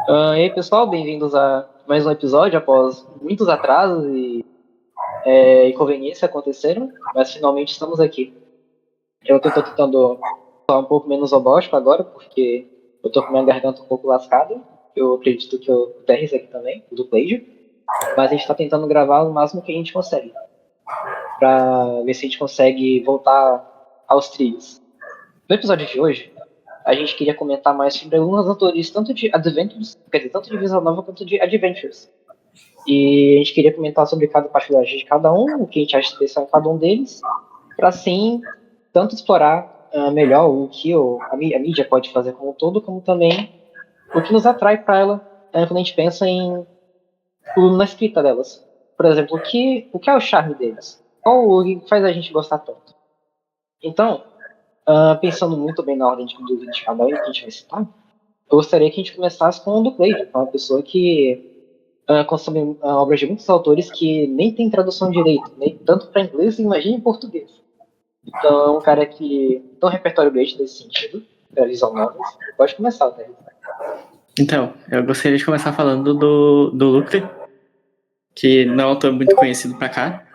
E aí, pessoal, bem-vindos a mais um episódio após muitos atrasos e inconveniências aconteceram, mas finalmente estamos aqui. Eu estou tentando falar um pouco menos robótico agora, porque eu estou com minha garganta um pouco lascada. Eu acredito que o Terris aqui também, do Pleidio. Mas a gente está tentando gravar o máximo que a gente consegue, para ver se a gente consegue voltar aos trilhos. No episódio de hoje, a gente queria comentar mais sobre alguns autores, tanto de Adventures, quer dizer, tanto de Visa Nova quanto de Adventures. E a gente queria comentar sobre cada particularidade de cada um, o que a gente acha especial em cada um deles, para assim, tanto explorar melhor o que a mídia pode fazer como um todo, como também o que nos atrai para ela quando a gente pensa na escrita delas. Por exemplo, o que é o charme deles? Qual o que faz a gente gostar tanto? Então, pensando muito bem na ordem de cada um que a gente vai citar, eu gostaria que a gente começasse com o do Cleide, que é uma pessoa que consome obras de muitos autores que nem tem tradução direito, nem tanto para inglês, imagina em português. Então é um cara que tem um repertório grande nesse sentido, para visual novels. Pode começar, Thaís. Então, eu gostaria de começar falando do Lucre, que não é um autor muito conhecido pra cá.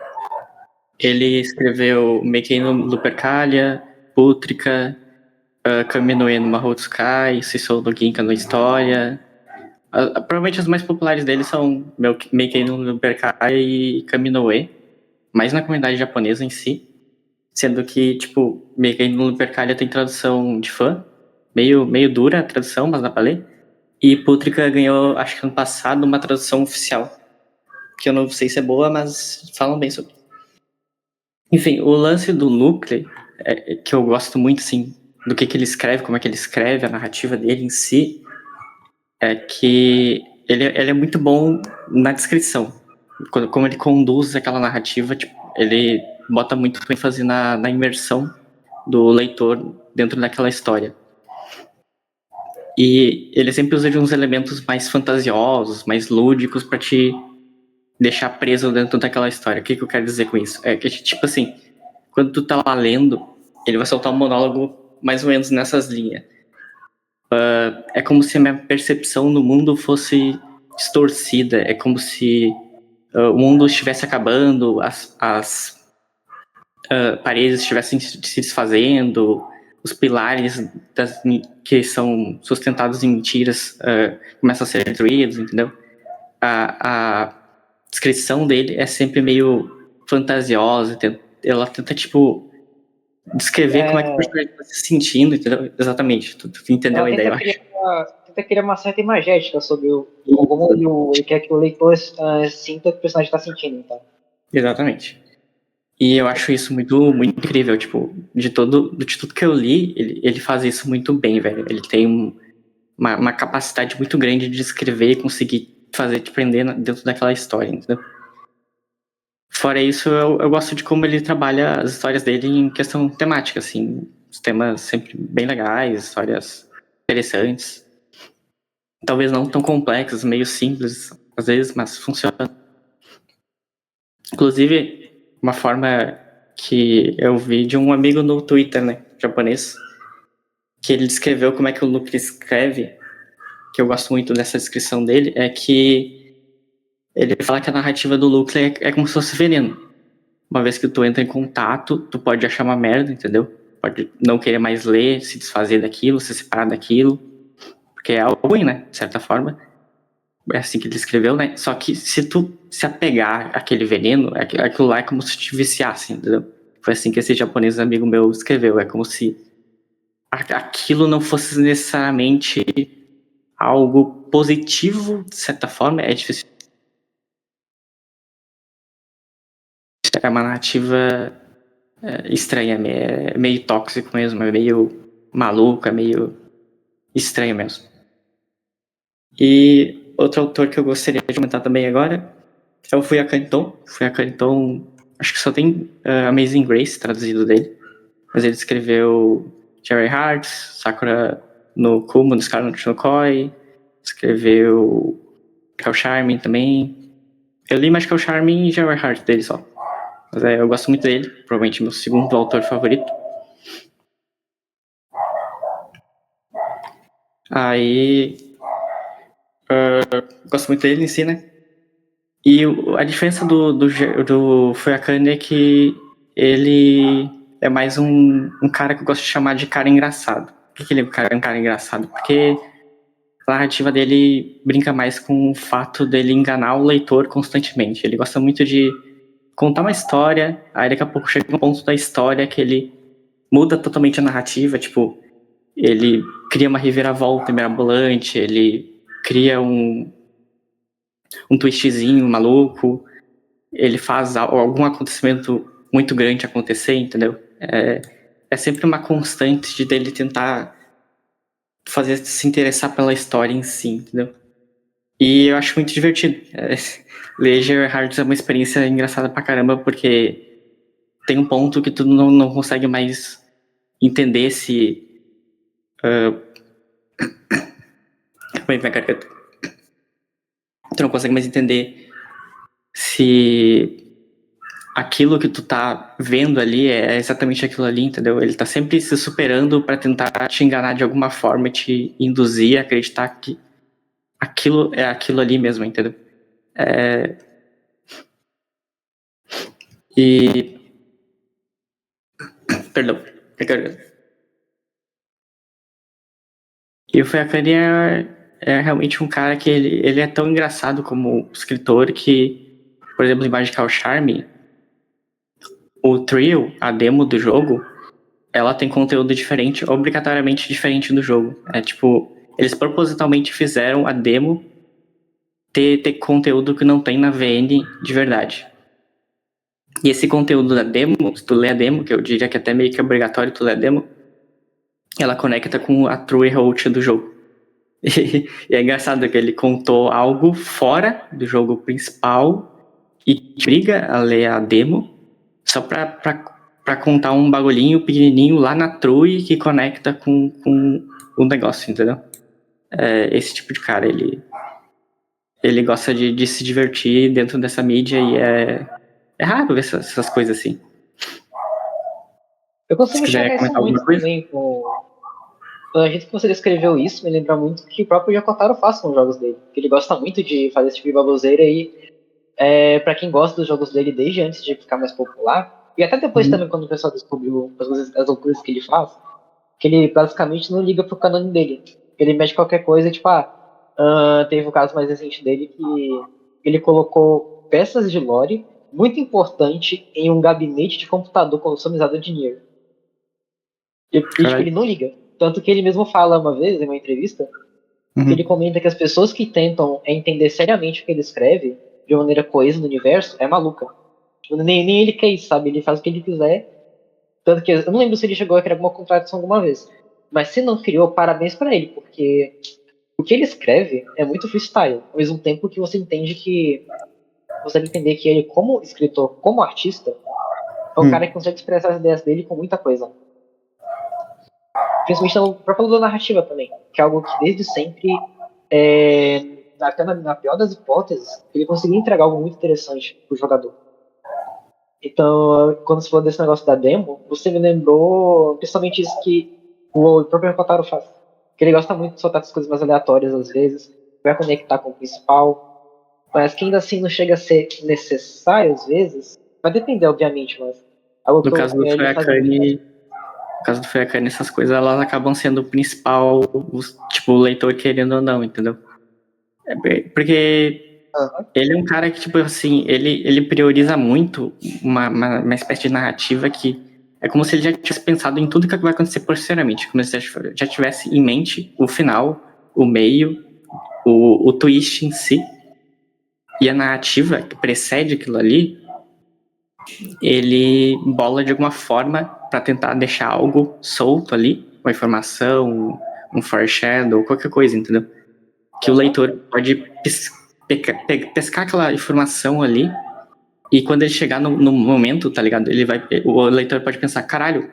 Ele escreveu Meikei no Lupercalia, Pútrica, Kaminoe no Mahotsukai, Sisou no Ginka no História. Provavelmente os mais populares dele são Meikei no Lupercalia e Kaminoe, mais na comunidade japonesa em si. Sendo que, tipo, Meikei no Lupercalia tem tradução de fã, meio dura a tradução, mas dá pra ler. E Pútrica ganhou, acho que ano passado, uma tradução oficial. Que eu não sei se é boa, mas falam bem sobre. Enfim, o lance do Lucre, que eu gosto muito, assim, do que ele escreve, como é que ele escreve, a narrativa dele em si, é que ele é muito bom na descrição. Como ele conduz aquela narrativa, tipo, ele bota muito ênfase na imersão do leitor dentro daquela história. E ele sempre usa de uns elementos mais fantasiosos, mais lúdicos para te deixar preso dentro daquela história. O que eu quero dizer com isso? É que, tipo assim, quando tu tá lá lendo, ele vai soltar um monólogo mais ou menos nessas linhas. É como se a minha percepção do mundo fosse distorcida. É como se o mundo estivesse acabando, as paredes estivessem se desfazendo, os pilares que são sustentados em mentiras começam a ser destruídos, entendeu? A descrição dele é sempre meio fantasiosa, ela tenta, tipo, descrever como é que o personagem está se sentindo, entendeu? Exatamente, tu entendeu Ela a ideia, eu criar, acho. tenta criar uma certa imagética sobre como ele quer que o leitor sinta o que o personagem está sentindo. Então. Exatamente. E eu acho isso muito, muito incrível, tipo, de tudo que eu li, ele faz isso muito bem, velho. Ele tem uma capacidade muito grande de escrever e conseguir fazer te prender dentro daquela história, entendeu? Fora isso, eu gosto de como ele trabalha as histórias dele em questão temática, assim, os temas sempre bem legais, histórias interessantes. Talvez não tão complexas, meio simples, às vezes, mas funciona. Inclusive, uma forma que eu vi de um amigo no Twitter, né, japonês, que ele descreveu como é que o Luke escreve, que eu gosto muito dessa descrição dele, é que ele fala que a narrativa do Luke é como se fosse veneno. Uma vez que tu entra em contato, tu pode achar uma merda, entendeu? Pode não querer mais ler, se desfazer daquilo, se separar daquilo, porque é algo ruim, né? De certa forma. É assim que ele escreveu, né? Só que se tu se apegar àquele veneno, aquilo lá é como se te viciasse, entendeu? Foi assim que esse japonês amigo meu escreveu. É como se aquilo não fosse necessariamente algo positivo, de certa forma. É difícil. É uma narrativa estranha, é meio tóxico mesmo, é meio maluco, é meio estranho mesmo. E outro autor que eu gostaria de comentar também agora é o Fuya Kanton. Fuya Kanton, acho que só tem Amazing Grace traduzido dele, mas ele escreveu Cherry Hearts, Sakura no Kumo, no Scarlet no Koi, escreveu Cal Charming também. Eu li mais Cal Charming e Cherry Hearts dele só. Mas eu gosto muito dele, provavelmente meu segundo autor favorito. Aí Gosto muito dele em si, né? E a diferença do Furakami é que ele é mais um cara que eu gosto de chamar de cara engraçado. Por que ele é um cara engraçado? Porque a narrativa dele brinca mais com o fato dele enganar o leitor constantemente. Ele gosta muito de contar uma história, aí daqui a pouco chega um ponto da história que ele muda totalmente a narrativa, tipo, ele cria uma reviravolta mirabolante, ele cria um twistzinho maluco, ele faz algum acontecimento muito grande acontecer, entendeu? É sempre uma constante de dele tentar fazer se interessar pela história em si, entendeu? E eu acho muito divertido. Ler Hearts é uma experiência engraçada pra caramba, porque tem um ponto que tu não consegue mais entender se... Como é que minha garganta? Tu não consegue mais entender se aquilo que tu tá vendo ali é exatamente aquilo ali, entendeu? Ele tá sempre se superando pra tentar te enganar de alguma forma e te induzir a acreditar que aquilo é aquilo ali mesmo, entendeu? E... Perdão. E o Furakami é realmente um cara que ele é tão engraçado como escritor que, por exemplo, em Magical Charm, o Trio, a demo do jogo, ela tem conteúdo diferente, obrigatoriamente diferente do jogo. É tipo, eles propositalmente fizeram a demo ter conteúdo que não tem na VN de verdade. E esse conteúdo da demo, se tu lê a demo, que eu diria que é até meio que obrigatório tu ler a demo, ela conecta com a True Route do jogo. E é engraçado que ele contou algo fora do jogo principal e te obriga a ler a demo só pra contar um bagulhinho pequenininho lá na True que conecta com o negócio, entendeu? Esse tipo de cara, ele gosta de se divertir dentro dessa mídia e é raro ver essas coisas assim. Eu Se consigo quiser enxergar isso comentar alguma muito coisa. também. A gente que você descreveu isso me lembra muito que o próprio Jotaro faz com os jogos dele. Que ele gosta muito de fazer esse tipo de baboseira e pra quem gosta dos jogos dele desde antes de ficar mais popular, e até depois também quando o pessoal descobriu as loucuras que ele faz, que ele basicamente não liga pro canone dele. Ele mexe qualquer coisa, tipo, teve o caso mais recente dele que ele colocou peças de lore muito importante em um gabinete de computador customizado de Nier. E tipo, ele não liga. Tanto que ele mesmo fala uma vez, em uma entrevista, que ele comenta que as pessoas que tentam entender seriamente o que ele escreve, de uma maneira coesa no universo, é maluca. Nem ele quer isso, sabe? Ele faz o que ele quiser. Tanto que eu não lembro se ele chegou a criar alguma contradição alguma vez. Mas se não criou, parabéns pra ele, porque o que ele escreve é muito freestyle. Ao mesmo tempo que você entende que. Você deve entender que ele, como escritor, como artista, é um cara que consegue expressar as ideias dele com muita coisa. Principalmente no próprio da narrativa também, que é algo que desde sempre, até na pior das hipóteses, ele conseguia entregar algo muito interessante pro jogador. Então, quando você falou desse negócio da demo, você me lembrou principalmente isso que o próprio Kotaro faz. Que ele gosta muito de soltar essas coisas mais aleatórias às vezes, vai conectar com o principal, mas que ainda assim não chega a ser necessário às vezes. Vai depender, obviamente, mas algo No que caso do ele faz muito. Furakami, essas coisas elas acabam sendo o principal, tipo, o leitor querendo ou não, entendeu? Porque ele é um cara que, tipo assim, ele prioriza muito uma espécie de narrativa que é como se ele já tivesse pensado em tudo que vai acontecer posteriormente, como se ele já tivesse em mente o final, o meio, o twist em si, e a narrativa que precede aquilo ali, ele bola de alguma forma para tentar deixar algo solto ali, uma informação, um foreshadow, qualquer coisa, entendeu? Que o leitor pode pescar aquela informação ali e quando ele chegar no momento, tá ligado? O leitor pode pensar, caralho,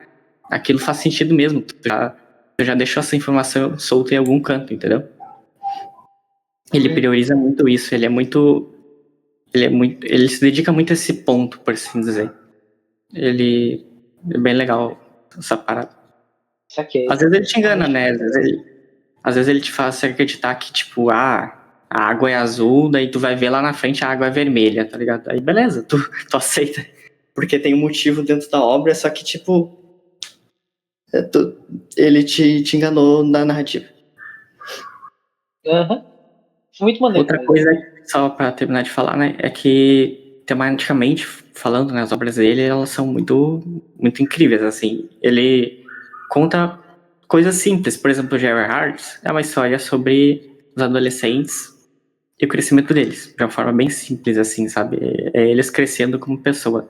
aquilo faz sentido mesmo, tu já deixou essa informação solta em algum canto, entendeu? Ele prioriza muito isso, ele se dedica muito a esse ponto, por assim dizer. Ele é bem legal essa parada. Saquei. Às vezes ele te engana, né? Às vezes ele te faz acreditar que, tipo, a água é azul, daí tu vai ver lá na frente a água é vermelha, tá ligado? Aí beleza, tu aceita. Porque tem um motivo dentro da obra, só que, tipo, ele te enganou na narrativa. Aham. Muito maneiro. Outra coisa, só pra terminar de falar, né, é que tematicamente falando, né, as obras dele, elas são muito, muito incríveis, assim. Ele conta coisas simples, por exemplo, Jerry Hearts é uma história sobre os adolescentes e o crescimento deles, de uma forma bem simples, assim, sabe? É eles crescendo como pessoa.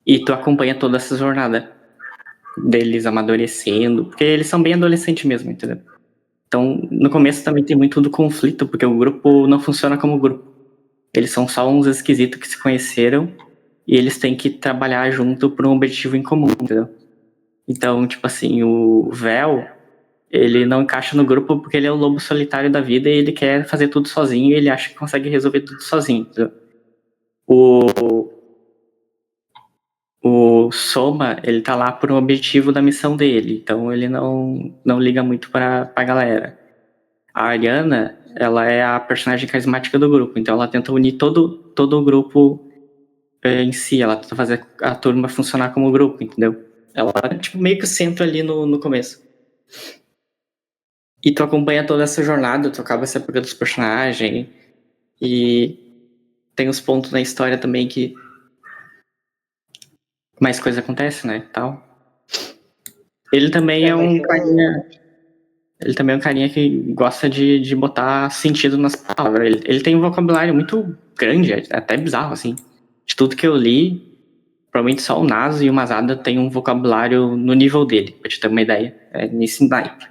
E tu acompanha toda essa jornada deles amadurecendo, porque eles são bem adolescentes mesmo, entendeu? Então, no começo também tem muito do conflito, porque o grupo não funciona como grupo. Eles são só uns esquisitos que se conheceram e eles têm que trabalhar junto por um objetivo em comum, entendeu? Então, tipo assim, o Vel, ele não encaixa no grupo porque ele é o lobo solitário da vida e ele quer fazer tudo sozinho e ele acha que consegue resolver tudo sozinho, entendeu? O Soma, ele tá lá por um objetivo da missão dele, então ele não liga muito pra galera. A Ariana, ela é a personagem carismática do grupo, então ela tenta unir todo o grupo em si, ela tenta fazer a turma funcionar como grupo, entendeu? Ela é tipo, meio que o centro ali no começo. E tu acompanha toda essa jornada, tu acaba se apegando dos personagens, e tem os pontos na história também que mais coisa acontece, né, tal. Ele também é um carinha... Ele também é um carinha que gosta de botar sentido nas palavras. Ele tem um vocabulário muito grande, até bizarro, assim. De tudo que eu li, provavelmente só o Naso e o Masada tem um vocabulário no nível dele, pra te ter uma ideia. É nesse naipe.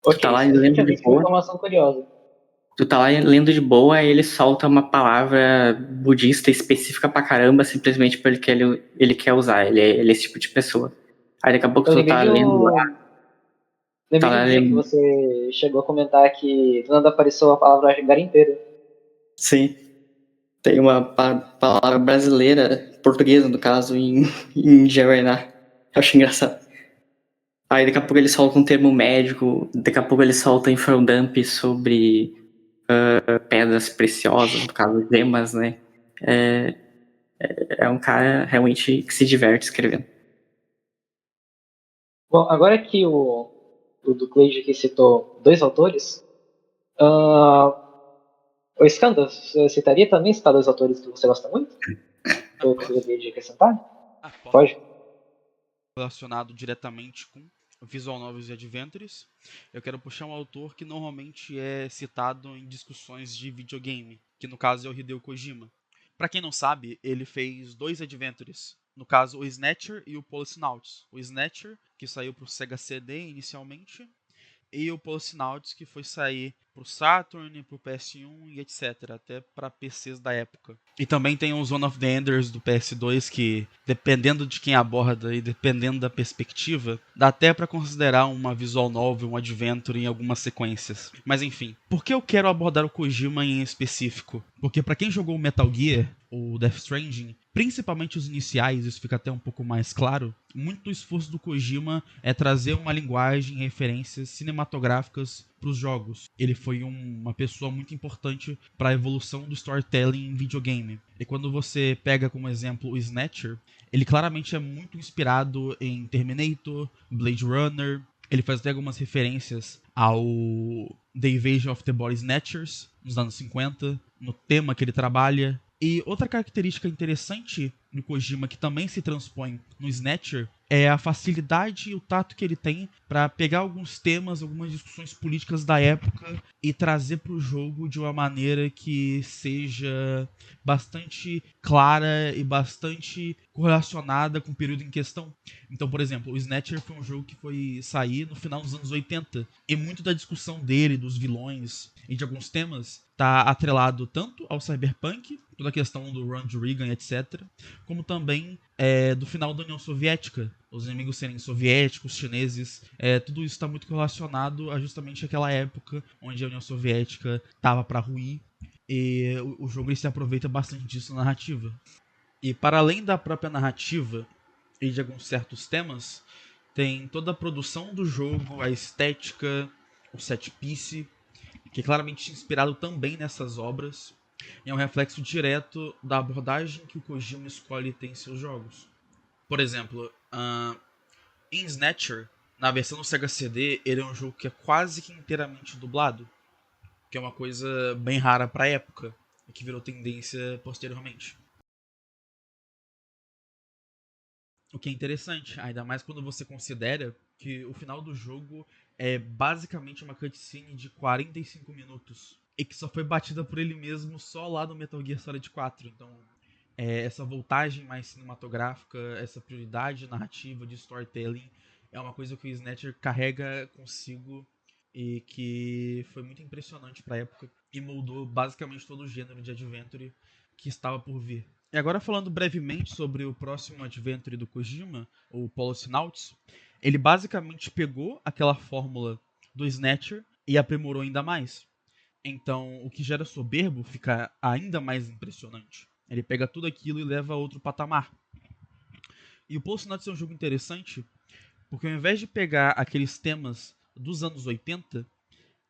Tu tá lá lendo de boa. Informação curiosa. Tu tá lá lendo de boa, aí ele solta uma palavra budista específica pra caramba, simplesmente porque ele quer usar. Ele é esse tipo de pessoa. Aí daqui a pouco tu tá lendo lá. Lembrei do dia que você chegou a comentar que do nada apareceu a palavra garimpeiro. Sim. Tem uma palavra brasileira, portuguesa no caso, em Jerená. Eu acho engraçado. Aí daqui a pouco ele solta um termo médico, daqui a pouco ele solta infodump sobre pedras preciosas, no caso gemas, né? É um cara realmente que se diverte escrevendo. Bom, agora que o Duclage aqui citou dois autores, o Skanda, você citaria também citar dois autores que você gosta muito? Ou que você gostaria de acrescentar? Pode. Relacionado diretamente com Visual Novels e Adventures, eu quero puxar um autor que normalmente é citado em discussões de videogame, que no caso é o Hideo Kojima. Para quem não sabe, ele fez dois Adventures, no caso o Snatcher e o Policenauts. O Snatcher, que saiu para o Sega CD inicialmente, e o Policenauts, que foi sair pro Saturn, pro PS1 e etc, até para PCs da época. E também tem o Zone of the Enders do PS2, que dependendo de quem aborda e dependendo da perspectiva, dá até para considerar uma visual novel, um adventure em algumas sequências. Mas enfim, por que eu quero abordar o Kojima em específico? Porque para quem jogou o Metal Gear, o Death Stranding, principalmente os iniciais, isso fica até um pouco mais claro, muito do esforço do Kojima é trazer uma linguagem e referências cinematográficas para os jogos. Ele foi uma pessoa muito importante para a evolução do storytelling em videogame. E quando você pega como exemplo o Snatcher, ele claramente é muito inspirado em Terminator, Blade Runner. Ele faz até algumas referências ao The Invasion of the Body Snatchers, nos anos 50, no tema que ele trabalha. E outra característica interessante do Kojima, que também se transpõe no Snatcher, é a facilidade e o tato que ele tem para pegar alguns temas, algumas discussões políticas da época e trazer para o jogo de uma maneira que seja bastante clara e bastante correlacionada com o período em questão. Então, por exemplo, o Snatcher foi um jogo que foi sair no final dos anos 80 e muito da discussão dele, dos vilões e de alguns temas está atrelado tanto ao cyberpunk, toda a questão do Ronald Reagan, etc., como também do final da União Soviética, os inimigos serem soviéticos, chineses, tudo isso está muito relacionado a justamente aquela época onde a União Soviética estava para ruir, e o jogo ele se aproveita bastante disso na narrativa. E para além da própria narrativa e de alguns certos temas, tem toda a produção do jogo, a estética, o set piece, que é claramente inspirado também nessas obras, e é um reflexo direto da abordagem que o Kojima escolhe ter em seus jogos. Por exemplo, em Snatcher, na versão do Sega CD, ele é um jogo que é quase que inteiramente dublado, que é uma coisa bem rara para a época e que virou tendência posteriormente. O que é interessante, ainda mais quando você considera que o final do jogo é basicamente uma cutscene de 45 minutos e que só foi batida por ele mesmo só lá no Metal Gear Solid 4. Então, essa voltagem mais cinematográfica, essa prioridade narrativa de storytelling é uma coisa que o Snatcher carrega consigo e que foi muito impressionante para a época e moldou basicamente todo o gênero de adventure que estava por vir. E agora falando brevemente sobre o próximo adventure do Kojima, o Policenauts, ele basicamente pegou aquela fórmula do Snatcher e aprimorou ainda mais. Então, o que gera soberbo fica ainda mais impressionante. Ele pega tudo aquilo e leva a outro patamar. E o Policenauts é um jogo interessante porque ao invés de pegar aqueles temas dos anos 80,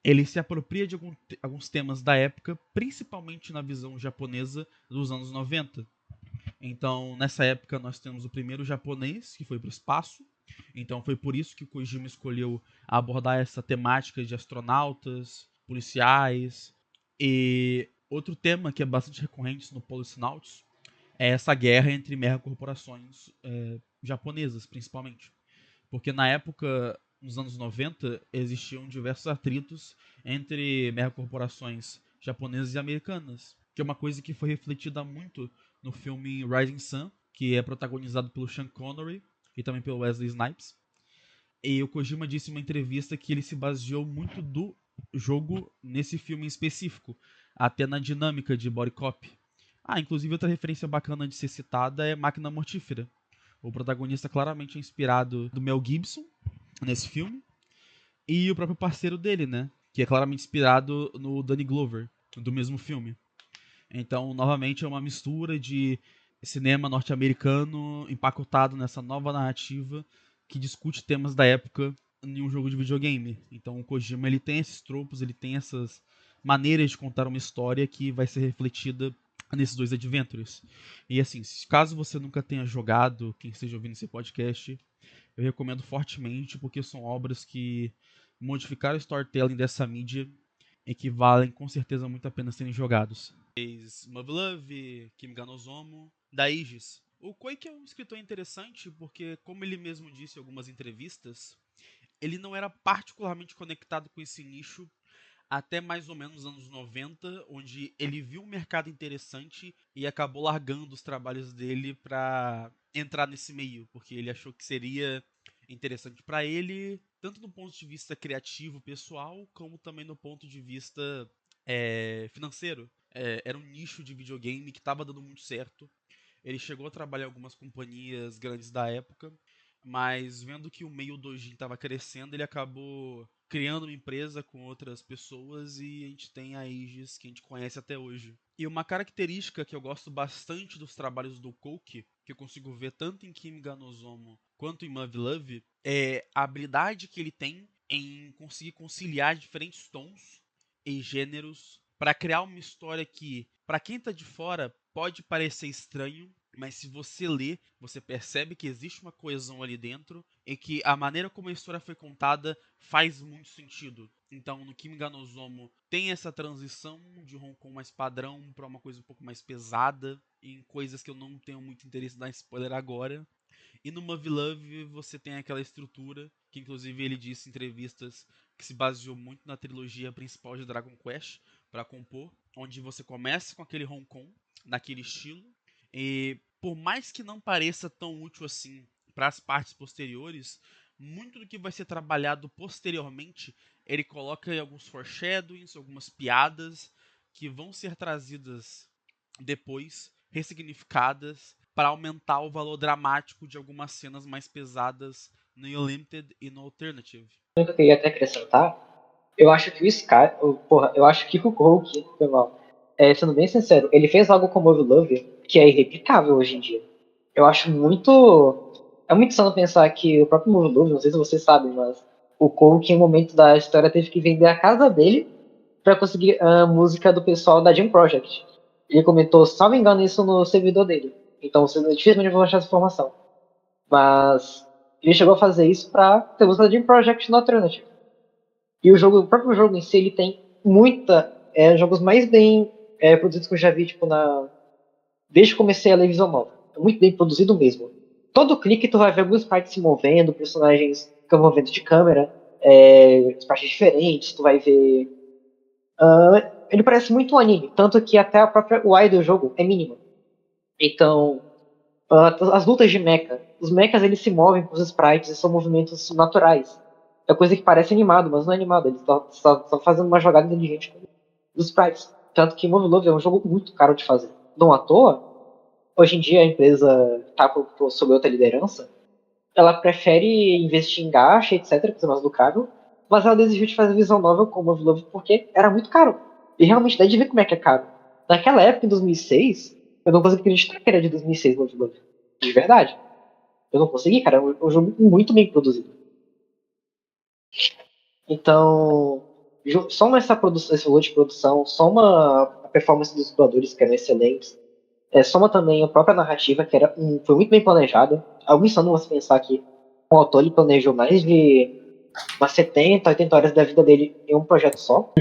ele se apropria de alguns temas da época, principalmente na visão japonesa dos anos 90. Então, nessa época, nós temos o primeiro japonês que foi para o espaço. Então, foi por isso que o Kojima escolheu abordar essa temática de astronautas, policiais. E outro tema que é bastante recorrente no Policenauts é essa guerra entre megacorporações japonesas, principalmente. Porque na época, nos anos 90, existiam diversos atritos entre megacorporações japonesas e americanas, que é uma coisa que foi refletida muito no filme Rising Sun, que é protagonizado pelo Sean Connery e também pelo Wesley Snipes. E o Kojima disse em uma entrevista que ele se baseou muito do jogo nesse filme em específico, até na dinâmica de body cop. Inclusive outra referência bacana de ser citada é Máquina Mortífera. O protagonista claramente é inspirado do Mel Gibson nesse filme e o próprio parceiro dele, né, que é claramente inspirado no Danny Glover do mesmo filme. Então, novamente é uma mistura de cinema norte-americano empacotado nessa nova narrativa que discute temas da época em um jogo de videogame. Então, o Kojima ele tem esses tropos, ele tem essas maneiras de contar uma história que vai ser refletida nesses dois adventures. E assim, caso você nunca tenha jogado, quem esteja ouvindo esse podcast, eu recomendo fortemente porque são obras que modificaram o storytelling dessa mídia e que valem com certeza muito a pena serem jogados. Move Love, Kimi ga no Zomo, da Aegis. O Koike é um escritor interessante porque, como ele mesmo disse em algumas entrevistas, ele não era particularmente conectado com esse nicho até mais ou menos os anos 90, onde ele viu um mercado interessante e acabou largando os trabalhos dele para entrar nesse meio, porque ele achou que seria interessante para ele, tanto do ponto de vista criativo, pessoal, como também no ponto de vista financeiro. Era um nicho de videogame que estava dando muito certo. Ele chegou a trabalhar em algumas companhias grandes da época, mas vendo que o meio doujin estava crescendo, ele acabou criando uma empresa com outras pessoas e a gente tem a Aegis que a gente conhece até hoje. E uma característica que eu gosto bastante dos trabalhos do Kouki, que eu consigo ver tanto em Kimi ga no Zomo quanto em Love Love, é a habilidade que ele tem em conseguir conciliar diferentes tons e gêneros para criar uma história que, para quem tá de fora, pode parecer estranho, mas se você lê, você percebe que existe uma coesão ali dentro e que a maneira como a história foi contada faz muito sentido. Então, no Kimi ga no Zomo tem essa transição de Hong Kong mais padrão para uma coisa um pouco mais pesada, em coisas que eu não tenho muito interesse em dar spoiler agora. E no Love Love você tem aquela estrutura, que inclusive ele disse em entrevistas que se baseou muito na trilogia principal de Dragon Quest para compor, onde você começa com aquele Hong Kong, naquele estilo, e por mais que não pareça tão útil assim para as partes posteriores, muito do que vai ser trabalhado posteriormente, ele coloca alguns foreshadowings, algumas piadas que vão ser trazidas depois, ressignificadas, para aumentar o valor dramático de algumas cenas mais pesadas no Unlimited e no Alternative. O que eu queria até acrescentar, eu acho que o Sky, eu acho que o Hulk, foi mal. Sendo bem sincero, ele fez algo com o Move Love que é irreplicável hoje em dia. Eu acho muito. É muito insano pensar que o próprio Move Love, não sei se vocês sabem, mas o Hulk, em um momento da história, teve que vender a casa dele para conseguir a música do pessoal da Jam Project. Ele comentou, salvo engano, isso no servidor dele. Então, dificilmente eu vou achar essa informação. Mas ele chegou a fazer isso para ter música da Jam Project no Alternative. E o próprio jogo em si, ele tem jogos mais bem produzidos que eu já vi, tipo, desde que comecei a ler visual novel. É muito bem produzido mesmo. Todo clique tu vai ver alguns sprites se movendo, personagens com movimento de câmera, sprites diferentes, tu vai ver... ele parece muito um anime, tanto que até a própria UI do jogo é mínima. Então, as lutas de mecha, os mechas eles se movem com os sprites e são movimentos naturais. É coisa que parece animado, mas não é animado. Eles estão fazendo uma jogada inteligente com os sprites. Tanto que Movie Love é um jogo muito caro de fazer. Não à toa, hoje em dia a empresa está sob outra liderança. Ela prefere investir em gacha, etc., que é mais lucrável. Mas ela desistiu de fazer visual novel com Movie Love porque era muito caro. E realmente dá de ver como é que é caro. Naquela época, em 2006, eu não consegui acreditar que era de 2006 Movie Love. De verdade. Eu não consegui, cara. É um jogo muito bem produzido. Então, soma esse valor de produção, soma a performance dos dubladores, que eram excelentes, soma também a própria narrativa, que foi muito bem planejada. Algo insano você pensar que o autor ele planejou mais de umas 70, 80 horas da vida dele em um projeto só.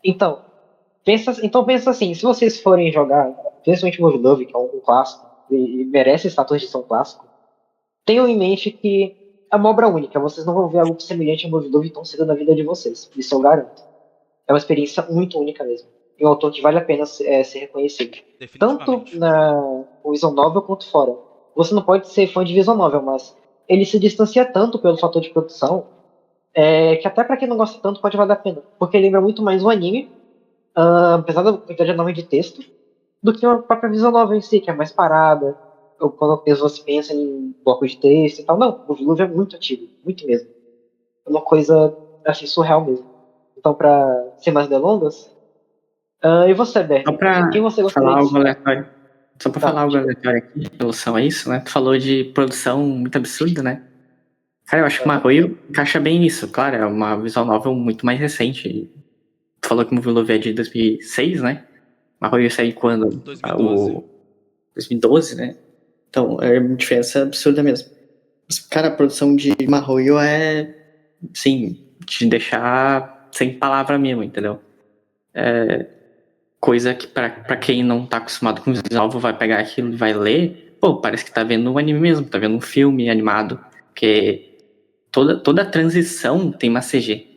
Então, pensa assim, se vocês forem jogar, principalmente Movie Love, que é um clássico, e merece status de ser um clássico, tenham em mente que é uma obra única. Vocês não vão ver algo semelhante a Movie Love tão cedo na vida de vocês. Isso eu garanto. É uma experiência muito única mesmo. E um autor que vale a pena ser reconhecido. Tanto na visual novel quanto fora. Você não pode ser fã de visual novel, mas ele se distancia tanto pelo fator de produção que até pra quem não gosta tanto pode valer a pena. Porque lembra muito mais um anime, apesar da quantidade enorme de texto, do que a própria visual novel em si, que é mais parada, ou quando a pessoa se pensa em bloco de texto e tal. Não, o Groove é muito ativo, muito mesmo. É uma coisa, assim, surreal mesmo. Então, pra ser mais delongas, e você, Só Bernie? pra Quem você gostaria falar de algo citar? aleatório. Só pra Tá, falar algo diga. aleatório aqui em relação a isso, né? Tu falou de produção muito absurda, né? Cara, eu acho que Aham. Mahoyo encaixa bem nisso. Claro, é uma visual novel muito mais recente. Tu falou que o Movie Love é de 2006, né? Mahoyo saiu quando? 2012. 2012, né? Então, é uma diferença absurda mesmo. Mas, cara, a produção de Mahoyo é, sim, de deixar sem palavra mesmo, entendeu? Coisa que pra quem não tá acostumado com visual vai pegar aquilo e vai ler, pô, parece que tá vendo um anime mesmo, tá vendo um filme animado, porque toda a transição tem uma CG.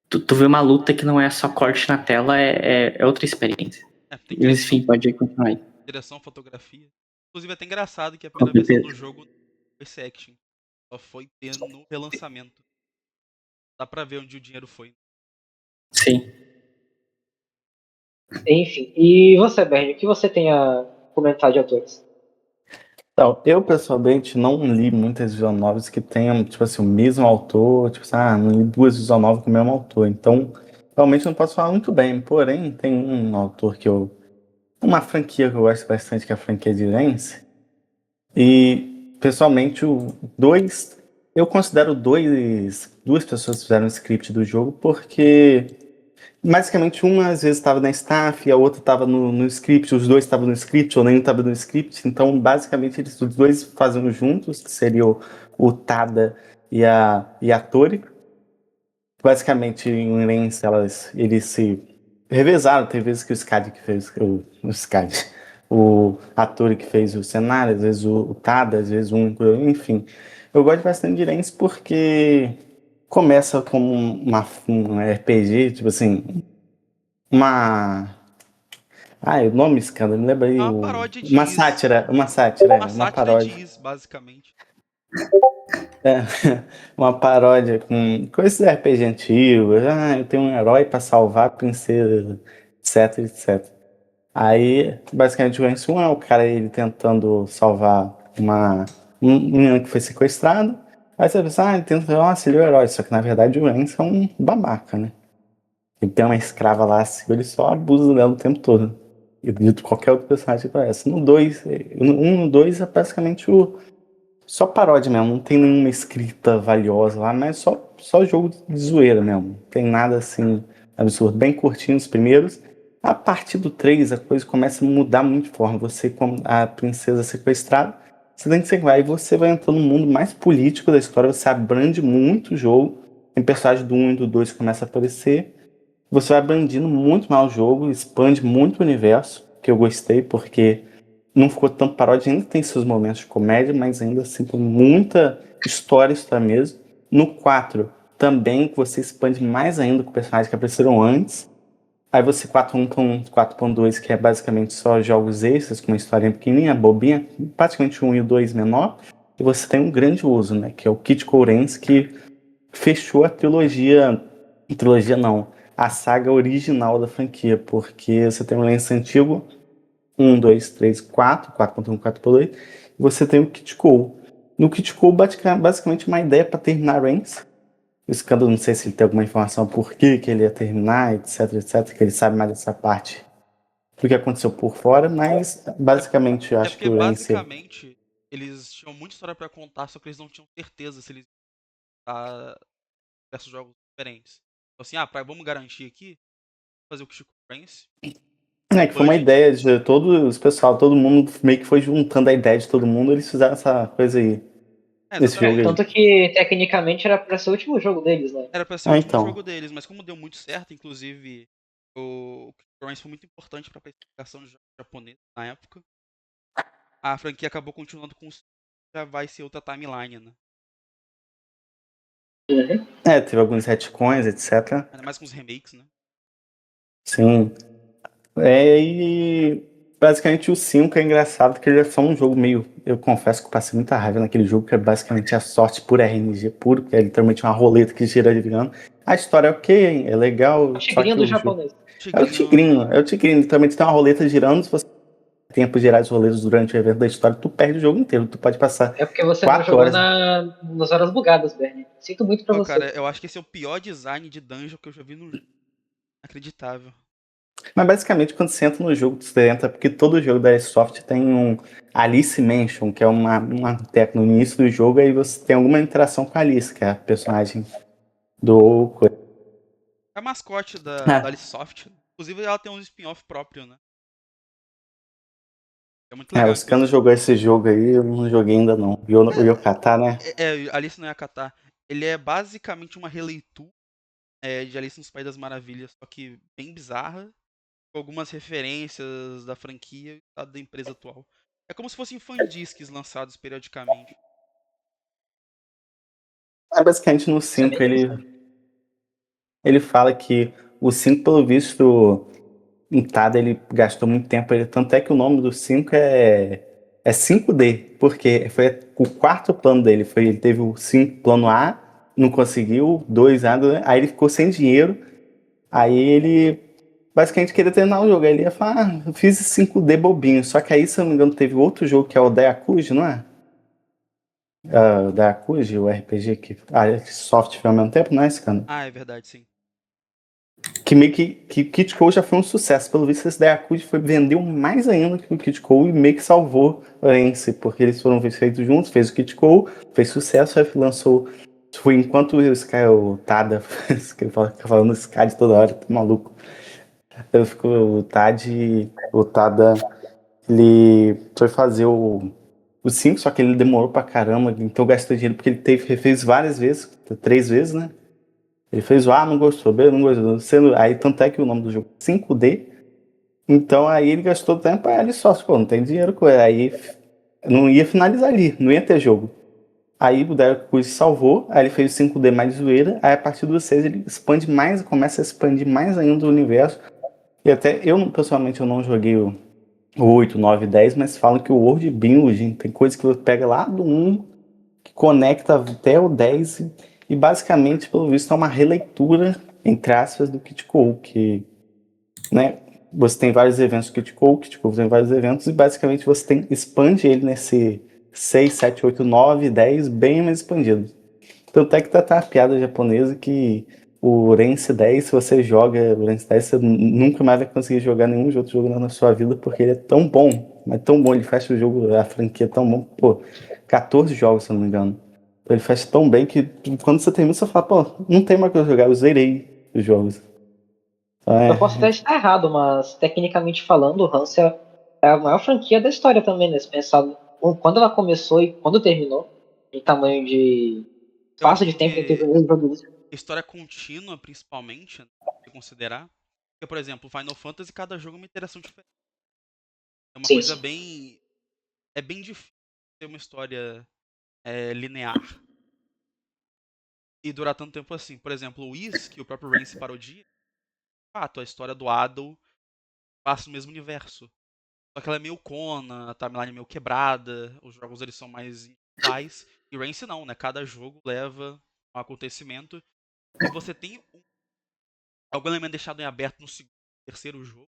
Tu vê uma luta que não é só corte na tela, é outra experiência. Tem Mas, enfim, pode continuar aí. direção, fotografia. Inclusive é até engraçado que a Com primeira versão do certeza. jogo foi esse action. Só foi ter no relançamento. Dá pra ver onde o dinheiro foi. Sim. Enfim, e você, Bernie, o que você tem a comentar de autores? Então, eu pessoalmente não li muitas visual novels que tenham, tipo assim, o mesmo autor, tipo assim, não li duas visual novels com o mesmo autor, então realmente não posso falar muito bem, porém tem um autor uma franquia que eu gosto bastante, que é a franquia de Lens, e pessoalmente eu considero duas pessoas que fizeram o script do jogo, porque basicamente, uma às vezes estava na staff e a outra estava no script, os dois estavam no script ou nenhum estava no script. Então, basicamente, os dois faziam juntos, que seria o Tada e a Tori. Basicamente, em Lens, eles se revezaram. Tem vezes que o Skadi que fez a Tori que fez o cenário, às vezes o Tada, às vezes enfim. Eu gosto bastante de Lens porque começa como um RPG, tipo assim, o nome escândalo, me lembra aí. É uma paródia de Uma Is. sátira, Uma uma sátira paródia. de Is, basicamente. É, uma paródia com esses RPG antigos. Eu tenho um herói pra salvar a princesa, etc, etc. Aí, basicamente, o Lance 1 é o cara ele tentando salvar um menino que foi sequestrado. Aí você pensa, ele tenta, nossa, ele é o herói. Só que, na verdade, o Lance é um babaca, né? Ele tem uma escrava lá, assim, ele só abusa dela o tempo todo. E de qualquer outro personagem que aparece. No 2 é basicamente só paródia mesmo, não tem nenhuma escrita valiosa lá, mas só jogo de zoeira mesmo. Não tem nada assim absurdo. Bem curtinho os primeiros. A partir do 3, a coisa começa a mudar muito de forma. Você, como a princesa sequestrada, você tem que ser. Aí você vai entrando no mundo mais político da história, você abrange muito o jogo. Tem personagem do 1 e do 2 que começa a aparecer. Você vai abrangindo muito mais o jogo, expande muito o universo, que eu gostei, porque não ficou tão paródia, ainda tem seus momentos de comédia, mas ainda assim com muita história mesmo. No 4, também você expande mais ainda com personagens que apareceram antes. Aí você 4.1, 4.2, que é basicamente só jogos extras, com uma historinha pequenininha, bobinha, praticamente o 1 e o 2 menor. E você tem um grandioso, né, que é o Kid Kourens, que fechou a trilogia não, a saga original da franquia, porque você tem um lance antigo, 1, 2, 3, 4, 4.1, 4.2, e você tem o Kid Cole. No Kid Cole, basicamente uma ideia para terminar Reigns. O escândalo, não sei se ele tem alguma informação por que ele ia terminar, etc, que ele sabe mais dessa parte do que aconteceu por fora, mas basicamente eu acho que porque o Reigns... basicamente eles tinham muita história pra contar, só que eles não tinham certeza se eles iam diversos jogos diferentes. Então assim, vamos garantir aqui, fazer o Chico Prince. É, que foi uma ideia de todos, pessoal, todo mundo meio que foi juntando a ideia de todo mundo, eles fizeram essa coisa aí. Esse jogo aí. Tanto que, tecnicamente, era pra ser o último jogo deles, né? Era pra ser o último então. jogo deles, mas como deu muito certo, inclusive o Prince foi muito importante pra especificação de jogos japonês na época, a franquia acabou continuando com já vai ser outra timeline, né? Uhum. É, teve alguns retcons, etc. Ainda mais com os remakes, né? Sim. E basicamente o 5 é engraçado porque ele é só um jogo meio... Eu confesso que eu passei muita raiva naquele jogo, que é basicamente a sorte por RNG puro, que é literalmente uma roleta que gira virando. A história é ok, é legal, O só que tigrinho do o jogo... japonês. É o tigrinho, literalmente tem uma roleta girando, se você tem tempo de girar as roletas durante o evento da história, tu perde o jogo inteiro, tu pode passar É porque você não 4 jogou horas. nas horas bugadas, Bernie. Sinto muito pra Pô, você. cara, eu acho que esse é o pior design de dungeon que eu já vi no jogo. Inacreditável. Mas basicamente quando você entra no jogo, você entra porque todo jogo da Airsoft tem um Alice Mansion, que é uma tecla no início do jogo, aí você tem alguma interação com a Alice, que é a personagem do... É a mascote da Alice Soft. Inclusive ela tem um spin-off próprio, né? É muito legal. O Scano jogou esse jogo aí, eu não joguei ainda não. O Yokata, né? Alice no Yakata. Ele é basicamente uma releitura de Alice nos País das Maravilhas, só que bem bizarra, com algumas referências da franquia e da empresa atual. É como se fossem fandisques lançados periodicamente. Basicamente no 5 ele fala que o 5, pelo visto, em Tada ele gastou muito tempo, tanto é que o nome do 5 é 5D, porque foi o quarto plano dele, ele teve o 5 plano A, não conseguiu, 2A, aí ele ficou sem dinheiro, aí ele basicamente queria terminar o jogo, aí ele ia falar, eu fiz 5D bobinho, só que aí, se eu não me engano, teve outro jogo que é o Dayakuji, não é? O Dayakuji, o RPG que a Soft foi ao mesmo tempo, não é esse, cara? É verdade, sim. Que meio que Kid Cole já foi um sucesso. Pelo visto, esse Dayakuji vendeu mais ainda que o Kid Cole e meio que salvou o Ence, porque eles foram feitos juntos, fez o Kid Cole, fez sucesso, aí lançou. Foi enquanto o Tada, que ele fica falando Sky toda hora, tá maluco. Ficou o Tada, ele foi fazer o 5, só que ele demorou pra caramba, então gastou dinheiro porque ele refez várias vezes, 3 vezes, né? Ele fez não gostou, não gostou. Aí tanto é que o nome do jogo é 5D. Então aí ele gastou tempo, aí ele só, não tem dinheiro com ele. Aí não ia finalizar ali, não ia ter jogo. Aí o Derek Cruz salvou, aí ele fez o 5D mais zoeira, aí a partir do 6 ele expande mais, começa a expandir mais ainda o universo. E até eu, pessoalmente, eu não joguei o 8, 9, 10, mas falam que o World Building tem coisa que você pega lá do 1, que conecta até o 10 e basicamente, pelo visto, é uma releitura, entre aspas, do Kid Cole, que, né, você tem vários eventos do Kid Cole tem vários eventos, e basicamente você expande ele nesse 6, 7, 8, 9, 10, bem mais expandido. Tanto é que tá a piada japonesa que o Rense 10, se você joga o Rense 10, você nunca mais vai conseguir jogar nenhum outro jogo na sua vida, porque ele é tão bom, mas tão bom, ele fecha o jogo, a franquia é tão bom, pô. 14 jogos, se eu não me engano. Ele faz tão bem que quando você termina, você fala, pô, não tem mais o que eu jogar, eu zerei os jogos. Então, Eu posso até estar errado, mas tecnicamente falando, o Hans é a maior franquia da história também, né? Se pensar quando ela começou e quando terminou, em tamanho de Eu espaço acho de tempo que que teve o jogo. história contínua, principalmente, né, se considerar. Porque, por exemplo, Final Fantasy, cada jogo é uma interação diferente. É uma Sim, coisa sim. bem. É bem difícil ter uma história linear e durar tanto tempo assim. Por exemplo, o Is, que o próprio Rance parodia, de fato, a história do Adol passa no mesmo universo. Só que ela é meio cona, a timeline é meio quebrada, os jogos eles são mais individuais. E Rance não, né? Cada jogo leva a um acontecimento. E você tem algum elemento deixado em aberto no segundo, terceiro jogo.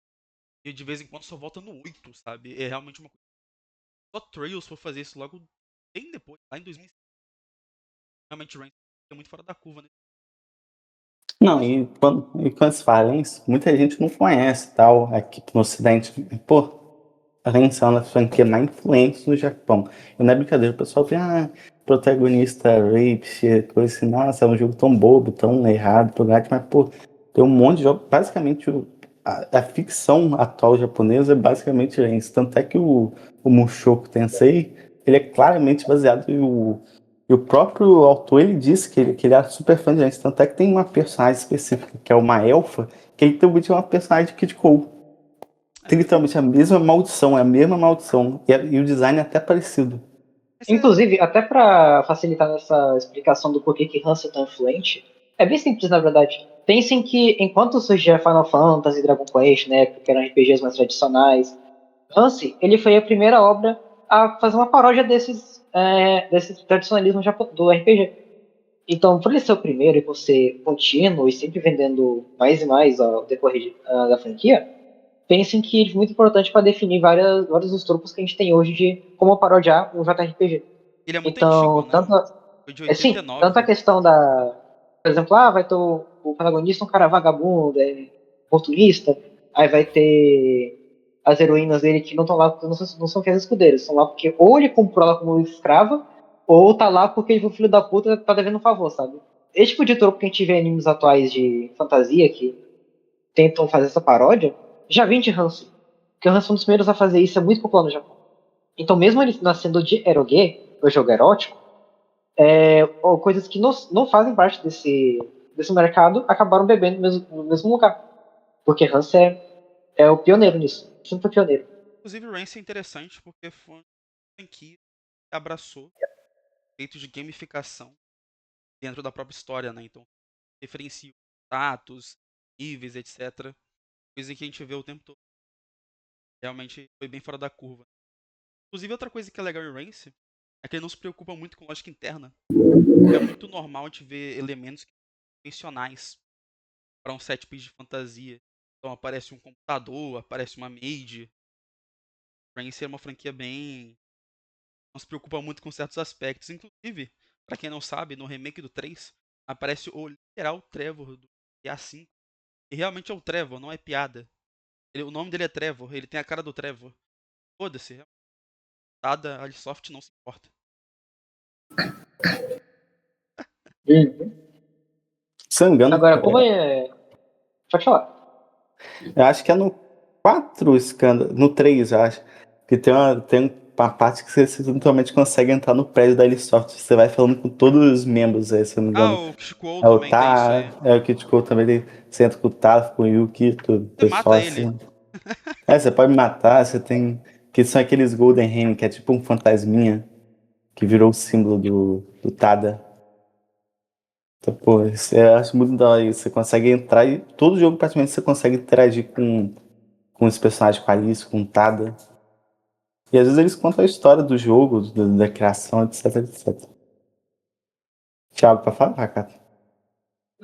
E de vez em quando só volta no 8, sabe? É realmente uma coisa. Só Trails for fazer isso logo bem depois, lá em 2005. Realmente o Rance é muito fora da curva, né? não, e quando se fala isso, muita gente não conhece tal, aqui no Ocidente. Pô, a Rensei é uma das franquias mais influentes no Japão. E não é brincadeira, o pessoal vê, protagonista rape, coisa assim, nossa, é um jogo tão bobo, tão errado, mas, pô, tem um monte de jogos, basicamente, a ficção atual japonesa é basicamente Rensei. Tanto é que o Mushoku Tensei, ele é claramente baseado e o próprio autor, ele disse que ele era super fã de Rensei. Tanto é que tem uma personagem específica, que é uma elfa, que ele também tinha uma personagem de Kid Cole. Tem literalmente a mesma maldição, é a mesma maldição. E o design é até parecido. Inclusive, até para facilitar nessa explicação do porquê que Hans é tão influente, é bem simples na verdade. Pensem que enquanto surgia Final Fantasy, Dragon Quest, né, que eram RPGs mais tradicionais, Hansi, ele foi a primeira obra a fazer uma paródia desse tradicionalismo do RPG. Então, por ele ser o primeiro e por ser contínuo e sempre vendendo mais e mais ao decorrer da franquia, pensem que ele é muito importante para definir vários dos tropos que a gente tem hoje de como parodiar um JRPG. Ele é muito antigo, Então, né? Foi de tanto a 89. questão por exemplo, vai ter o protagonista um cara vagabundo, oportunista, aí vai ter as heroínas dele que não estão lá porque não são fiéis escudeiros, estão lá porque ou ele comprou ela como escrava, ou tá lá porque o filho da puta tá devendo um favor, sabe? Esse tipo de tropo que a gente vê em animes atuais de fantasia que tentam fazer essa paródia, já vem de Hanzo. Porque o Hanzo foi um dos primeiros a fazer isso, é muito popular no Japão. Então, mesmo ele nascendo de eroge, o jogo erótico, ou coisas que não fazem parte desse mercado acabaram bebendo no mesmo lugar. Porque Hans é o pioneiro nisso. Sempre foi pioneiro. Inclusive, o Rance é interessante porque foi uma franquia que abraçou o jeito de gamificação dentro da própria história, né? Então, referencia status, níveis, etc. Coisa que a gente vê o tempo todo. Realmente foi bem fora da curva. Inclusive, outra coisa que é legal em Rance é que ele não se preocupa muito com lógica interna. É muito normal a gente ver elementos convencionais para um set piece de fantasia. Então aparece um computador, aparece uma maid. Rance é uma franquia bem. Não se preocupa muito com certos aspectos. Inclusive, para quem não sabe, no remake do 3 aparece o literal Trevor do GTA V. E realmente é o Trevor, não é piada. O nome dele é Trevor, ele tem a cara do Trevor. Foda-se, nada, a Ubisoft não se importa. Uhum. Se eu não me engano, Agora, como Pode falar. eu acho que é no 4 escândalo, no 3, eu acho. Que tem uma parte que você simplesmente consegue entrar no prédio da Ubisoft. Você vai falando com todos os membros aí, se eu não me Ah, engano. o Kishkou É o também tem isso Tá, aí. é o Kit Kou também. Você entra com o Taro, com o Yuki, o Você pessoal mata ele. assim. Você pode matar, você tem. Que são aqueles Golden Hand, que é tipo um fantasminha que virou o símbolo do Tada. Então, pô, eu acho muito da hora isso. Você consegue entrar e todo jogo praticamente você consegue interagir com os personagens, com a Alice, com o Tada. E às vezes eles contam a história do jogo, da criação, etc, etc. Thiago, pra falar, cara.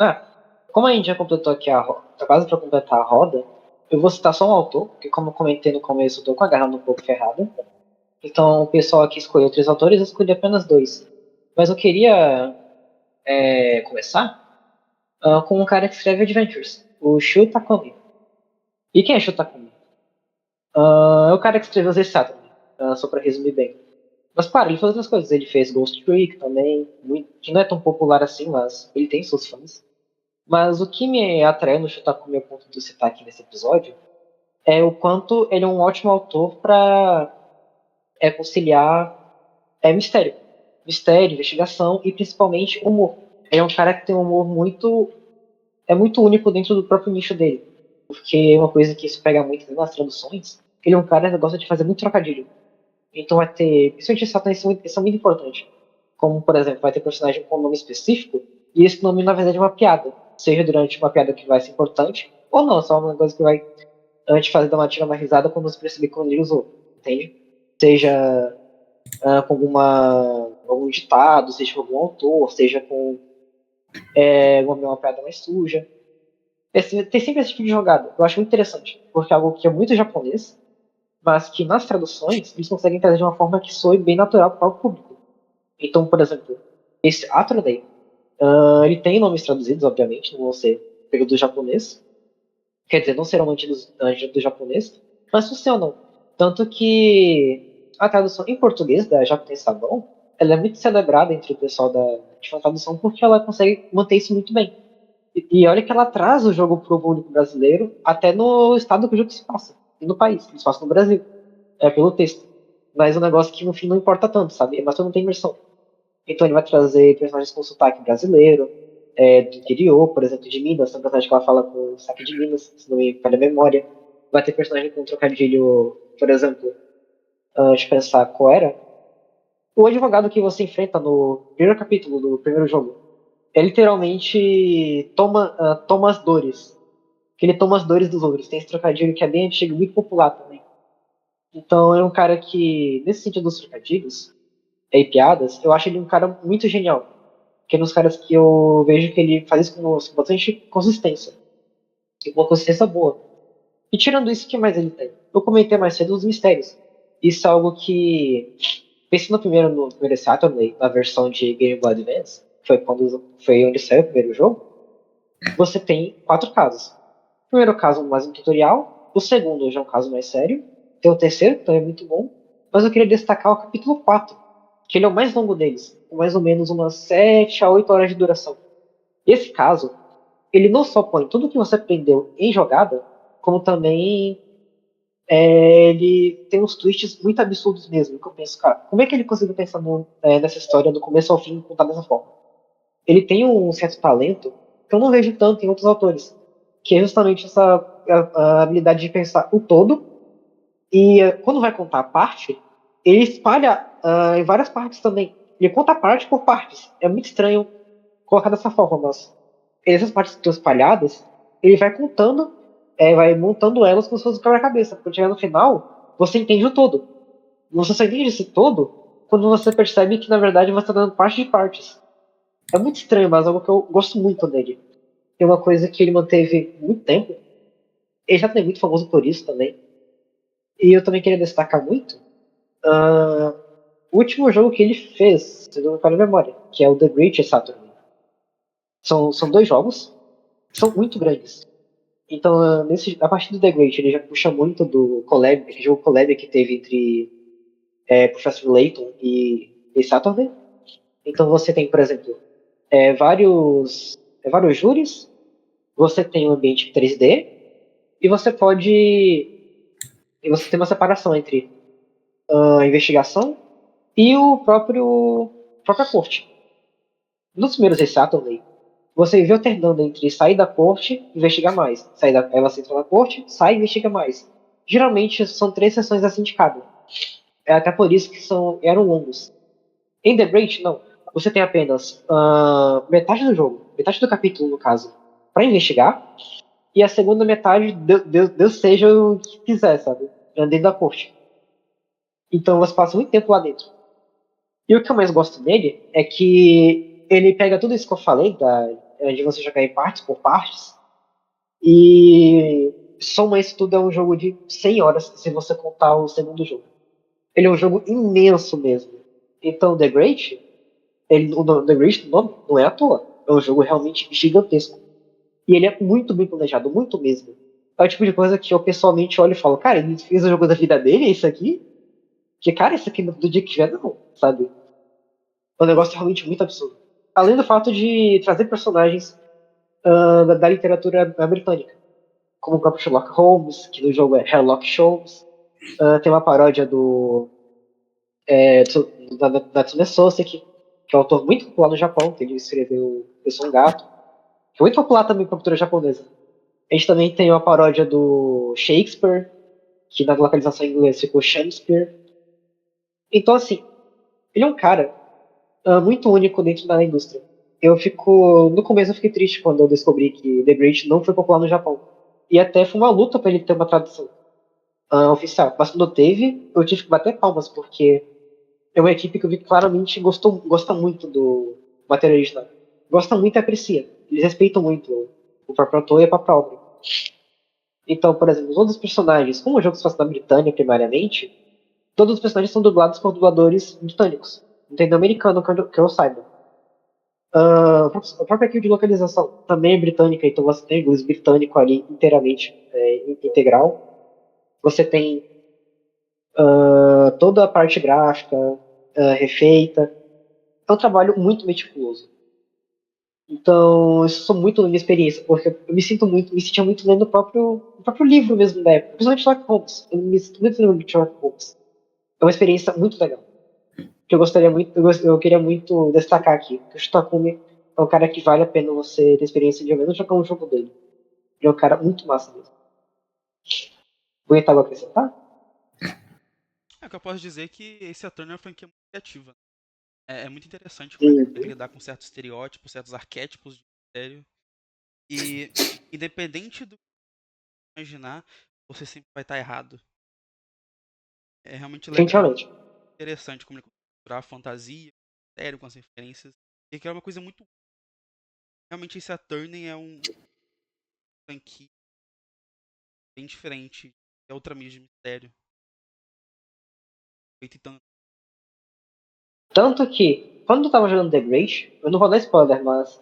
Ah, como a gente já completou aqui tá quase para completar a roda, eu vou citar só um autor, porque como eu comentei no começo, eu tô com a garra um pouco ferrada. Então o pessoal aqui escolheu 3 autores, eu escolhi apenas 2. Mas eu queria começar com um cara que escreve Adventures, o Shu Takumi. E quem é Shu Takumi? É o cara que escreveu Zé Saturn, só para resumir bem. Mas, claro, ele fez outras coisas. Ele fez Ghost Trick também, que não é tão popular assim, mas ele tem seus fãs. Mas o que me atraiu no Shutaku, meu ponto de citar aqui nesse episódio, é o quanto ele é um ótimo autor para conciliar mistério. Mistério, investigação e principalmente humor. Ele é um cara que tem um humor muito único dentro do próprio nicho dele. Porque é uma coisa que se pega muito nas traduções, ele é um cara que gosta de fazer muito trocadilho. Então vai ter, principalmente essa atenção, isso é muito importante. Como, por exemplo, vai ter personagem com um nome específico, e esse nome, na verdade, é uma piada. Seja durante uma piada que vai ser importante, ou não, só uma coisa que vai antes fazer dar uma tira mais risada quando você perceber quando ele usou. Entende? Seja com algum ditado, seja com algum autor, seja com uma piada mais suja. Tem sempre esse tipo de jogada. Eu acho muito interessante, porque é algo que é muito japonês, mas que nas traduções eles conseguem trazer de uma forma que soe bem natural para o público. Então, por exemplo, esse Atronay, ele tem nomes traduzidos, obviamente, não vão ser pelo do japonês. Quer dizer, não serão mantidos do japonês, mas funcionam. Tanto que a tradução em português da Japonês Sabão, ela é muito celebrada entre o pessoal de tradução porque ela consegue manter isso muito bem. E olha que ela traz o jogo para o público brasileiro até no estado que o jogo se passa, e no país, que se passa no Brasil, pelo texto. Mas é um negócio que no fim não importa tanto, sabe? Mas todo mundo tem imersão. Então ele vai trazer personagens com sotaque brasileiro, do interior, por exemplo, de Minas. Tem um personagem que ela fala com sotaque de Minas, se não me falha a memória. Vai ter personagem com trocadilho, por exemplo, deixa eu pensar qual era. O advogado que você enfrenta no primeiro capítulo do primeiro jogo. É literalmente toma as dores. Que ele toma as dores dos outros. Tem esse trocadilho que é bem antigo, muito popular também. Então é um cara que, nesse sentido dos trocadilhos e piadas, eu acho ele um cara muito genial. Que é um dos caras que eu vejo que ele faz isso com bastante consistência. E com uma consistência boa. E tirando isso, o que mais ele tem? Eu comentei mais cedo os mistérios. Isso é algo que, pensando no primeiro Saturday, na versão de Game Boy Advance, foi onde saiu o primeiro jogo, você tem 4 casos. O primeiro caso mais um tutorial, o segundo já é um caso mais sério, tem o terceiro, que também é muito bom, mas eu queria destacar o capítulo 4, que ele é o mais longo deles, com mais ou menos umas 7 a 8 horas de duração. Esse caso, ele não só põe tudo que você aprendeu em jogada, como também ele tem uns twists muito absurdos mesmo, que eu penso, cara, como é que ele conseguiu pensar nessa história do começo ao fim contar dessa forma? Ele tem um certo talento que eu não vejo tanto em outros autores, que é justamente essa a habilidade de pensar o todo e quando vai contar a parte, ele espalha em várias partes também. Ele conta parte por partes. É muito estranho colocar dessa forma, mas essas partes que estão espalhadas, ele vai contando, vai montando elas como se fosse um quebra-cabeça. Quando chegar no final, você entende o todo. Você só entende esse todo quando você percebe que, na verdade, você está dando parte de partes. É muito estranho, mas é algo que eu gosto muito dele. É uma coisa que ele manteve muito tempo. Ele já é muito famoso por isso também. E eu também queria destacar muito o último jogo que ele fez, se não me falha a memória, que é o The Great Saturn. São 2 jogos, são muito grandes. Então, a partir do The Great, ele já puxa muito do collab, que jogo collab que teve entre Professor Layton e Saturday. Então você tem, por exemplo, vários júris, você tem um ambiente 3D, e você pode. E você tem uma separação entre a investigação e o própria corte. Nos primeiros Saturday, você vive alternando entre sair da corte e investigar mais. Aí você entra na corte, sai e investiga mais. Geralmente são 3 sessões assim de cada. É até por isso que eram longos. Em The Great, não. Você tem apenas metade do jogo, metade do capítulo, no caso, para investigar, e a segunda metade, Deus seja o que quiser, sabe? Dentro da corte. Então você passa muito tempo lá dentro. E o que eu mais gosto dele é que ele pega tudo isso que eu falei, de você jogar em partes por partes, e soma isso tudo, é um jogo de 100 horas, se você contar o segundo jogo. Ele é um jogo imenso mesmo. Então, The Great, o The Great, o nome, não é à toa. É um jogo realmente gigantesco. E ele é muito bem planejado, muito mesmo. É o tipo de coisa que eu pessoalmente olho e falo, cara, ele fez o jogo da vida dele, é isso aqui? Que, cara, isso aqui do dia que vier, não. sabe? É um negócio realmente muito absurdo. Além do fato de trazer personagens da literatura britânica, como o próprio Sherlock Holmes, que no jogo é Sherlock Holmes. Tem uma paródia da Natsume Soseki, que é um autor muito popular no Japão, que ele escreveu Eu Sou um Gato, que é muito popular também para a cultura japonesa. A gente também tem uma paródia do Shakespeare, que na localização em inglês ficou Shakespeare. Então, assim, ele é um cara muito único dentro da indústria. No começo eu fiquei triste quando eu descobri que The Great não foi popular no Japão. E até foi uma luta para ele ter uma tradução oficial. Mas quando teve, eu tive que bater palmas, porque é uma equipe que eu vi que claramente gosta muito do material original. Gosta muito e aprecia. Eles respeitam muito o próprio autor e a própria obra. Então, por exemplo, todos os personagens, como o jogo se passa na Britânia primariamente, todos os personagens são dublados por dubladores britânicos. Entendeu? Americano, que eu saiba. A própria equipe de localização também é britânica, então você tem inglês britânico ali inteiramente integral. Você tem toda a parte gráfica refeita. É um trabalho muito meticuloso. Então, isso sou muito na minha experiência, porque eu me sentia muito lendo o próprio livro mesmo da época, principalmente Sherlock Holmes. Eu me sinto muito lendo Sherlock Holmes. É uma experiência muito legal. Que eu queria muito destacar aqui. Que o Shitokumi é um cara que vale a pena você ter experiência de ao menos jogar um jogo dele. Ele é um cara muito massa mesmo. Vou algo a acrescentar? É o que eu posso dizer que esse Attorney é uma franquia muito criativa. É muito interessante como ele consegue lidar com certos estereótipos, certos arquétipos de mistério. E independente do que você imaginar, você sempre vai estar errado. É realmente legal, Definitivamente. interessante como ele consegue misturar a fantasia, o mistério com as referências. E que é uma coisa muito. Realmente esse Attorney é um franquia bem diferente. É outra mídia de mistério. Feito tanto. Tanto que, quando eu tava jogando The Great, eu não vou dar spoiler, mas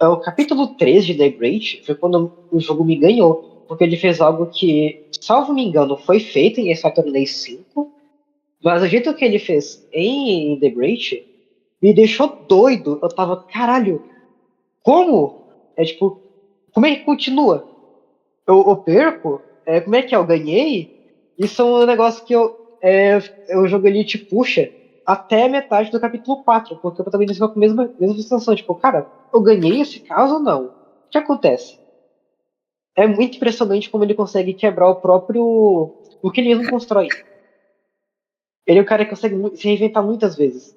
o capítulo 3 de The Great foi quando o jogo me ganhou. Porque ele fez algo que, salvo me engano, foi feito em Saturday 5, mas o jeito que ele fez em The Great me deixou doido. Eu tava, caralho, como? É tipo, como é que continua? Eu perco? Como é que é? Eu ganhei? Isso é um negócio que o jogo ele te puxa até a metade do capítulo 4, porque o protagonista fica com a mesma sensação, tipo, cara, eu ganhei esse caso ou não? O que acontece? É muito impressionante como ele consegue quebrar o que ele mesmo constrói. Ele é um cara que consegue se reinventar muitas vezes.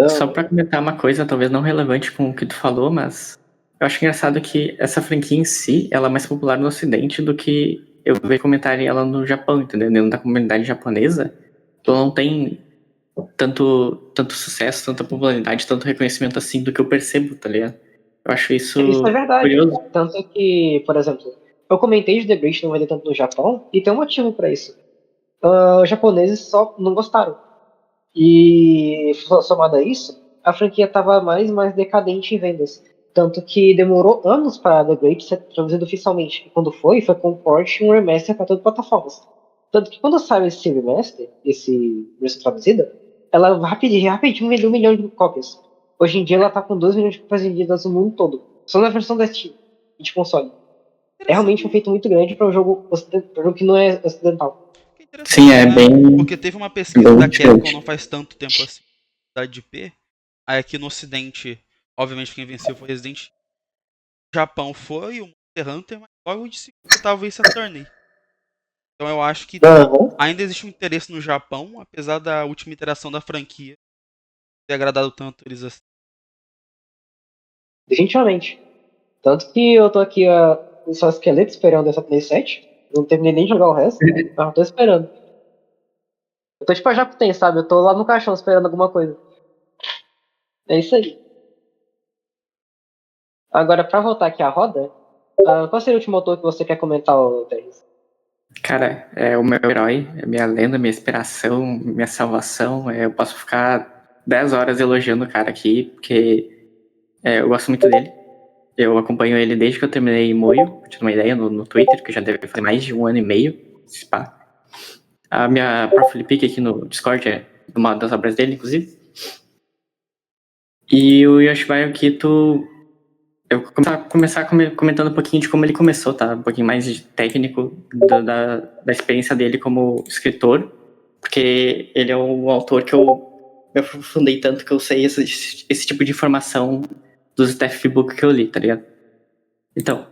Só Então, pra comentar uma coisa, talvez não relevante com o que tu falou, mas eu acho engraçado que essa franquia em si, ela é mais popular no Ocidente do que eu vejo comentarem ela no Japão, entendeu? Dentro da comunidade japonesa, tu não tem tanto sucesso, tanta popularidade, tanto reconhecimento assim do que eu percebo, tá ligado? Eu acho isso é isso verdade. curioso. Tanto que, por exemplo, eu comentei de The Breach não vender tanto no Japão, e tem um motivo pra isso. Os japoneses só não gostaram. E somado a isso, a franquia estava mais decadente em vendas. Tanto que demorou anos para The Great ser traduzido oficialmente. E quando foi com um port e um remaster para todas as plataformas. Tanto que quando saiu esse remaster, esse versão traduzida, ela rapidinho vendeu 1 milhão de cópias. Hoje em dia ela tá com 2 milhões de cópias vendidas no mundo todo. Só na versão da Steam, de console. É realmente um Interessante. feito muito grande para um jogo, pra um jogo que não é ocidental. Que Sim, interessante, é né? bem, Porque teve uma pesquisa bem da Capcom não diferente. faz tanto tempo assim, da de P. Aí aqui no Ocidente, obviamente quem venceu foi Resident Evil. No Japão foi o Monster Hunter, mas logo de seguida tava esse Attorney. Então eu acho que Aham, ainda existe um interesse no Japão, apesar da última iteração da franquia ter agradado tanto eles assim. definitivamente. Tanto que eu tô aqui só esqueleto esperando essa Play 7. Não terminei nem de jogar o resto, mas eu tô esperando. Eu tô tipo a Jakuten, sabe? Eu tô lá no caixão esperando alguma coisa. É isso aí. Agora, pra voltar aqui à roda, qual seria o último autor que você quer comentar, Teres? Cara, é o meu herói, é minha lenda, minha inspiração, minha salvação. Eu posso ficar 10 horas elogiando o cara aqui, porque eu gosto muito dele. Eu acompanho ele desde que eu terminei Moio, pra te ter uma ideia, no Twitter, que já deve fazer mais de 1 ano e meio, se pá. A minha profile pic aqui no Discord é uma das obras dele, inclusive. E o Yoshibaya Okito, eu vou começar comentando um pouquinho de como ele começou, tá? Um pouquinho mais de técnico da experiência dele como escritor, porque ele é um autor que eu me aprofundei tanto que eu sei esse tipo de informação dos staff book que eu li, tá ligado? Então,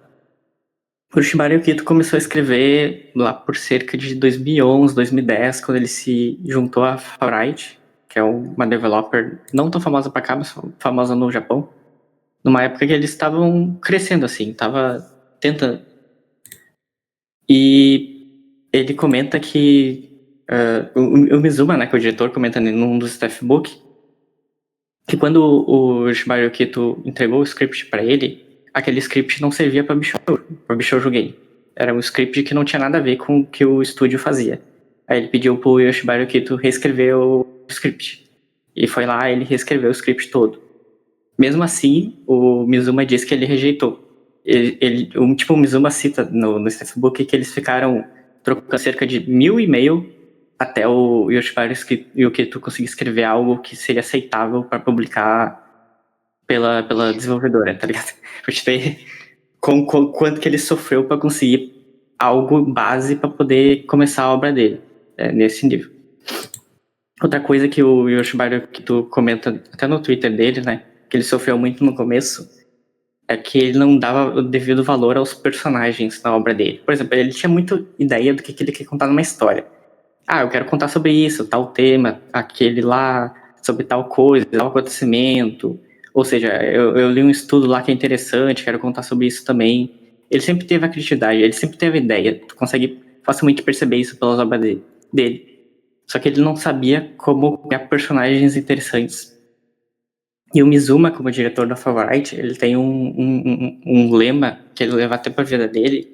o Yoshibaya Okito começou a escrever lá por cerca de 2011, 2010, quando ele se juntou à Favorite, que é uma developer não tão famosa pra cá, mas famosa no Japão, numa época que eles estavam crescendo, assim, tava tentando. E ele comenta que o Mizuma, né, que é o diretor, comenta num dos staff book, que quando o Yoshibaya Okito entregou o script pra ele, aquele script não servia pra Bishoujo Game. Era um script que não tinha nada a ver com o que o estúdio fazia. Aí ele pediu pro Yoshibaya Okito reescrever o script. E foi lá, ele reescreveu o script todo. Mesmo assim, o Mizuma disse que ele rejeitou. O Mizuma cita no staffbook que eles ficaram trocando cerca de 1.000 e-mail até o Yoshibaya Okito conseguir escrever algo que seria aceitável para publicar pela desenvolvedora, tá ligado? Pra gente ver quanto que ele sofreu para conseguir algo base para poder começar a obra dele, nesse nível. Outra coisa que o Yoshibaya Okito comenta até no Twitter dele, né, que ele sofreu muito no começo, é que ele não dava o devido valor aos personagens na obra dele. Por exemplo, ele tinha muita ideia do que ele quer contar numa história. Eu quero contar sobre isso, tal tema, aquele lá, sobre tal coisa, tal acontecimento. Ou seja, eu li um estudo lá que é interessante, quero contar sobre isso também. Ele sempre teve a criatividade, ele sempre teve a ideia. Tu consegue facilmente perceber isso pelas obras dele. Só que ele não sabia como criar personagens interessantes. E o Mizuma, como diretor da Favorite, ele tem um lema que ele leva até pra vida dele,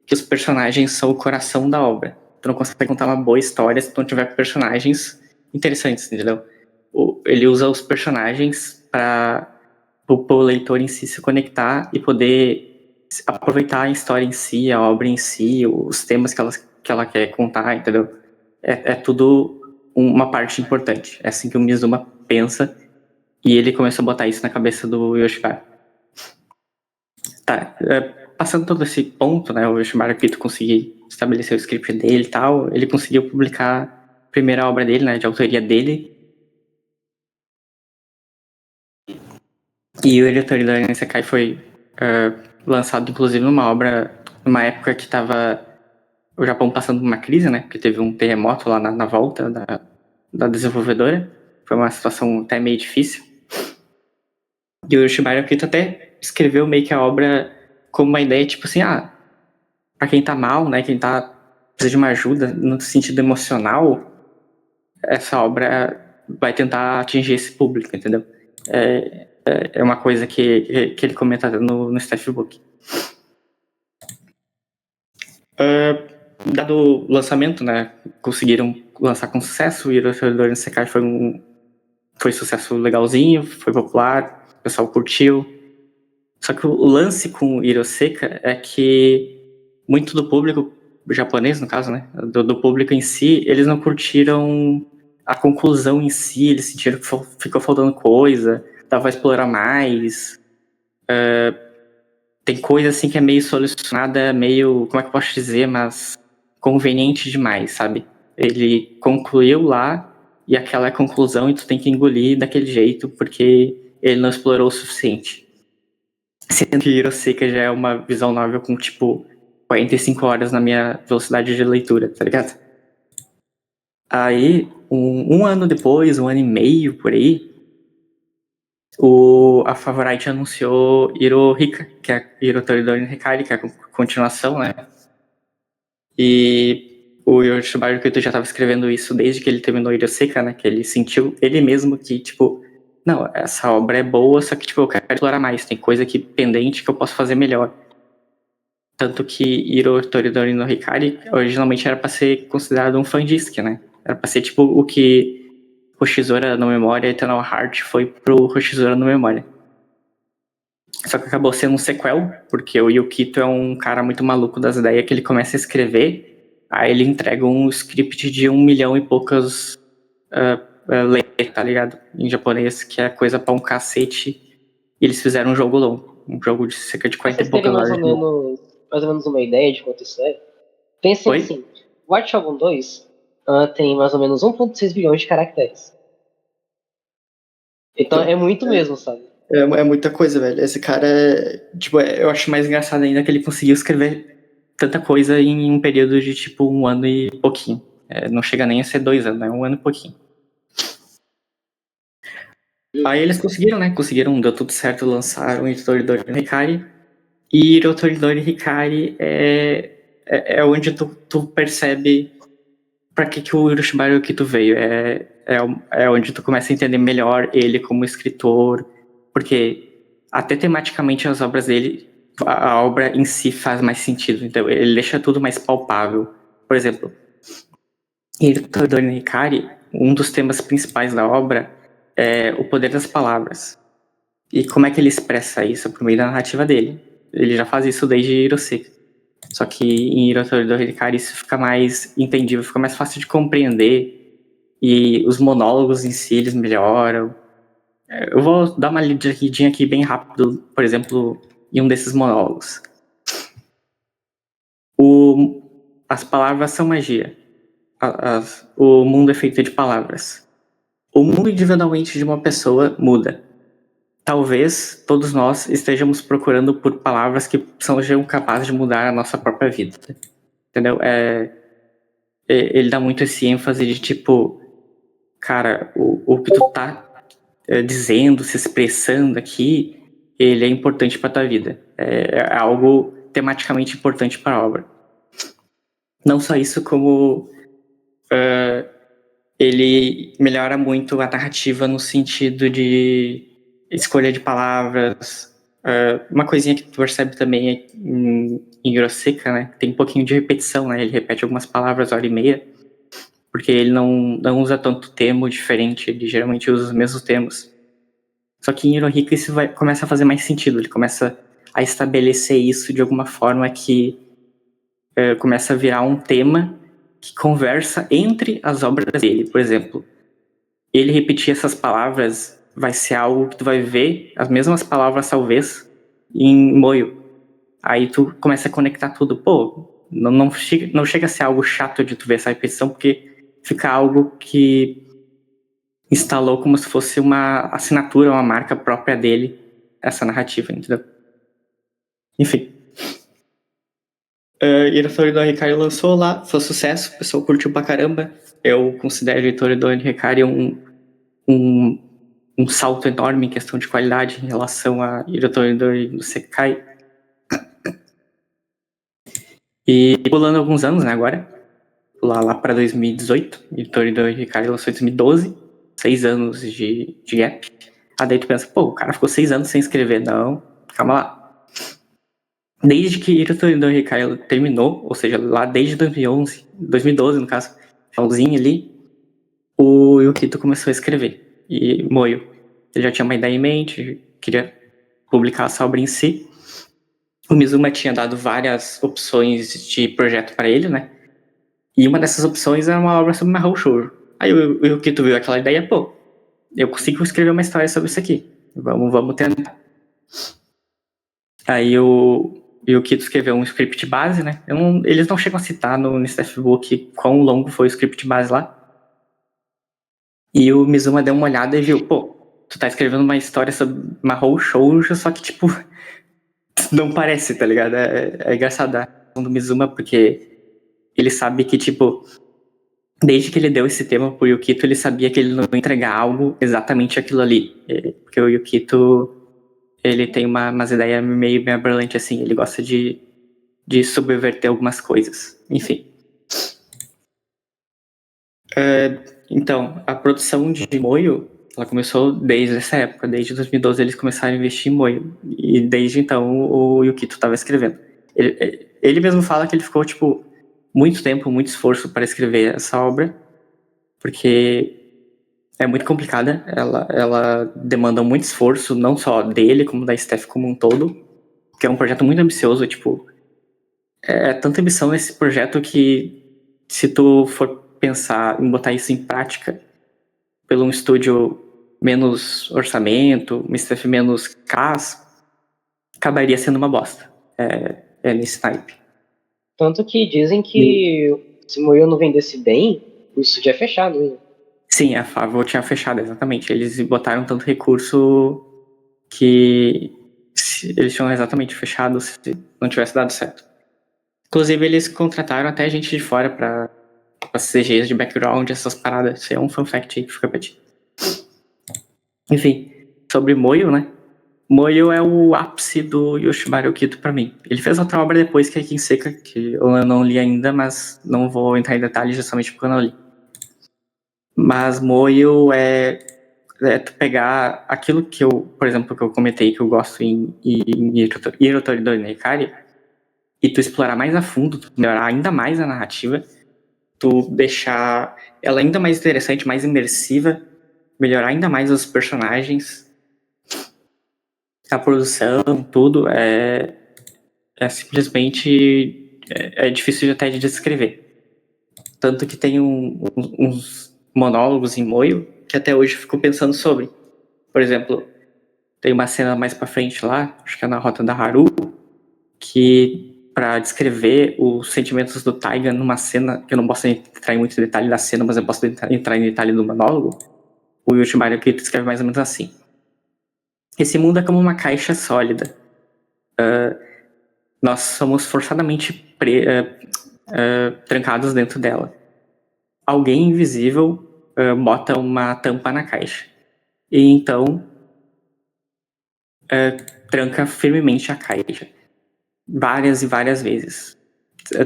que os personagens são o coração da obra. Tu não consegue contar uma boa história se tu não tiver personagens interessantes, entendeu? Ele usa os personagens para o leitor em si se conectar e poder aproveitar a história em si, a obra em si, os temas que ela quer contar, entendeu? É tudo uma parte importante. É assim que o Mizuma pensa. E ele começou a botar isso na cabeça do Yoshibara. Tá, passando todo esse ponto, né, o Yoshibara Okito conseguiu estabelecer o script dele e tal, ele conseguiu publicar a primeira obra dele, né, de autoria dele. E o Eletori da Isekai foi lançado, inclusive, numa época que tava o Japão passando por uma crise, né, porque teve um terremoto lá na volta da desenvolvedora. Foi uma situação até meio difícil. E o Yoshibara Okito até escreveu meio que a obra como uma ideia, tipo assim, pra quem tá mal, né, quem precisa de uma ajuda no sentido emocional, essa obra vai tentar atingir esse público, entendeu? É uma coisa que ele comenta no staff book. Dado o lançamento, né, conseguiram lançar com sucesso, o Hiroshima Isekai foi sucesso legalzinho, foi popular, o pessoal curtiu. Só que o lance com o Hiroseka é que muito do público japonês, no caso, né, do público em si, eles não curtiram a conclusão em si, eles sentiram que ficou faltando coisa, dava pra explorar mais. Tem coisa assim que é meio solucionada, meio, como é que eu posso dizer, mas conveniente demais, sabe? Ele concluiu lá e aquela é a conclusão e tu tem que engolir daquele jeito porque ele não explorou o suficiente. Sendo que Hiroseka já é uma visão novel com, tipo, 45 horas na minha velocidade de leitura, tá ligado? Aí, um ano depois, 1 ano e meio, por aí, a Favorite anunciou Hirohika, que é Hiro Toridori no Hikari, que é a continuação, né? E o Yoshibara Okito já estava escrevendo isso desde que ele terminou Hiroseka, né? Que ele sentiu ele mesmo que, tipo, não, essa obra é boa, só que, tipo, eu quero explorar mais. Tem coisa aqui pendente que eu posso fazer melhor. Tanto que Hiro Toridori no Hikari originalmente era pra ser considerado um fandisk, né? Era pra ser, tipo, o que Hoshizora no Memória e Eternal Heart foi pro Hoshizora no Memória. Só que acabou sendo um sequel, porque o Yukito é um cara muito maluco das ideias que ele começa a escrever, Aí ele entrega um script de 1 milhão e poucas letras, tá ligado? Em japonês, que é coisa pra um cacete. E eles fizeram um jogo longo. Um jogo de cerca de Pra 40 e vocês terem poucas horas. mais ou menos uma ideia de quanto isso é, pensem Oi? assim, White Shogun 2 tem mais ou menos 1,6 bilhões de caracteres. Então é muito mesmo, sabe? É muita coisa, velho. Esse cara, tipo, eu acho mais engraçado ainda que ele conseguiu escrever tanta coisa em um período de, tipo, 1 ano e pouquinho. Não chega nem a ser 2 anos, né? 1 ano e pouquinho. Aí eles conseguiram, né? Conseguiram, deu tudo certo, lançaram o Itoridori no Hikari. E Itoridori Hikari é onde tu percebe pra que o Orochimaru Yukito veio. É onde tu começa a entender melhor ele como escritor, porque até tematicamente as obras dele, a obra em si faz mais sentido. Então ele deixa tudo mais palpável. Por exemplo, em Itoridori Hikari, um dos temas principais da obra é o poder das palavras. E como é que ele expressa isso por meio da narrativa dele? Ele já faz isso desde Hiroseki. Só que em Itoridori Hikari isso fica mais entendível, fica mais fácil de compreender. E os monólogos em si, eles melhoram. Eu vou dar uma lidinha aqui bem rápido, por exemplo, em um desses monólogos. As palavras são magia. O mundo é feito de palavras. O mundo individualmente de uma pessoa muda. Talvez todos nós estejamos procurando por palavras que sejam capazes de mudar a nossa própria vida. Entendeu? Ele dá muito esse ênfase de tipo, cara, o que tu tá dizendo, se expressando aqui, ele é importante pra tua vida. É algo tematicamente importante para a obra. Não só isso, como ele melhora muito a narrativa no sentido de escolha de palavras. Uma coisinha que tu percebe também em Hiroseka, né? Tem um pouquinho de repetição, né? Ele repete algumas palavras hora e meia, porque ele não usa tanto termo diferente, ele geralmente usa os mesmos termos. Só que em Hirohiko isso começa a fazer mais sentido, ele começa a estabelecer isso de alguma forma que começa a virar um tema que conversa entre as obras dele. Por exemplo, ele repetir essas palavras vai ser algo que tu vai ver, as mesmas palavras talvez, em Moio. Aí tu começa a conectar tudo. Pô, não chega a ser algo chato de tu ver essa repetição, porque fica algo que instalou como se fosse uma assinatura, uma marca própria dele, essa narrativa, entendeu? Enfim. Itoridori Hikari lançou lá, foi um sucesso, o pessoal curtiu pra caramba. Eu considero Itoridori Hikari um salto enorme em questão de qualidade em relação a Itoridori no Sekai. E pulando alguns anos, né, agora, lá pra 2018, Itoridori Hikari lançou em 2012, 6 anos de gap. Aí daí tu pensa, pô, o cara ficou 6 anos sem escrever. Não, calma lá. Desde que Itoridori Hikari terminou, ou seja, lá desde 2012 no caso, finalzinho ali, o Yukito começou a escrever. E Moio, ele já tinha uma ideia em mente, queria publicar essa obra em si. O Mizuma tinha dado várias opções de projeto para ele, né? E uma dessas opções era uma obra sobre Mahou Shoujo. Aí o Yukito viu aquela ideia, pô, eu consigo escrever uma história sobre isso aqui. Vamos tentar. Aí o Yukito escreveu um script base, né? Eles não chegam a citar no Staff Book quão longo foi o script base lá. E o Mizuma deu uma olhada e viu, pô, tu tá escrevendo uma história sobre Mahou Shoujo, só que, tipo, não parece, tá ligado? É engraçado a questão do Mizuma, porque ele sabe que, tipo, desde que ele deu esse tema pro Yukito, ele sabia que ele não ia entregar algo exatamente aquilo ali. Porque o Yukito, ele tem umas ideias meio brilhantes, assim, ele gosta de subverter algumas coisas. Enfim. Então, a produção de Moio, ela começou desde essa época, desde 2012 eles começaram a investir em Moio, e desde então o Yukito estava escrevendo. Ele mesmo fala que ele ficou, tipo, muito tempo, muito esforço para escrever essa obra, porque é muito complicada, ela demanda muito esforço, não só dele, como da Steph como um todo, que é um projeto muito ambicioso, tipo, tanta ambição nesse projeto que se tu for pensar em botar isso em prática pelo um estúdio menos orçamento, uma staff menos crass, acabaria sendo uma bosta. É nesse naipe. Tanto que dizem que se o Moyo não vendesse bem, o estúdio ia fechar, não ia? Sim, a Favo tinha fechado, exatamente. Eles botaram tanto recurso que eles tinham exatamente fechado se não tivesse dado certo. Inclusive, eles contrataram até gente de fora pra CGs de background, essas paradas. Isso é um fun fact aí que fica pra ti. Enfim, sobre Moyo, né? Moyo é o ápice do Yoshibari Okito pra mim. Ele fez outra obra depois, que é Kinseka, que eu não li ainda, mas não vou entrar em detalhes justamente porque eu não li. Mas Moyo é tu pegar aquilo que eu, por exemplo, que eu comentei que eu gosto em Hirotori do Neikari, e tu explorar mais a fundo, tu melhorar ainda mais a narrativa, tu deixar ela ainda mais interessante, mais imersiva, melhorar ainda mais os personagens, a produção, tudo, é simplesmente difícil até de descrever. Tanto que tem uns monólogos em Moyo que até hoje eu fico pensando sobre. Por exemplo, tem uma cena mais pra frente lá, acho que é na Rota da Haru, que pra descrever os sentimentos do Taiga numa cena, que eu não posso entrar em muito detalhe da cena, mas eu posso entrar em detalhe do monólogo, o Yoshibari Okito escreve mais ou menos assim. Esse mundo é como uma caixa sólida. Nós somos forçadamente trancados dentro dela. Alguém invisível bota uma tampa na caixa. E então tranca firmemente a caixa. Várias e várias vezes.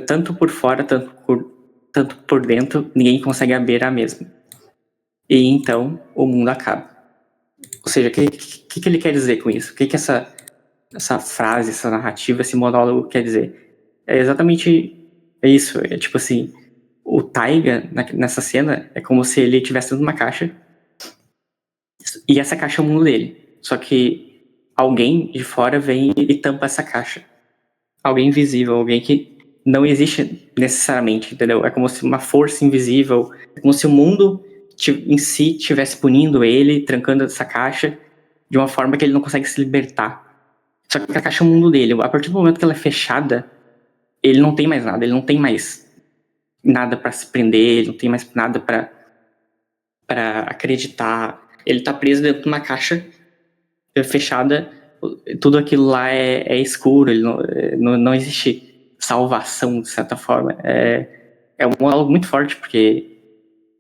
Tanto por fora, tanto por dentro, ninguém consegue abrir a mesma. E então o mundo acaba. Ou seja, o que ele quer dizer com isso? O que essa frase, essa narrativa, esse monólogo quer dizer? É exatamente isso. É tipo assim, o Taiga, nessa cena, é como se ele estivesse dentro de uma caixa e essa caixa é o mundo dele. Só que alguém de fora vem e tampa essa caixa. Alguém invisível, alguém que não existe necessariamente, entendeu? É como se uma força invisível, é como se o mundo em si estivesse punindo ele, trancando essa caixa de uma forma que ele não consegue se libertar. Só que a caixa é o mundo dele. A partir do momento que ela é fechada, ele não tem mais nada, ele não tem mais nada pra se prender, ele não tem mais nada pra acreditar. Ele tá preso dentro de uma caixa fechada, tudo aquilo lá é escuro, ele não existe salvação, de certa forma. É algo muito forte, porque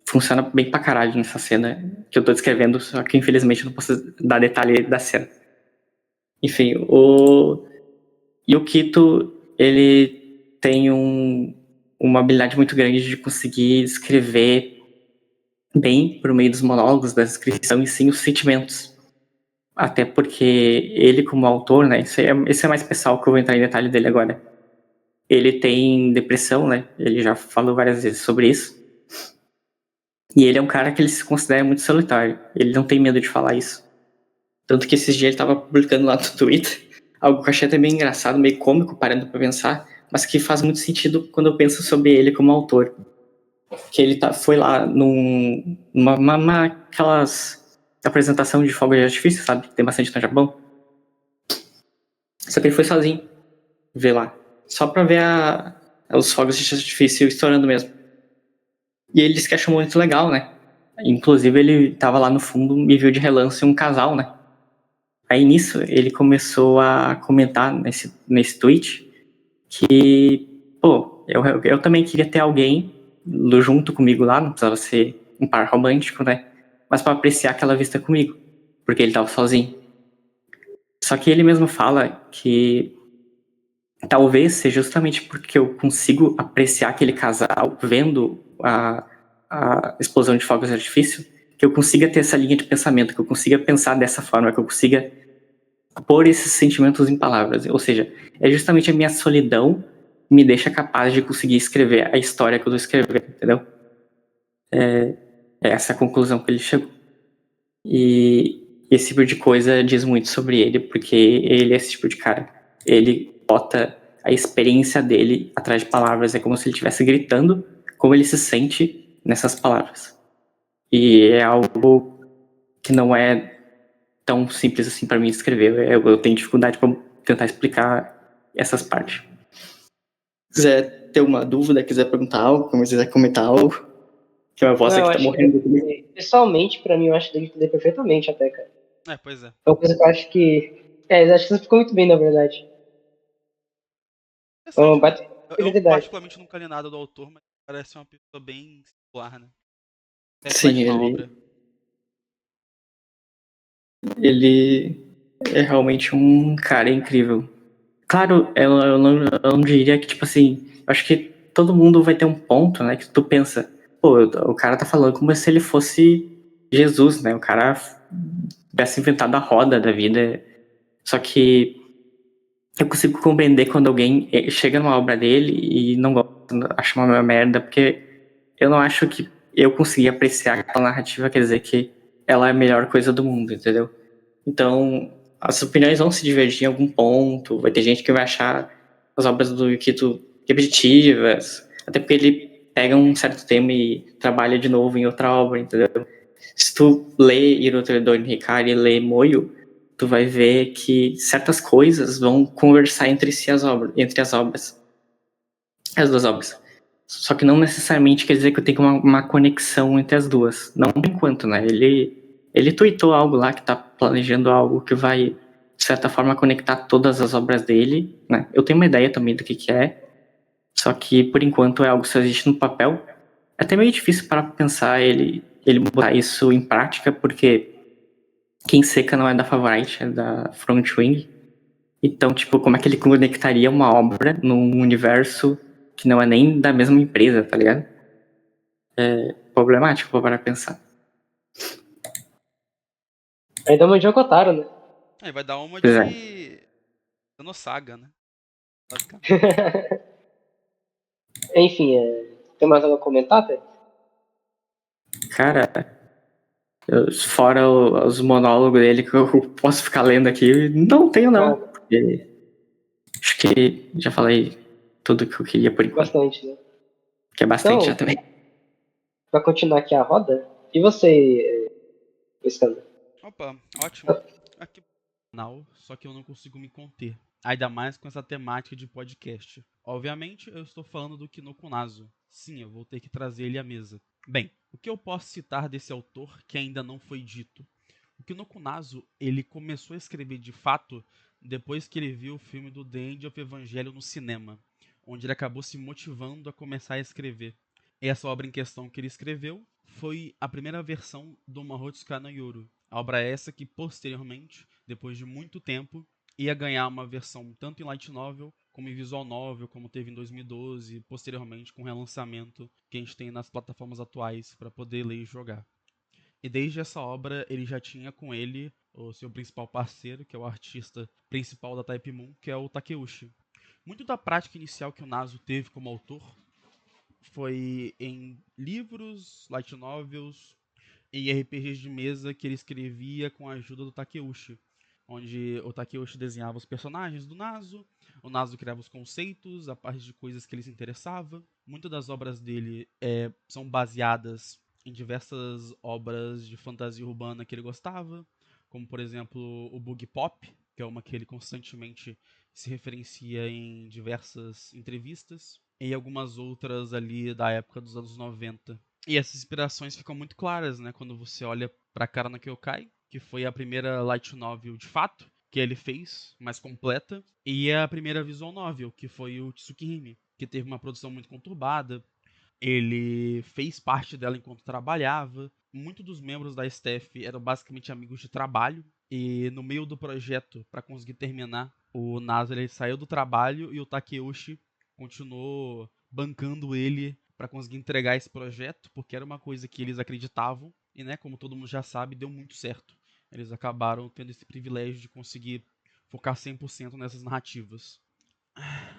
funciona bem pra caralho nessa cena que eu tô descrevendo, só que infelizmente eu não posso dar detalhe da cena. Enfim, o Yukito, ele tem uma habilidade muito grande de conseguir escrever bem, por meio dos monólogos, da descrição, e sim os sentimentos. Até porque ele, como autor, né, esse é mais pessoal, que eu vou entrar em detalhe dele agora. Ele tem depressão, né, ele já falou várias vezes sobre isso. E ele é um cara que ele se considera muito solitário, ele não tem medo de falar isso. Tanto que esses dias ele tava publicando lá no Twitter algo que eu achei até meio engraçado, meio cômico, parando pra pensar, mas que faz muito sentido quando eu penso sobre ele como autor. Que ele foi lá numa aquelas apresentação de fogos de artifício, sabe? Tem bastante no Japão. Só que ele foi sozinho ver lá. Só pra ver os fogos de artifício estourando mesmo. E ele disse que achou muito legal, né? Inclusive ele tava lá no fundo e viu de relance um casal, né? Aí nisso ele começou a comentar nesse tweet que, pô, eu também queria ter alguém junto comigo lá, não precisava ser um par romântico, né? Mas pra apreciar aquela vista comigo, porque ele tava sozinho. Só que ele mesmo fala que talvez seja justamente porque eu consigo apreciar aquele casal vendo a explosão de fogos de artifício, que eu consiga ter essa linha de pensamento, que eu consiga pensar dessa forma, que eu consiga pôr esses sentimentos em palavras. Ou seja, é justamente a minha solidão que me deixa capaz de conseguir escrever a história que eu tô escrevendo, entendeu? É essa a conclusão que ele chegou. E esse tipo de coisa diz muito sobre ele, porque ele é esse tipo de cara. Ele bota a experiência dele atrás de palavras, é como se ele estivesse gritando como ele se sente nessas palavras. E é algo que não é tão simples assim para mim escrever. Eu tenho dificuldade para tentar explicar essas partes. Se quiser ter uma dúvida, quiser perguntar algo, quiser comentar algo, que a minha voz Não, eu aqui tá acho morrendo. pessoalmente, pra mim, eu acho que ele entender perfeitamente até, cara. Pois é. É uma coisa que eu acho que. Eu acho que você ficou muito bem, na verdade. Interessante, né? Bate Eu fidelidade. particularmente nunca li nada do autor, mas parece uma pessoa bem singular, né? Sim, Reflete na obra. ele é realmente um cara incrível. Claro, eu não diria que, tipo assim, acho que todo mundo vai ter um ponto, né, que tu pensa, pô, o cara tá falando como se ele fosse Jesus, né, o cara tivesse inventado a roda da vida. Só que eu consigo compreender quando alguém chega numa obra dele e não gosta, acha uma merda, porque eu não acho que eu consegui apreciar aquela narrativa, quer dizer que ela é a melhor coisa do mundo, entendeu? Então, as opiniões vão se divergir em algum ponto, vai ter gente que vai achar as obras do Yukito repetitivas, até porque ele pega um certo tema e trabalha de novo em outra obra, entendeu? Se tu lê Hiroto no Hikari e lê Moyo, tu vai ver que certas coisas vão conversar entre si entre as obras. As duas obras. Só que não necessariamente quer dizer que eu tenho uma conexão entre as duas. Não por enquanto, né? Ele tweetou algo lá que tá planejando algo que vai, de certa forma, conectar todas as obras dele, né? Eu tenho uma ideia também do que é, só que por enquanto é algo que só existe no papel. É até meio difícil para pensar ele botar isso em prática, porque quem seca não é da Favorite, é da Frontwing. Então, tipo, como é que ele conectaria uma obra num universo que não é nem da mesma empresa, tá ligado? É problemático para pensar. Ainda uma de Okotaro, né? Vai dar uma Pois é. de Saga, né? Basicamente. Enfim, tem mais algo a comentar, Pedro? Cara, fora os monólogos dele que eu posso ficar lendo aqui, não tenho não. Porque acho que já falei tudo que eu queria por enquanto. Bastante, né? Que é bastante já Então, também. pra continuar aqui a roda, e você, Iskander? Opa, ótimo. Aqui canal, só que eu não consigo me conter. Ainda mais com essa temática de podcast. Obviamente, eu estou falando do Kinoko Nazo. Sim, eu vou ter que trazer ele à mesa. Bem, o que eu posso citar desse autor que ainda não foi dito? O Kinoko Nazo, ele começou a escrever de fato depois que ele viu o filme do The End of Evangelho no cinema, onde ele acabou se motivando a começar a escrever. Essa obra em questão que ele escreveu foi a primeira versão do Mahotsuka no Yoru. A obra essa que, posteriormente, depois de muito tempo, ia ganhar uma versão tanto em light novel como em visual novel, como teve em 2012, posteriormente com o relançamento que a gente tem nas plataformas atuais para poder ler e jogar. E desde essa obra ele já tinha com ele o seu principal parceiro, que é o artista principal da Type Moon, que é o Takeuchi. Muito da prática inicial que o Naso teve como autor foi em livros, light novels e RPGs de mesa que ele escrevia com a ajuda do Takeuchi, onde o Takeuchi desenhava os personagens do Naso, o Naso criava os conceitos, a parte de coisas que ele se interessava. Muitas das obras dele são baseadas em diversas obras de fantasia urbana que ele gostava, como por exemplo o Boogie Pop, que é uma que ele constantemente se referencia em diversas entrevistas, e algumas outras ali da época dos anos 90. E essas inspirações ficam muito claras, né, quando você olha para Karana Kyokai, que foi a primeira light novel de fato que ele fez, mais completa, e a primeira visual novel, que foi o Tsukihime, que teve uma produção muito conturbada. Ele fez parte dela enquanto trabalhava. Muitos dos membros da staff eram basicamente amigos de trabalho. E no meio do projeto, para conseguir terminar, o Nasa ele saiu do trabalho e o Takeuchi continuou bancando ele para conseguir entregar esse projeto, porque era uma coisa que eles acreditavam. E, né, como todo mundo já sabe, deu muito certo. Eles acabaram tendo esse privilégio de conseguir focar 100% nessas narrativas.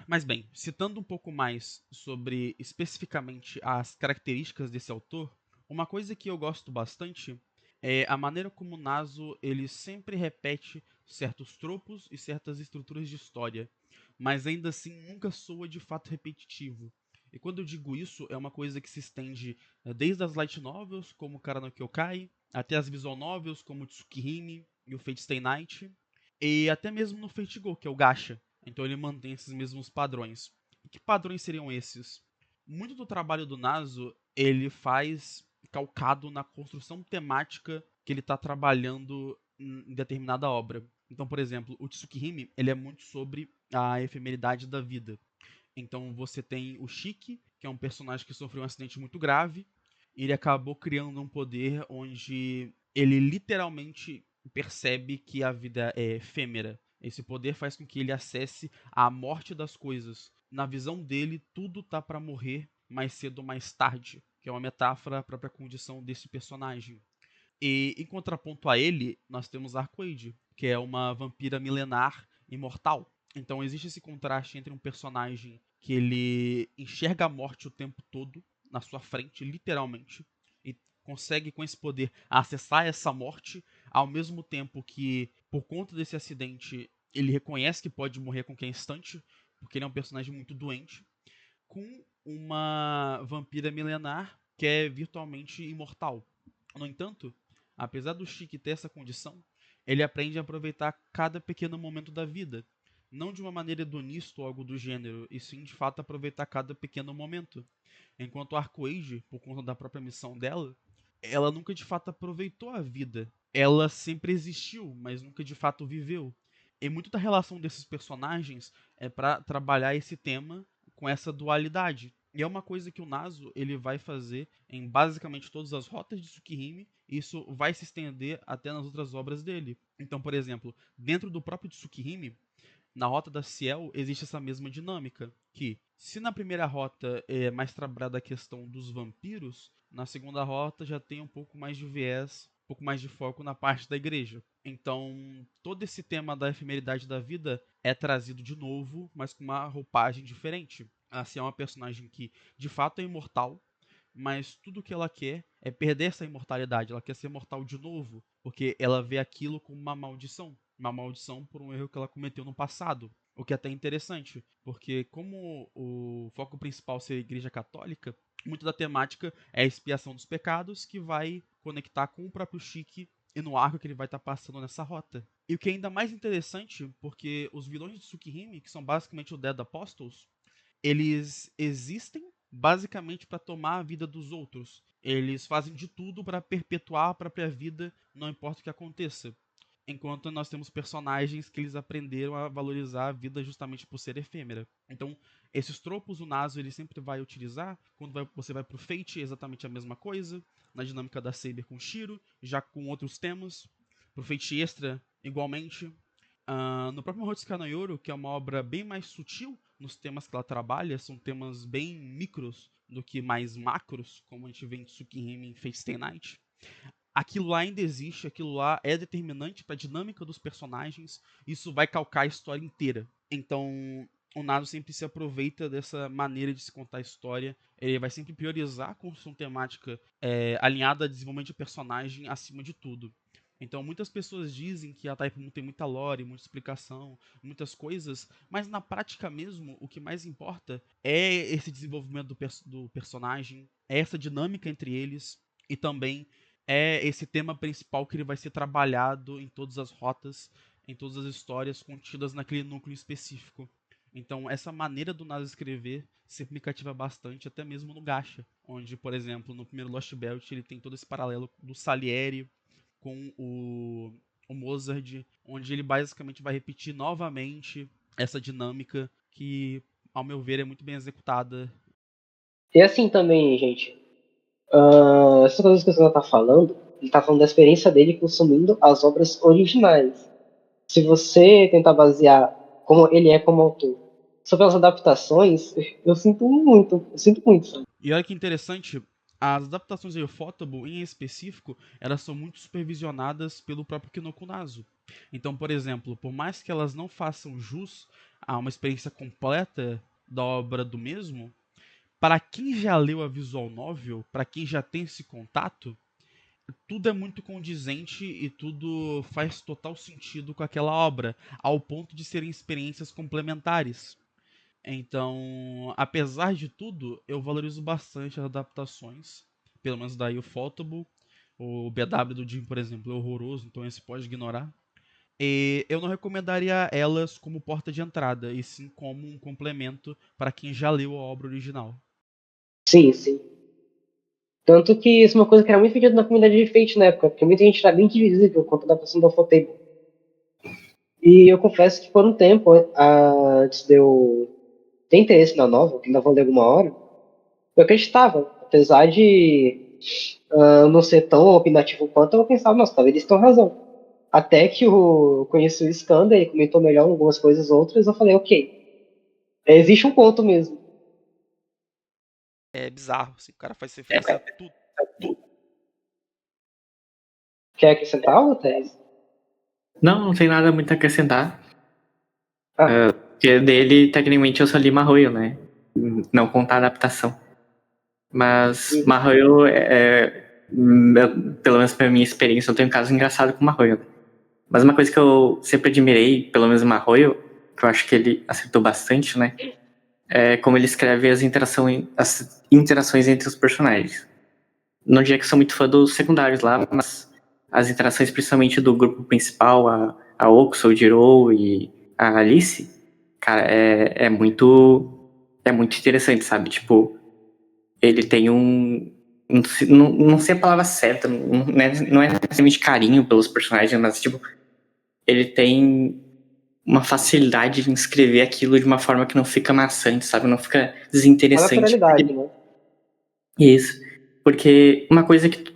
Mas bem, citando um pouco mais sobre especificamente as características desse autor, uma coisa que eu gosto bastante é a maneira como o Naso ele sempre repete certos tropos e certas estruturas de história, mas ainda assim nunca soa de fato repetitivo. E quando eu digo isso, é uma coisa que se estende desde as light novels, como Kara no Kyokai, até as visual novels, como Tsukihime e o Fate Stay Night, e até mesmo no Fate Go, que é o gacha. Então ele mantém esses mesmos padrões. E que padrões seriam esses? Muito do trabalho do Naso, ele faz calcado na construção temática que ele está trabalhando em determinada obra. Então, por exemplo, o Tsukihime, ele é muito sobre a efemeridade da vida. Então você tem o Shiki, que é um personagem que sofreu um acidente muito grave, e ele acabou criando um poder onde ele literalmente percebe que a vida é efêmera. Esse poder faz com que ele acesse a morte das coisas. Na visão dele, tudo tá para morrer mais cedo ou mais tarde, que é uma metáfora à própria condição desse personagem. E em contraponto a ele, nós temos Arcoide, que é uma vampira milenar imortal. Então existe esse contraste entre um personagem que ele enxerga a morte o tempo todo na sua frente, literalmente, e consegue com esse poder acessar essa morte, ao mesmo tempo que, por conta desse acidente, ele reconhece que pode morrer a qualquer instante, porque ele é um personagem muito doente, com uma vampira milenar que é virtualmente imortal. No entanto, apesar do Chique ter essa condição, ele aprende a aproveitar cada pequeno momento da vida, não de uma maneira hedonista ou algo do gênero, e sim de fato aproveitar cada pequeno momento. Enquanto a Arcoage, por conta da própria missão dela, ela nunca de fato aproveitou a vida. Ela sempre existiu, mas nunca de fato viveu. E muito da relação desses personagens é para trabalhar esse tema com essa dualidade. E é uma coisa que o Naso ele vai fazer em basicamente todas as rotas de Tsukihime, e isso vai se estender até nas outras obras dele. Então, por exemplo, dentro do próprio Tsukihime, na rota da Ciel existe essa mesma dinâmica, que se na primeira rota é mais trabalhada a questão dos vampiros, na segunda rota já tem um pouco mais de viés, um pouco mais de foco na parte da igreja. Então, todo esse tema da efemeridade da vida é trazido de novo, mas com uma roupagem diferente. A Ciel é uma personagem que, de fato, é imortal, mas tudo que ela quer é perder essa imortalidade. Ela quer ser mortal de novo, porque ela vê aquilo como uma maldição por um erro que ela cometeu no passado. O que é até interessante, porque como o foco principal ser a Igreja Católica, muito da temática é a expiação dos pecados, que vai conectar com o próprio Chique e no arco que ele vai estar passando nessa rota. E o que é ainda mais interessante, porque os vilões de Tsukihime, que são basicamente o Dead Apostles, eles existem basicamente para tomar a vida dos outros. Eles fazem de tudo para perpetuar a própria vida, não importa o que aconteça. Enquanto nós temos personagens que eles aprenderam a valorizar a vida justamente por ser efêmera. Então, esses tropos o Naso ele sempre vai utilizar. Quando você vai pro Fate, é exatamente a mesma coisa. Na dinâmica da Saber com Shiro, já com outros temas. Pro Fate Extra, igualmente. No próprio Mahou no Yoro, que é uma obra bem mais sutil nos temas que ela trabalha, são temas bem micros do que mais macros, como a gente vê em Tsukihime e Fate Stay Night. Aquilo lá ainda existe, aquilo lá é determinante para a dinâmica dos personagens, isso vai calcar a história inteira. Então, o Nado sempre se aproveita dessa maneira de se contar a história, ele vai sempre priorizar a construção temática alinhada a desenvolvimento de personagem acima de tudo. Então, muitas pessoas dizem que a Type Moon tem muita lore, muita explicação, muitas coisas, mas na prática mesmo, o que mais importa é esse desenvolvimento do personagem, é essa dinâmica entre eles, e também é esse tema principal que ele vai ser trabalhado em todas as rotas, em todas as histórias contidas naquele núcleo específico. Então, essa maneira do Nasa escrever sempre me cativa bastante, até mesmo no Gacha, onde, por exemplo, no primeiro Lost Belt ele tem todo esse paralelo do Salieri com o Mozart, onde ele basicamente vai repetir novamente essa dinâmica que, ao meu ver, é muito bem executada. E assim também, gente, essas coisas que você tá falando, ele tá falando da experiência dele consumindo as obras originais. Se você tentar basear como ele é como autor sobre as adaptações, eu sinto muito, sabe? E olha que interessante, as adaptações de Ufotable, em específico, elas são muito supervisionadas pelo próprio Kinoko Naso. Então, por exemplo, por mais que elas não façam jus a uma experiência completa da obra do mesmo, para quem já leu a visual novel, para quem já tem esse contato, tudo é muito condizente e tudo faz total sentido com aquela obra, ao ponto de serem experiências complementares. Então, apesar de tudo, eu valorizo bastante as adaptações. Pelo menos daí o Photable. O BW do Jim, por exemplo, é horroroso, então esse pode ignorar. E eu não recomendaria elas como porta de entrada, e sim como um complemento para quem já leu a obra original. Sim, sim. Tanto que isso é uma coisa que era muito pedido na comunidade de Fate na época, porque muita gente era bem divisível quanto à adaptação do Ufotable. E eu confesso que por um tempo, antes de eu ter interesse na nova, que ainda vou ler alguma hora, eu acreditava. Apesar de não ser tão opinativo quanto, eu pensava, nossa, talvez eles tenham razão. Até que eu conheci o Skander e comentou melhor algumas coisas outras, eu falei, ok, existe um ponto mesmo. É bizarro, assim, o cara faz referência a tudo. Quer acrescentar algo, Tess? Não tem nada muito a acrescentar. Ah, Porque dele, tecnicamente, eu só li Marroio, né? Não contar a adaptação. Mas Marroio pelo menos pela minha experiência, eu tenho um caso engraçado com Marroio. Mas uma coisa que eu sempre admirei, pelo menos em Marroio, que eu acho que ele acertou bastante, né? É como ele escreve as interações entre os personagens. Não diria que sou muito fã dos secundários lá, mas as interações principalmente do grupo principal, a Oxo, o Jiro e a Alice, cara, é muito interessante, sabe? Tipo, ele tem não sei a palavra certa, não é necessariamente carinho pelos personagens, mas tipo, ele tem uma facilidade de escrever aquilo de uma forma que não fica maçante, sabe? Não fica a desinteressante. naturalidade, né? Isso. Porque uma coisa que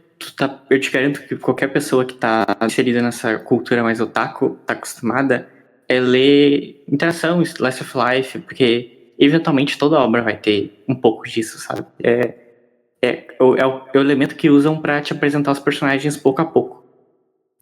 eu te garanto que qualquer pessoa que tá inserida nessa cultura mais otaku tá acostumada é ler interação, slice of life, porque eventualmente toda obra vai ter um pouco disso, sabe? É o elemento que usam pra te apresentar os personagens pouco a pouco.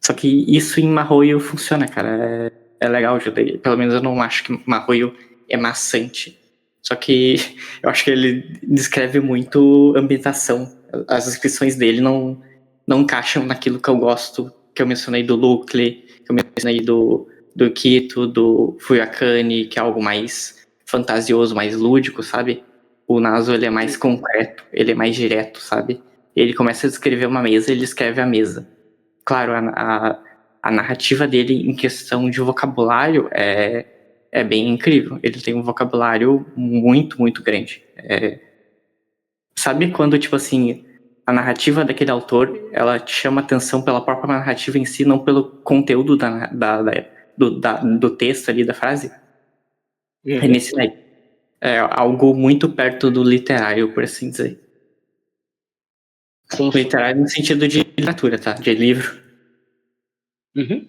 Só que isso em Marroio funciona, cara. É legal de ler. Pelo menos eu não acho que Marroio é maçante. Só que eu acho que ele descreve muito ambientação. As descrições dele não encaixam naquilo que eu gosto, que eu mencionei do Lucre, que eu mencionei do Kito, do Fuyakane, que é algo mais fantasioso, mais lúdico, sabe? O Naso, ele é mais concreto, ele é mais direto, sabe? Ele começa a descrever uma mesa, ele escreve a mesa. Claro, a narrativa dele em questão de vocabulário é bem incrível. Ele tem um vocabulário muito, muito grande. Sabe quando, tipo assim, a narrativa daquele autor, ela te chama atenção pela própria narrativa em si, não pelo conteúdo do texto ali, da frase? É nesse daí. É algo muito perto do literário, por assim dizer. Sim, sim. Literário no sentido de literatura, tá? De livro. Uhum.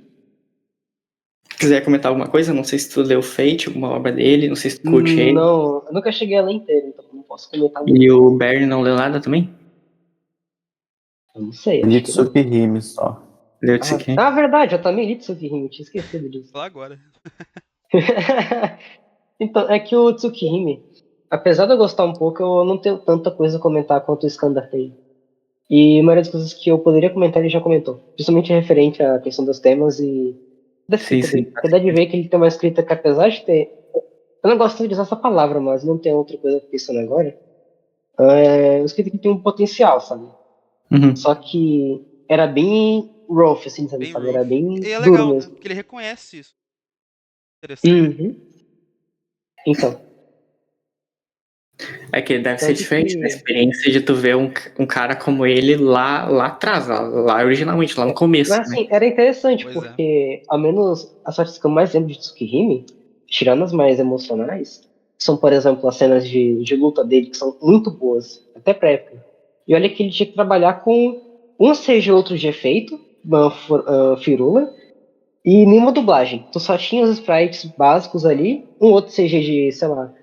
Quiser comentar alguma coisa, não sei se tu leu Fate, alguma obra dele, não sei se tu curte ele. Não, eu nunca cheguei a ler inteiro, então não posso comentar muito. E o Barry não leu nada também? Eu não sei, acho que não. Litsuki Hime só. Leu disso aqui. Verdade, eu também li Tsukihime, eu tinha esquecido disso. Lá agora. Então, é que o Tsukihime, apesar de eu gostar um pouco, eu não tenho tanta coisa a comentar quanto o Skandar tem. E a maioria das coisas que eu poderia comentar ele já comentou. Principalmente referente à questão dos temas e da Sim, escrita sim. dele. Porque dá de ver que ele tem uma escrita que, apesar de ter. Eu não gosto de usar essa palavra, mas não tem outra coisa pensando agora. É uma escrita que tem um potencial, sabe? Uhum. Só que era bem rough, assim, sabe? Bem Era rough. bem E é duro legal, né? mesmo. Porque ele reconhece isso. Interessante. Uhum. Então. É que deve ser Tanto diferente da que. experiência de tu ver um cara como ele lá atrás, lá originalmente, lá no começo, Mas né? assim, era interessante, Pois é. porque ao menos as partes que eu mais lembro de Tsukihime, tirando as mais emocionais, são, por exemplo, as cenas de luta dele, que são muito boas, até pra época. E olha que ele tinha que trabalhar com um CG ou outro de efeito, uma firula, e nenhuma dublagem. Tu só tinha os sprites básicos ali, um outro CG de, sei lá,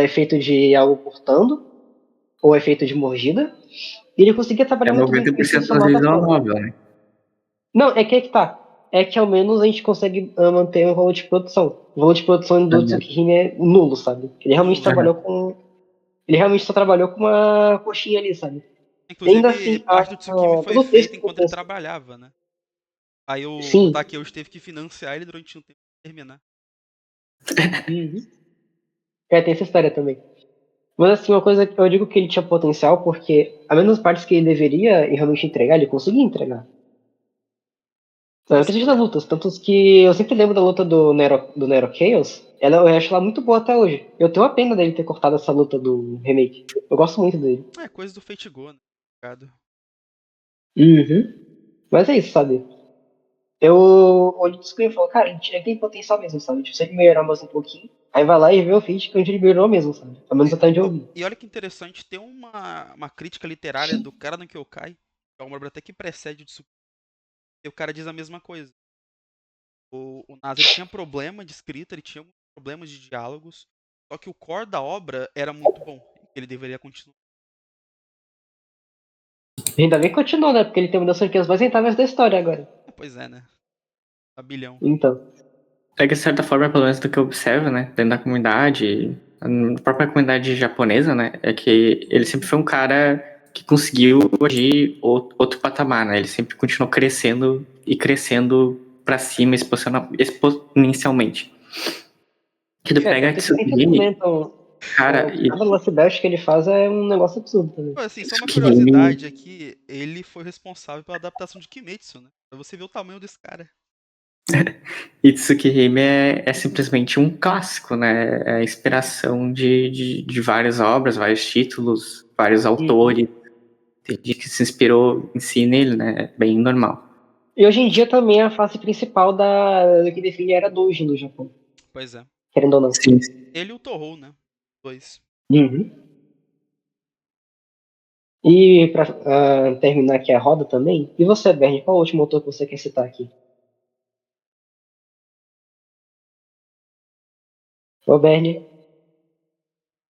efeito de algo cortando, ou efeito de mordida, e ele conseguia É trabalhar muito bem com isso de 90% uma das certa vezes é uma forma. novela, né? Não, é que aí que tá. É que ao menos a gente consegue manter um valor de produção. O valor de produção do Tsukihime é nulo, sabe? Ele realmente Nulo. trabalhou com. Ele realmente só trabalhou com uma coxinha ali, sabe? E ainda Inclusive, assim, parte do Tsukimi foi todo o texto feita que eu enquanto ele penso. trabalhava, né? Aí o Sim. Takeuchi teve que financiar ele durante um tempo pra terminar. Uhum. tem essa história também. Mas assim, uma coisa que eu digo que ele tinha potencial, porque a menos partes que ele deveria e realmente entregar, ele conseguia entregar. Principalmente das lutas, tanto que eu sempre lembro da luta do Nero Chaos, eu acho ela muito boa até hoje. Eu tenho uma pena dele ter cortado essa luta do remake. Eu gosto muito dele. É coisa do Fate Go, né? Uhum. Mas é isso, sabe? Eu olho pro screen e falo, cara, ele tem potencial mesmo, sabe? Tipo, se ele melhorar mais um pouquinho, aí vai lá e vê o feat que ele melhorou mesmo, sabe? Pelo menos até onde eu vi. E olha que interessante, tem uma crítica literária do cara no Kyokai, que é uma obra até que precede o Tsukiji, e o cara diz a mesma coisa. O Nasa ele tinha problema de escrita, ele tinha problemas de diálogos, só que o core da obra era muito bom. Ele deveria continuar. Ainda bem que continuou, né? Porque ele tem uma das franquias mais rentáveis da história agora. Pois é, né? A bilhão. Então. É que, de certa forma, pelo menos do que eu observo, né, dentro da comunidade, a própria comunidade japonesa, né, é que ele sempre foi um cara que conseguiu atingir outro patamar, né, ele sempre continuou crescendo e crescendo pra cima exponencialmente. Que tu pega Tanto que sempre Tsukihime, comentam, cara, cada lance best que ele faz é um negócio absurdo também. Pô, assim, só uma Tsukihime, curiosidade aqui, ele foi responsável pela adaptação de Kimetsu, né? Pra você ver o tamanho desse cara. e Tsukihime é simplesmente um clássico, né, é a inspiração de várias obras, vários títulos, vários autores. Tem gente que se inspirou em si nele, né? É bem normal. E hoje em dia também é a fase principal do que define a era Doji no Japão. Pois é. Querendo ou não. Sim. Ele e o Torou, né? Dois. Uhum. E pra terminar aqui a roda também, e você, Bernie, qual é o último autor que você quer citar aqui? Ô, Bernie.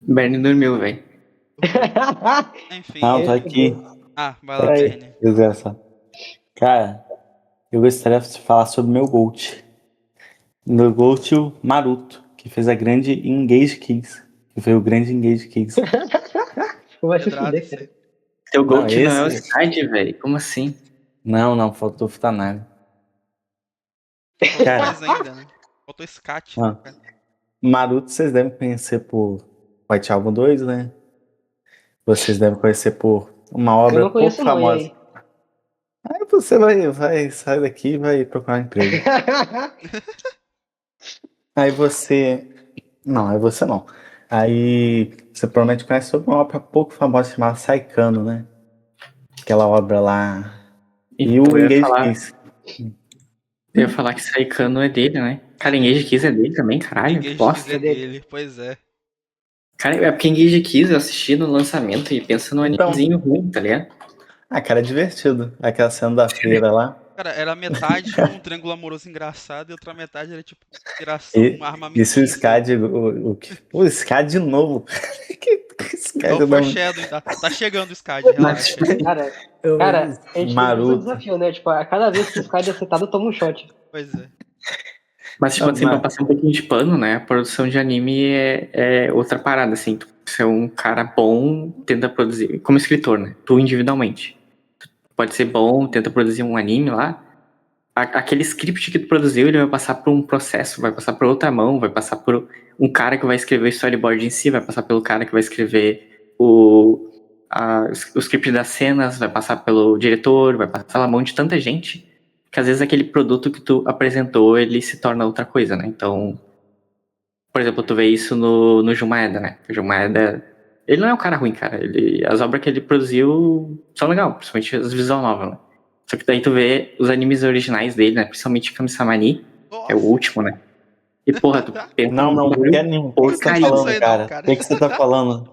Bernie dormiu, velho. Enfim. Não, tô aqui. Ah, vai lá, Aí. Bernie. Desgraçado. Cara, eu gostaria de falar sobre meu GOAT. Meu GOAT, o Maruto, que fez a grande Engage Kids. Que foi o grande Engage Kids. Vai se Pedrada fuder, isso aí. cara. Teu Não, GOAT não é o esse- Skyd, velho. Como assim? Não, faltou Futanari. Faltou Cara, mais ainda, né? Faltou Scat. ah, Maruto vocês devem conhecer por White Album 2, né? Vocês devem conhecer por uma Eu obra não pouco conheço não, e famosa. aí? Aí você vai sair daqui e vai procurar emprego. Aí você. Não, aí você não. Aí você provavelmente conhece sobre uma obra pouco famosa chamada Saikano, né? Aquela obra lá. E Então, o Engage Kiss. eu ia falar que Saikano é dele, né? Cara, Engage Kiss é dele também, caralho. Que Engage Kiss bosta. é dele. Pois é. Cara, é porque Engage Kiss eu assisti no lançamento e pensa num Então, animezinho ruim, tá ligado? cara, é divertido. Aquela cena da feira lá. Cara, era metade um triângulo amoroso engraçado e outra metade era tipo inspiração E isso o armamentista. Skad. O Skad de novo. que No Skad não. foreshadowing, tá chegando o Skad, Mas, relaxa. Cara, a gente tem que fazer um Maruto. desafio, né? Tipo, a cada vez que o Sky é citado, toma um shot. Pois é. mas, tipo assim, pra passar um pouquinho de pano, né? A produção de anime é outra parada, assim. Tu ser um cara bom, tenta produzir. Como escritor, né? Tu individualmente. Pode ser bom, tenta produzir um anime lá. Aquele script que tu produziu, ele vai passar por um processo, vai passar por outra mão, vai passar por um cara que vai escrever o storyboard em si, vai passar pelo cara que vai escrever o script das cenas, vai passar pelo diretor, vai passar pela mão de tanta gente, que às vezes aquele produto que tu apresentou, ele se torna outra coisa, né? Então, por exemplo, tu vê isso no Jun Maeda, né? O Jun Maeda, ele não é um cara ruim, cara. As obras que ele produziu são legais, principalmente as visual novel, né? Só que daí tu vê os animes originais dele, né? Principalmente Kami-sama-ni, que é o Nossa, último, né? E porra, tu pensa num Não, bagulho quer nenhum. O que você tá acredito porcaria. nisso falando, aí não, cara? cara. O que você tá falando?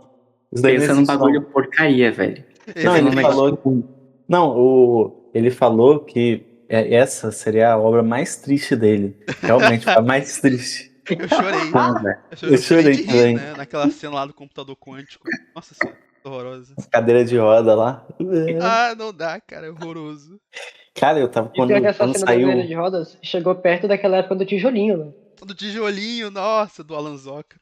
Isso daí não Pensa num existe, bagulho não. porcaria, velho. Não, Pensa Ele num ele fez. negócio falou. ruim. Não, ele falou que essa seria a obra mais triste dele. Realmente, foi a mais triste. Eu chorei. Pô, velho. Eu Eu chorei chorei de rir, também. né? Naquela cena lá do computador quântico. Nossa senhora, horrorosa. Cadeira de roda lá. Ah, não dá, cara, é horroroso. Cara, eu tava E pior que essa quando cena da cadeira de saiu. rodas chegou perto daquela época do tijolinho, né? Do tijolinho, nossa, do Alan Zoca.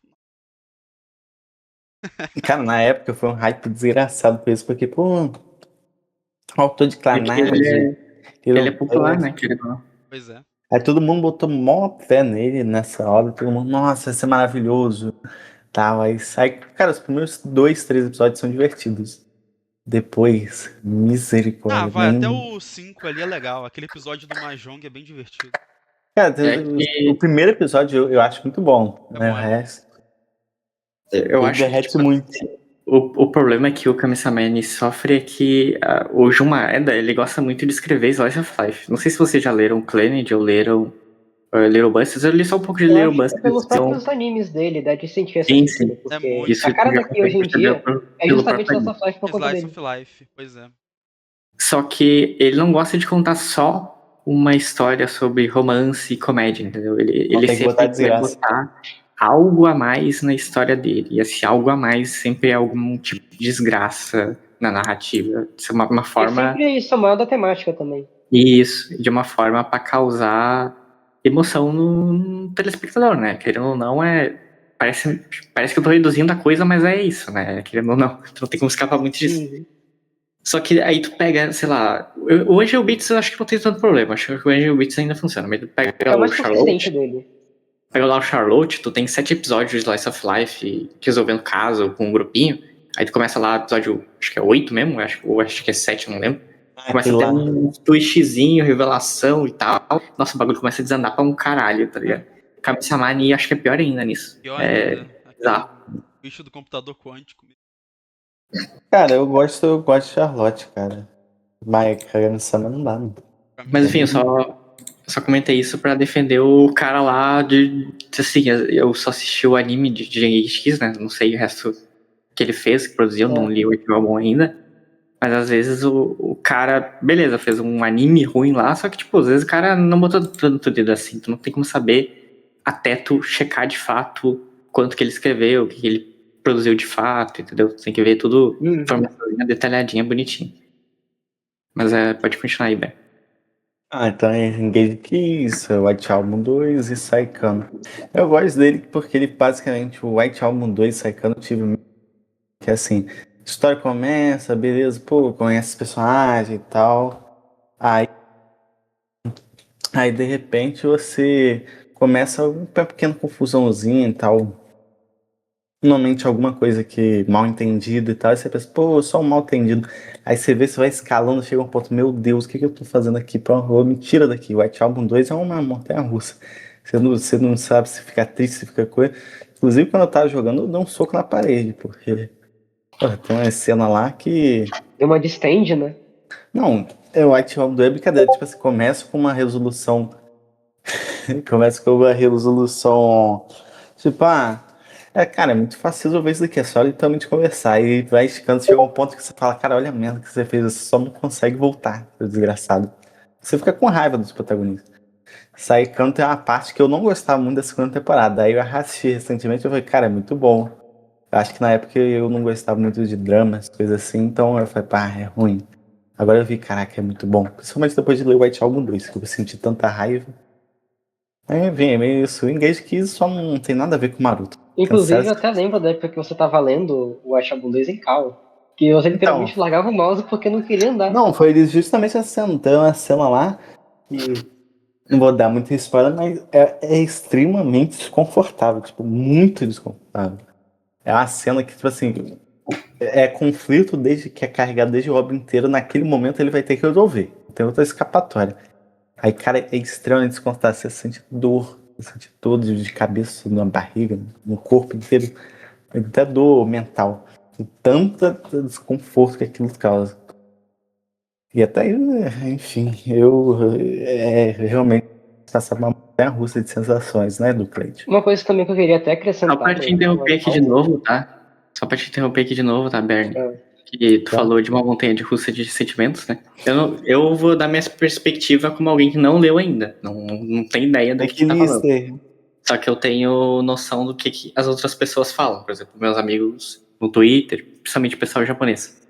Cara, na época foi um hype desgraçado por isso, porque, pô, um autor de É que Clannad, ele é popular, né? Querendo ou não. Pois é. Aí todo mundo botou mó fé nele nessa obra, todo mundo, nossa, vai ser maravilhoso. Tá, mas aí, cara, os primeiros 2, 3 episódios são divertidos. Depois, misericórdia, Vai, até nem. o 5 ali é legal. Aquele episódio do Mahjong é bem divertido. Cara, É o que primeiro episódio eu acho muito bom, É né? bom, O é bom. resto, eu ele acho que, derrete tipo, muito. o problema é que o Kami-sama sofre é que o Jun Maeda, ele gosta muito de escrever Slice of Life. Não sei se vocês já leram Clannad ou leram Little Busters. Eu li só um pouco de Eu Little acho que é Busters. pelos próprios animes dele, dá de sentir essa Sim, sim. crítica, É porque muito. Isso a cara já daqui hoje consegue em perceber dia é pelo justamente próprio Slice anime. of Life por conta Slice of dele. Life, pois é. Só que ele não gosta de contar só uma história sobre romance e comédia, entendeu? Não Ele tem que botar sempre quer desgraça. botar algo a mais na história dele. E esse algo a mais sempre é algum tipo de desgraça na narrativa. Isso é uma E forma. sempre somado à temática também. Isso, de uma forma para causar emoção no telespectador, né? Querendo ou não, parece que eu tô reduzindo a coisa, mas é isso, né? Querendo ou não, tu não tem como escapar muito disso. Uhum. Só que aí tu pega, sei lá, o Angel Beats eu acho que não tem tanto problema, acho que o Angel Beats ainda funciona, mas tu É pega o o mais consistente Charlotte, dele. pega lá o Charlotte, tu tem 7 episódios de Slice of Life resolvendo caso com um grupinho, aí tu começa lá, episódio, acho que é 8 mesmo, ou acho que é 7, não lembro. Começa a ter um twistzinho, revelação e tal. Nossa, o bagulho começa a desandar pra um caralho, tá ligado? Kami-sama acho que é pior ainda nisso. Pior ainda, aquele Bizarro. bicho do computador quântico. Cara, eu gosto de Charlotte, cara. Mas Kami-sama não dá, não. Mas enfim, eu só comentei isso pra defender o cara lá assim, eu só assisti o anime de Genghis X, né? Não sei o resto que ele fez, que produziu, não li o álbum ainda. Mas às vezes o cara, beleza, fez um anime ruim lá, só que, tipo, às vezes o cara não botou tanto dedo assim. Tu não tem como saber até tu checar de fato quanto que ele escreveu, o que ele produziu de fato, entendeu? Tu tem que ver tudo de forma detalhadinha, bonitinho. Mas pode continuar aí, Ben. Então é Engage Kiss, White Album 2 e Saikano. Eu gosto dele porque ele basicamente, o White Album 2 e Saikano tive que assim, a história começa, beleza, pô, conhece os personagens e tal. Aí de repente você começa uma pequena confusãozinha e tal. Normalmente alguma coisa que mal entendido e tal, e você pensa, pô, só um mal entendido. Aí você vê, você vai escalando, chega um ponto, meu Deus, o que eu tô fazendo aqui? Pronto, me tira daqui. O White Album 2 é uma montanha-russa. Você não sabe se fica triste, se fica coisa. Inclusive, quando eu tava jogando, eu dei um soco na parede, porque tem uma cena lá que. Deu uma distende, né? Não, o White Album 2 é brincadeira. Tipo assim, começa com uma resolução. Começa com uma resolução. Tipo, cara, é muito fácil resolver isso daqui, é só literalmente conversar. E vai esticando, chega um ponto que você fala, cara, olha a merda que você fez, você só não consegue voltar, seu desgraçado. Você fica com raiva dos protagonistas. Saikano tem uma parte que eu não gostava muito da segunda temporada. Aí eu assisti recentemente e falei, cara, é muito bom. Eu acho que na época eu não gostava muito de dramas, coisas assim, então eu falei, pá, é ruim. Agora eu vi, caraca, é muito bom. Principalmente depois de ler o White Album 2, que eu senti tanta raiva. Aí vem, é meio isso. O Engage Kiss só não tem nada a ver com o Maruto. Inclusive, eu Cancela. até lembro da época que você tava lendo o Ashabun em Cal. Que você Então, literalmente largava o mouse porque não queria andar. não, foi justamente essa cena. Tem uma cena lá que não vou dar muito spoiler, mas é extremamente desconfortável. Tipo, muito desconfortável. É uma cena que, tipo assim, é conflito desde que é carregado desde o obra inteiro. Naquele momento ele vai ter que resolver. Não tem outra escapatória. Aí, cara, é extremamente desconfortável. Você sente dor, você sente dor de cabeça, na barriga, no corpo inteiro. Até dor mental. E tanta desconforto que aquilo causa. E até, enfim, eu realmente passar uma montanha-russa de sensações, né, do Cleide? Uma coisa também que eu queria até Só acrescentar pra te interromper aqui de novo, tá? Só pra te interromper aqui de novo, tá, Bernie? Que tu falou de uma montanha de russa de sentimentos, né? Eu vou dar minha perspectiva como alguém que não leu ainda. Não tem ideia do que tá falando. Só que eu tenho noção do que as outras pessoas falam. Por exemplo, meus amigos no Twitter, principalmente o pessoal japonês.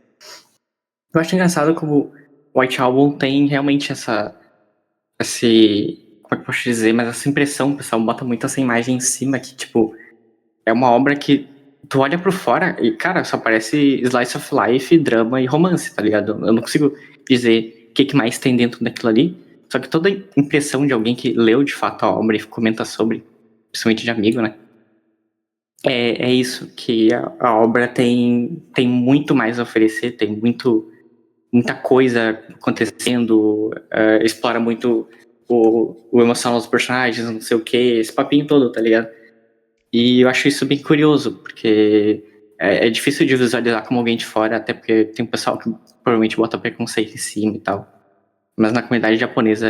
Eu acho engraçado como o White Album tem realmente como é que eu posso dizer, mas essa impressão, o pessoal bota muito essa imagem em cima que, tipo, é uma obra que tu olha por fora e, cara, só parece slice of life, drama e romance, tá ligado? Eu não consigo dizer o que mais tem dentro daquilo ali. Só que toda a impressão de alguém que leu de fato a obra e comenta sobre, principalmente de amigo, né? É isso, que a obra tem muito mais a oferecer, tem muita coisa acontecendo, explora muito o emocional dos personagens, não sei o que, esse papinho todo, tá ligado? E eu acho isso bem curioso, porque é difícil de visualizar como alguém de fora, até porque tem um pessoal que provavelmente bota preconceito em cima e tal. Mas na comunidade japonesa,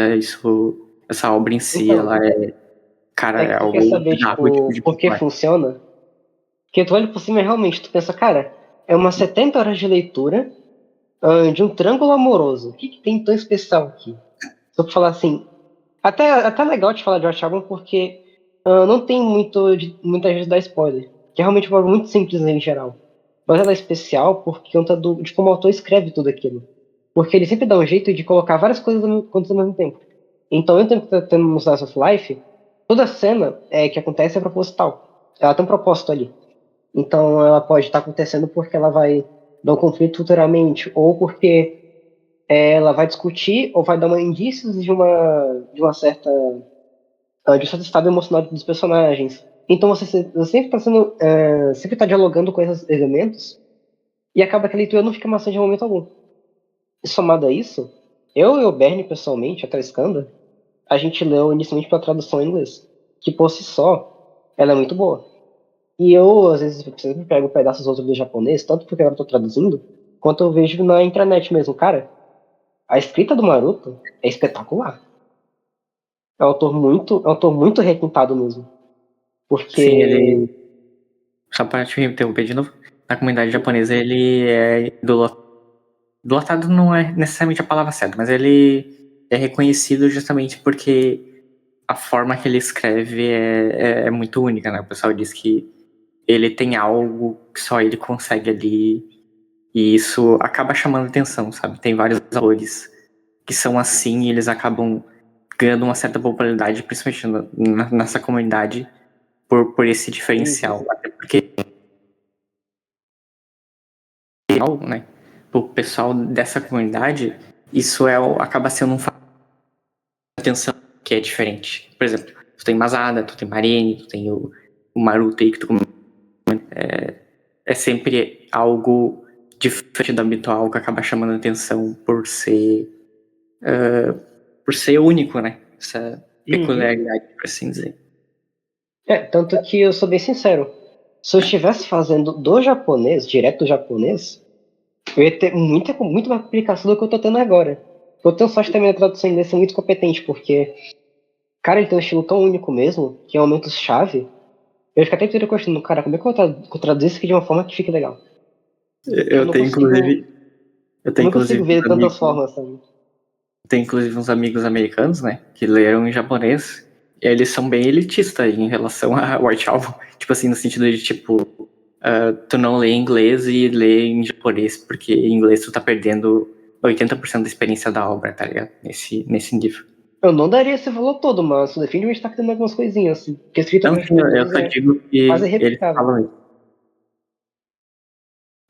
essa obra em si, Então, ela cara, é é que tu quer algo saber, bizarro tipo, de por que popular. funciona? Porque tu olha por cima e realmente tu pensa, cara, é umas 70 horas de leitura de um triângulo amoroso. O que, que tem tão especial aqui? Se eu falar assim, até legal te falar de Watchabon porque não tem muita gente dar spoiler. Que é realmente uma obra muito simples em geral. Mas ela é especial por conta de como o autor escreve tudo aquilo. Porque ele sempre dá um jeito de colocar várias coisas acontecendo ao mesmo tempo. Então, ao mesmo tempo que tá tendo um Slice of Life, toda cena que acontece é proposital. Ela tem um propósito ali. Então, ela pode estar acontecendo porque ela vai dar um conflito futuramente, ou porque ela vai discutir ou vai dar indícios de uma certa de um certo estado emocional dos personagens. Então você sempre está sempre está dialogando com esses elementos e acaba que a leitura não fica maçante de momento algum. E somado a isso, eu e o Bernie pessoalmente, a Trescanda, a gente leu inicialmente pela tradução em inglês, que por si só ela é muito boa. E eu às vezes sempre pego pedaços outros do japonês, tanto porque agora eu tô traduzindo, quanto eu vejo na internet mesmo, cara. A escrita do Maruto é espetacular. É um autor muito requintado mesmo. Sim, Porque. ele. Só para te interromper de novo. Na comunidade japonesa, ele é idolatado não é necessariamente a palavra certa, mas ele é reconhecido justamente porque a forma que ele escreve é muito única, né? O pessoal diz que ele tem algo que só ele consegue ali, e isso acaba chamando atenção, sabe? Tem vários autores que são assim e eles acabam ganhando uma certa popularidade, principalmente nessa comunidade, por esse Uhum. diferencial. Até porque, né, o pessoal dessa comunidade, isso acaba sendo um fator de atenção que é diferente. Por exemplo, tu tem Masada, tu tem Marine, tu tem o Maruto aí que tu é sempre algo diferente do habitual que acaba chamando atenção por ser único, né? Essa Uhum. peculiaridade, por assim dizer. Tanto que eu sou bem sincero. Se eu estivesse fazendo do japonês, direto do japonês, eu ia ter muito mais complicação do que eu tô tendo agora. Eu tenho sorte também na tradução em inglês ser muito competente, porque, cara, ele tem um estilo tão único mesmo, que é momentos-chave. Eu fico até inteiro questionando, cara, como é que eu traduzir isso aqui de uma forma que fique legal? Eu Eu não tenho consigo. inclusive, eu Eu tenho não consigo inclusive ver uns de tantas amigos, formas, sabe? tem inclusive uns amigos americanos, né, que leram em japonês, e eles são bem elitistas em relação a White Album, tipo assim, no sentido de tipo, tu não lê em inglês e lê em japonês, porque em inglês tu tá perdendo 80% da experiência da obra, tá ligado? Nesse nível. Eu não daria esse valor todo, mas definitivamente tá tendo algumas coisinhas, assim. Porque escrito Não, em sim, eu japonês só é digo quase que eles irreplicável. falam isso.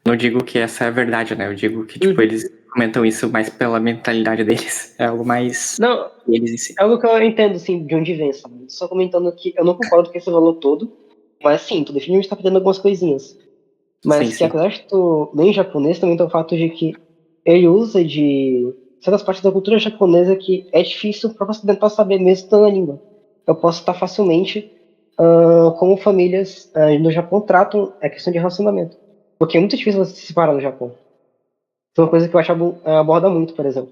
Não digo que essa é a verdade, né? Eu digo que, tipo, Uhum. eles comentam isso mais pela mentalidade deles. É algo mais Não, eles em si. é algo que eu entendo, assim, de onde vem, sabe? Só comentando que eu não concordo com esse valor todo, mas sim, tu definitivamente tá perdendo algumas coisinhas. Sim, Mas que sim. apesar de tu ler em japonês, também tem o fato de que ele usa de certas partes da cultura japonesa que é difícil para você tentar saber mesmo estando na língua. Eu posso estar facilmente como famílias no Japão tratam a questão de relacionamento. Porque é muito difícil você se separar no Japão. Isso é uma coisa que o Achabo aborda muito, por exemplo.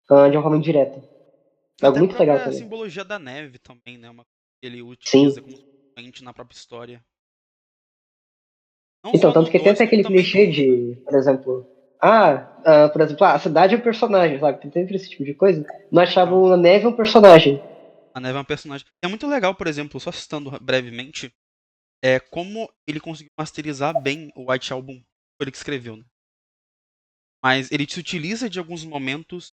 De uma forma indireta. É algo Até a muito legal própria também. simbologia da neve também, né? Uma coisa que ele utiliza Sim. como componente na própria história. Não Então, só tanto no que tem 2 até como aquele também no clichê 1, né? de, por exemplo, a cidade é um personagem, sabe? Tem sempre esse tipo de coisa. Nós Então, achávamos a neve um personagem. a neve é um personagem. É muito legal, por exemplo, só citando brevemente, como ele conseguiu masterizar bem o White Album, foi ele que escreveu, né? Mas ele se utiliza de alguns momentos,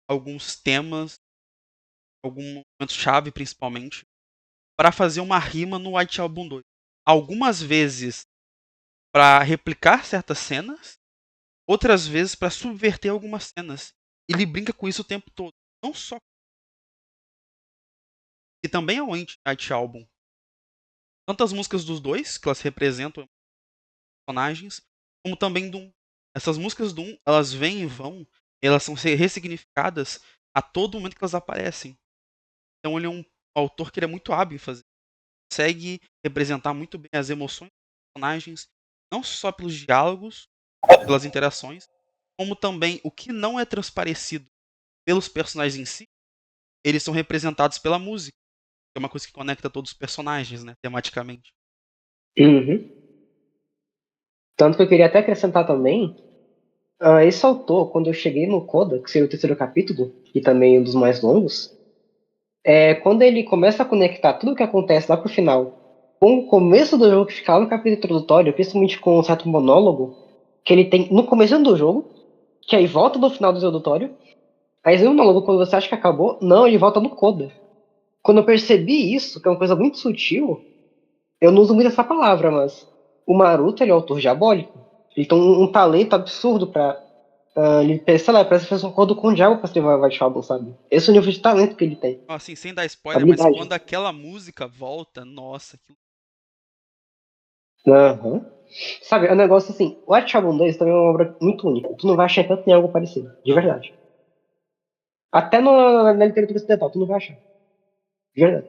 alguns temas, algum momento chave principalmente, para fazer uma rima no White Album 2. Algumas vezes para replicar certas cenas, outras vezes para subverter algumas cenas. Ele brinca com isso o tempo todo. Não só. E também é o White Album. tanto as músicas dos dois, que elas representam personagens, como também do 1. Essas músicas do 1, elas vêm e vão, elas são ressignificadas a todo momento que elas aparecem. Então ele é um autor que ele é muito hábil em fazer. Consegue representar muito bem as emoções dos personagens, não só pelos diálogos, pelas interações, como também o que não é transparecido pelos personagens em si, eles são representados pela música, que é uma coisa que conecta todos os personagens, né, tematicamente. Uhum. Tanto que eu queria até acrescentar também, esse autor, quando eu cheguei no Coda, que seria o terceiro capítulo, e também um dos mais longos, quando ele começa a conectar tudo o que acontece lá pro final com o começo do jogo que fica lá no capítulo introdutório, principalmente com um certo monólogo que ele tem no começo do jogo, que aí volta no final do introdutório, aí vem um monólogo quando você acha que acabou, não, ele volta no Coda. Quando eu percebi isso, que é uma coisa muito sutil, eu não uso muito essa palavra, mas o Maruto, ele é um autor diabólico. Ele tem um talento absurdo pra... ele, sei lá, parece que fez um acordo com o diabo pra escrever White Album, sabe? Esse é o nível de talento que ele tem. Assim, sem dar spoiler, mas Habilidade. quando aquela música volta, nossa, que... Aham. Sabe, é um negócio assim, White Album 2 também é uma obra muito única. Tu não vai achar tanto em algo parecido, de Não. verdade. Até na literatura ocidental, tu não vai achar. De verdade.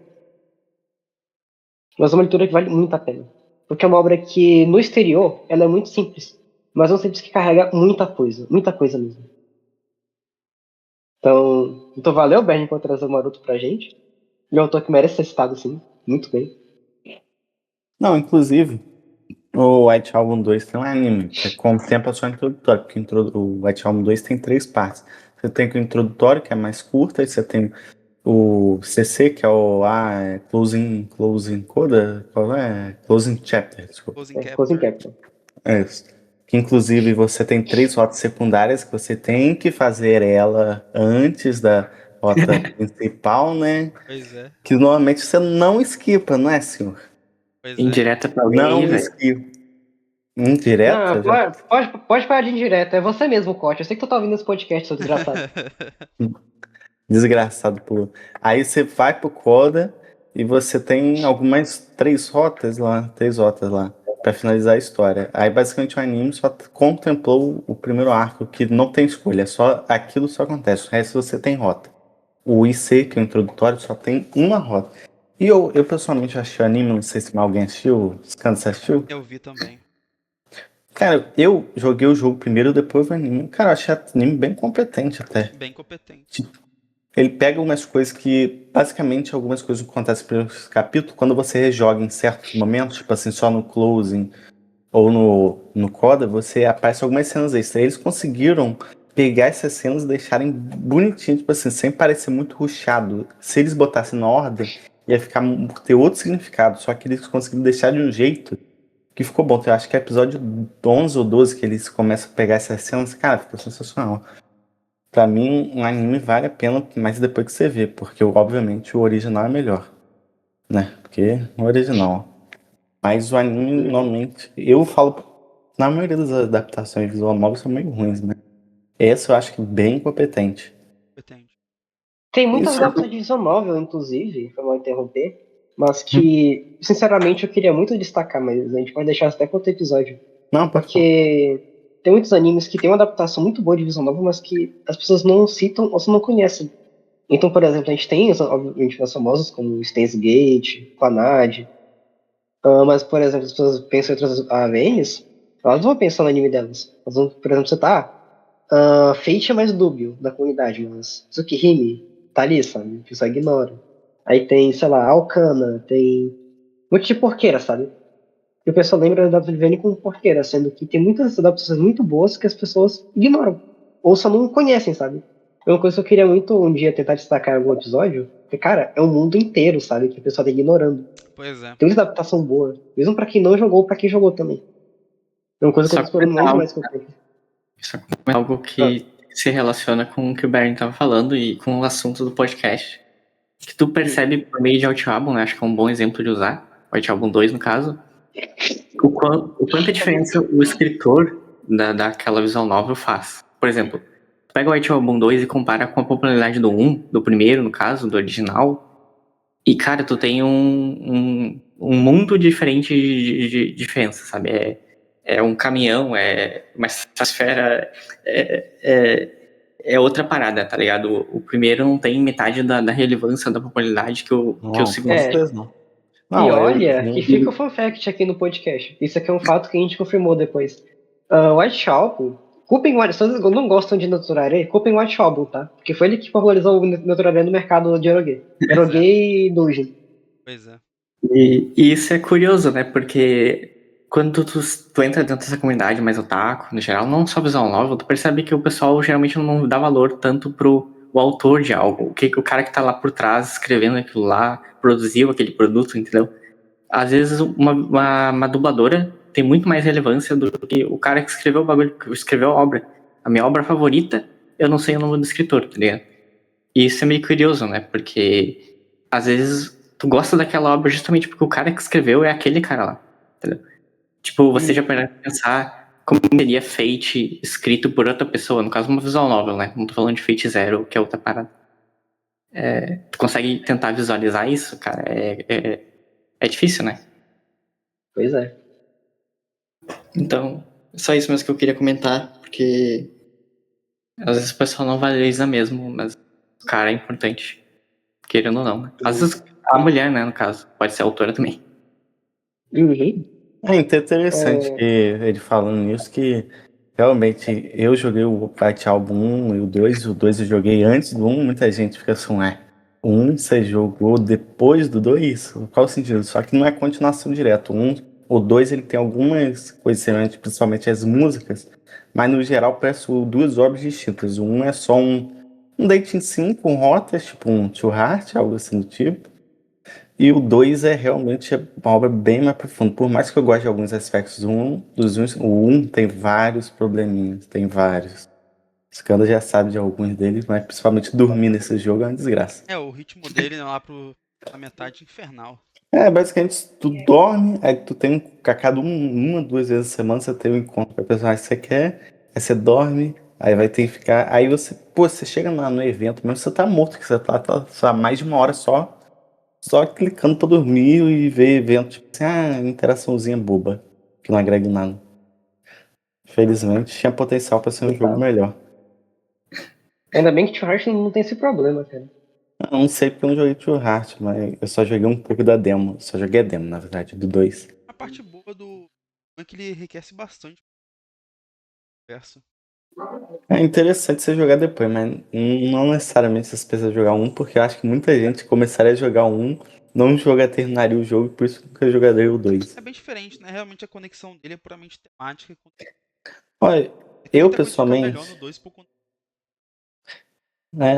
Mas é uma leitura que vale muito a pena. Porque é uma obra que, no exterior, ela é muito simples. Mas é um simples que carrega muita coisa mesmo. Então valeu, Bernie, por trazer o Maroto pra gente. Ele é um autor que merece ser citado, sim. Muito bem. Não, inclusive, o White Album 2 tem um anime, que é como sempre a sua introdutória, porque o White Album 2 tem 3 partes. Você tem o introdutório, que é mais curta, e você tem o CC, que é o Closing Coda, qual é? Closing Chapter, desculpa. Closing Closing Capture. Captain. É isso. Que inclusive você tem 3 rotas secundárias que você tem que fazer ela antes da rota principal, né? Pois é, Que normalmente você não esquipa, não é, senhor? pois é. Indireta pra alguém aí, Não velho. esquipa. Não, Indireta? Já pode parar de indireta. É você mesmo, Cote. Eu sei que tu tá ouvindo esse podcast, seu desgraçado. desgraçado por. Aí você vai pro Coda e você tem algumas 3 rotas lá, pra finalizar a história. Aí basicamente o anime só contemplou o primeiro arco, que não tem escolha, só aquilo só acontece. O resto você tem rota. O IC, que é o introdutório, só tem uma rota. E eu pessoalmente achei o anime, não sei se alguém assistiu, Scando, você assistiu? Eu vi também. Cara, eu joguei o jogo primeiro, depois o anime. Cara, eu achei o anime bem competente até. Bem competente. Ele pega algumas coisas que, basicamente, algumas coisas que acontecem pelo capítulo, quando você rejoga em certos momentos, tipo assim, só no closing ou no Coda, você aparece algumas cenas extras. Eles conseguiram pegar essas cenas e deixarem bonitinho, tipo assim, sem parecer muito rushado. Se eles botassem na ordem, ia ter outro significado. Só que eles conseguiram deixar de um jeito que ficou bom. Eu acho que é episódio 11 ou 12 que eles começam a pegar essas cenas. Cara, ficou sensacional. Pra mim, um anime vale a pena, mas depois que você vê, porque obviamente o original é melhor, né? Porque o original. Mas o anime, normalmente, eu falo, na maioria das adaptações visual novel são meio ruins, né? Essa eu acho que é bem competente. Competente. Tem muitas Isso. adaptações de visual novel, inclusive, pra não interromper, mas que, sinceramente, eu queria muito destacar, mas a gente pode deixar até para outro episódio. Não, pode falar. Porque tem muitos animes que tem uma adaptação muito boa de visual novel, mas que as pessoas não citam ou só não conhecem. Então, por exemplo, a gente tem, obviamente, os famosos como Steins Gate, Clannad, mas, por exemplo, as pessoas pensam em outras AVNs, elas não vão pensar no anime delas. Elas vão, por exemplo, você tá. Fate é mais dúbio da comunidade, mas Tsukihime tá ali, sabe? O pessoal ignora. Aí tem, sei lá, Alcana, tem um monte de porqueira, sabe? E o pessoal lembra da WVN como porqueira, sendo que tem muitas adaptações muito boas que as pessoas ignoram. Ou só não conhecem, sabe? É uma coisa que eu queria muito um dia tentar destacar em algum episódio, porque, cara, é um mundo inteiro, sabe? Que o pessoal tá ignorando. Pois é. Tem muita adaptação boa. Mesmo pra quem não jogou, pra quem jogou também. É uma coisa que eu Só tô explorando mais comentar algo, demais com o tempo. só comentar algo que se relaciona com o que o Bernie tava falando e com o assunto do podcast. Que tu percebe por meio de White Album, né? Acho que é um bom exemplo de usar. White Album 2, no caso. O quanta diferença o escritor daquela visual novel faz. Por exemplo, tu pega o White Album 2 e compara com a popularidade do 1, do primeiro, no caso, do original. E, cara, tu tem um um mundo diferente de diferença, sabe? É um caminhão, é uma estratosfera, é outra parada, tá ligado? O primeiro não tem metade da relevância, da popularidade que o Não, segundo. com certeza não. E Não, olha, que fica o fun fact aqui no podcast. Isso aqui é um fato que a gente confirmou depois. White Album, culpem White, se vocês não gostam de Naturare, culpem White Album, tá? Porque foi ele que popularizou o Naturare no mercado de erogue. Erogue e Doujin. Pois é. E isso é curioso, né? Porque quando tu entra dentro dessa comunidade mais otaku, no geral, não só visual novel, tu percebe que o pessoal geralmente não dá valor tanto pro o autor de algo, o cara que tá lá por trás escrevendo aquilo lá, produziu aquele produto, entendeu? Às vezes uma dubladora tem muito mais relevância do que o cara que escreveu o bagulho, que escreveu a obra. A minha obra favorita, eu não sei o nome do escritor, tá ligado? E isso é meio curioso, né? Porque às vezes tu gosta daquela obra justamente porque o cara que escreveu é aquele cara lá, entendeu? Tipo, você já parou pra pensar como seria Fate escrito por outra pessoa, no caso uma visual novel, né? Não tô falando de Fate Zero, que é outra parada. Tu consegue tentar visualizar isso, cara? É difícil, né? Pois é. Então, só isso mesmo que eu queria comentar, porque às vezes o pessoal não valoriza mesmo, mas o cara é importante, querendo ou não, né? Às vezes a mulher, né, no caso, pode ser autora também. Uhum. É interessante que ele falando nisso, que realmente eu joguei o White Album 1 e o 2 eu joguei antes do 1, muita gente fica assim, o 1 você jogou depois do 2? Qual o sentido? Só que não é continuação direta. O 2 ele tem algumas coisas semelhantes, principalmente as músicas, mas no geral parece duas obras distintas. O 1 é só um dating sim com rotas, tipo um To Heart, algo assim do tipo. E o 2 é realmente uma obra bem mais profunda. Por mais que eu goste de alguns aspectos o 1 tem vários probleminhas, tem vários. Skanda já sabe de alguns deles, mas principalmente dormir nesse jogo é uma desgraça. O ritmo dele é lá pra metade infernal. Basicamente, tu dorme, aí tu tem a cada uma, duas vezes a semana você tem um encontro com a personagem que você quer, aí você dorme, aí vai ter que ficar. Aí você chega no evento mesmo, você tá morto, que você tá mais de uma hora só clicando pra dormir e ver evento, tipo assim, interaçãozinha boba, que não agrega em nada. Infelizmente, tinha potencial pra ser um jogo melhor. Ainda bem que Tio Heart não tem esse problema, cara. Eu não sei porque eu não joguei Too Hard, mas eu só joguei um pouco da demo. Só joguei a demo, na verdade, do 2. A parte boa do é que ele enriquece bastante a conversa. É interessante você jogar depois, mas não necessariamente você precisa jogar um, porque eu acho que muita gente começaria a jogar um, não terminaria o jogo, por isso nunca jogaria o 2. É bem diferente, né? Realmente a conexão dele é puramente temática. Olha, Tem eu muita coisa que fica melhor pessoalmente, no 2 por conta.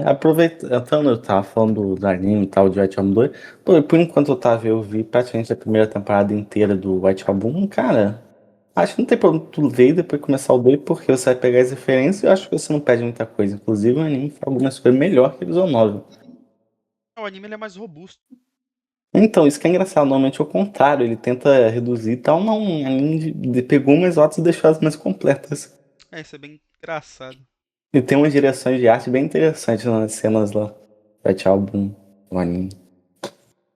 aproveitando eu tava falando do anime e tal, de White Album 2, por enquanto eu vi praticamente a primeira temporada inteira do White Album 1, cara, acho que não tem problema tu ver e depois começar o 2, porque você vai pegar as referências e eu acho que você não perde muita coisa. Inclusive o anime faz algumas coisas melhor que a visual novel. O anime ele é mais robusto. Então, isso que é engraçado, normalmente é o contrário, ele tenta reduzir e tal, não, o anime pegou umas notas e deixou as mais completas. Isso é bem engraçado. E tem umas direções de arte bem interessantes nas cenas lá, White Album, o anime.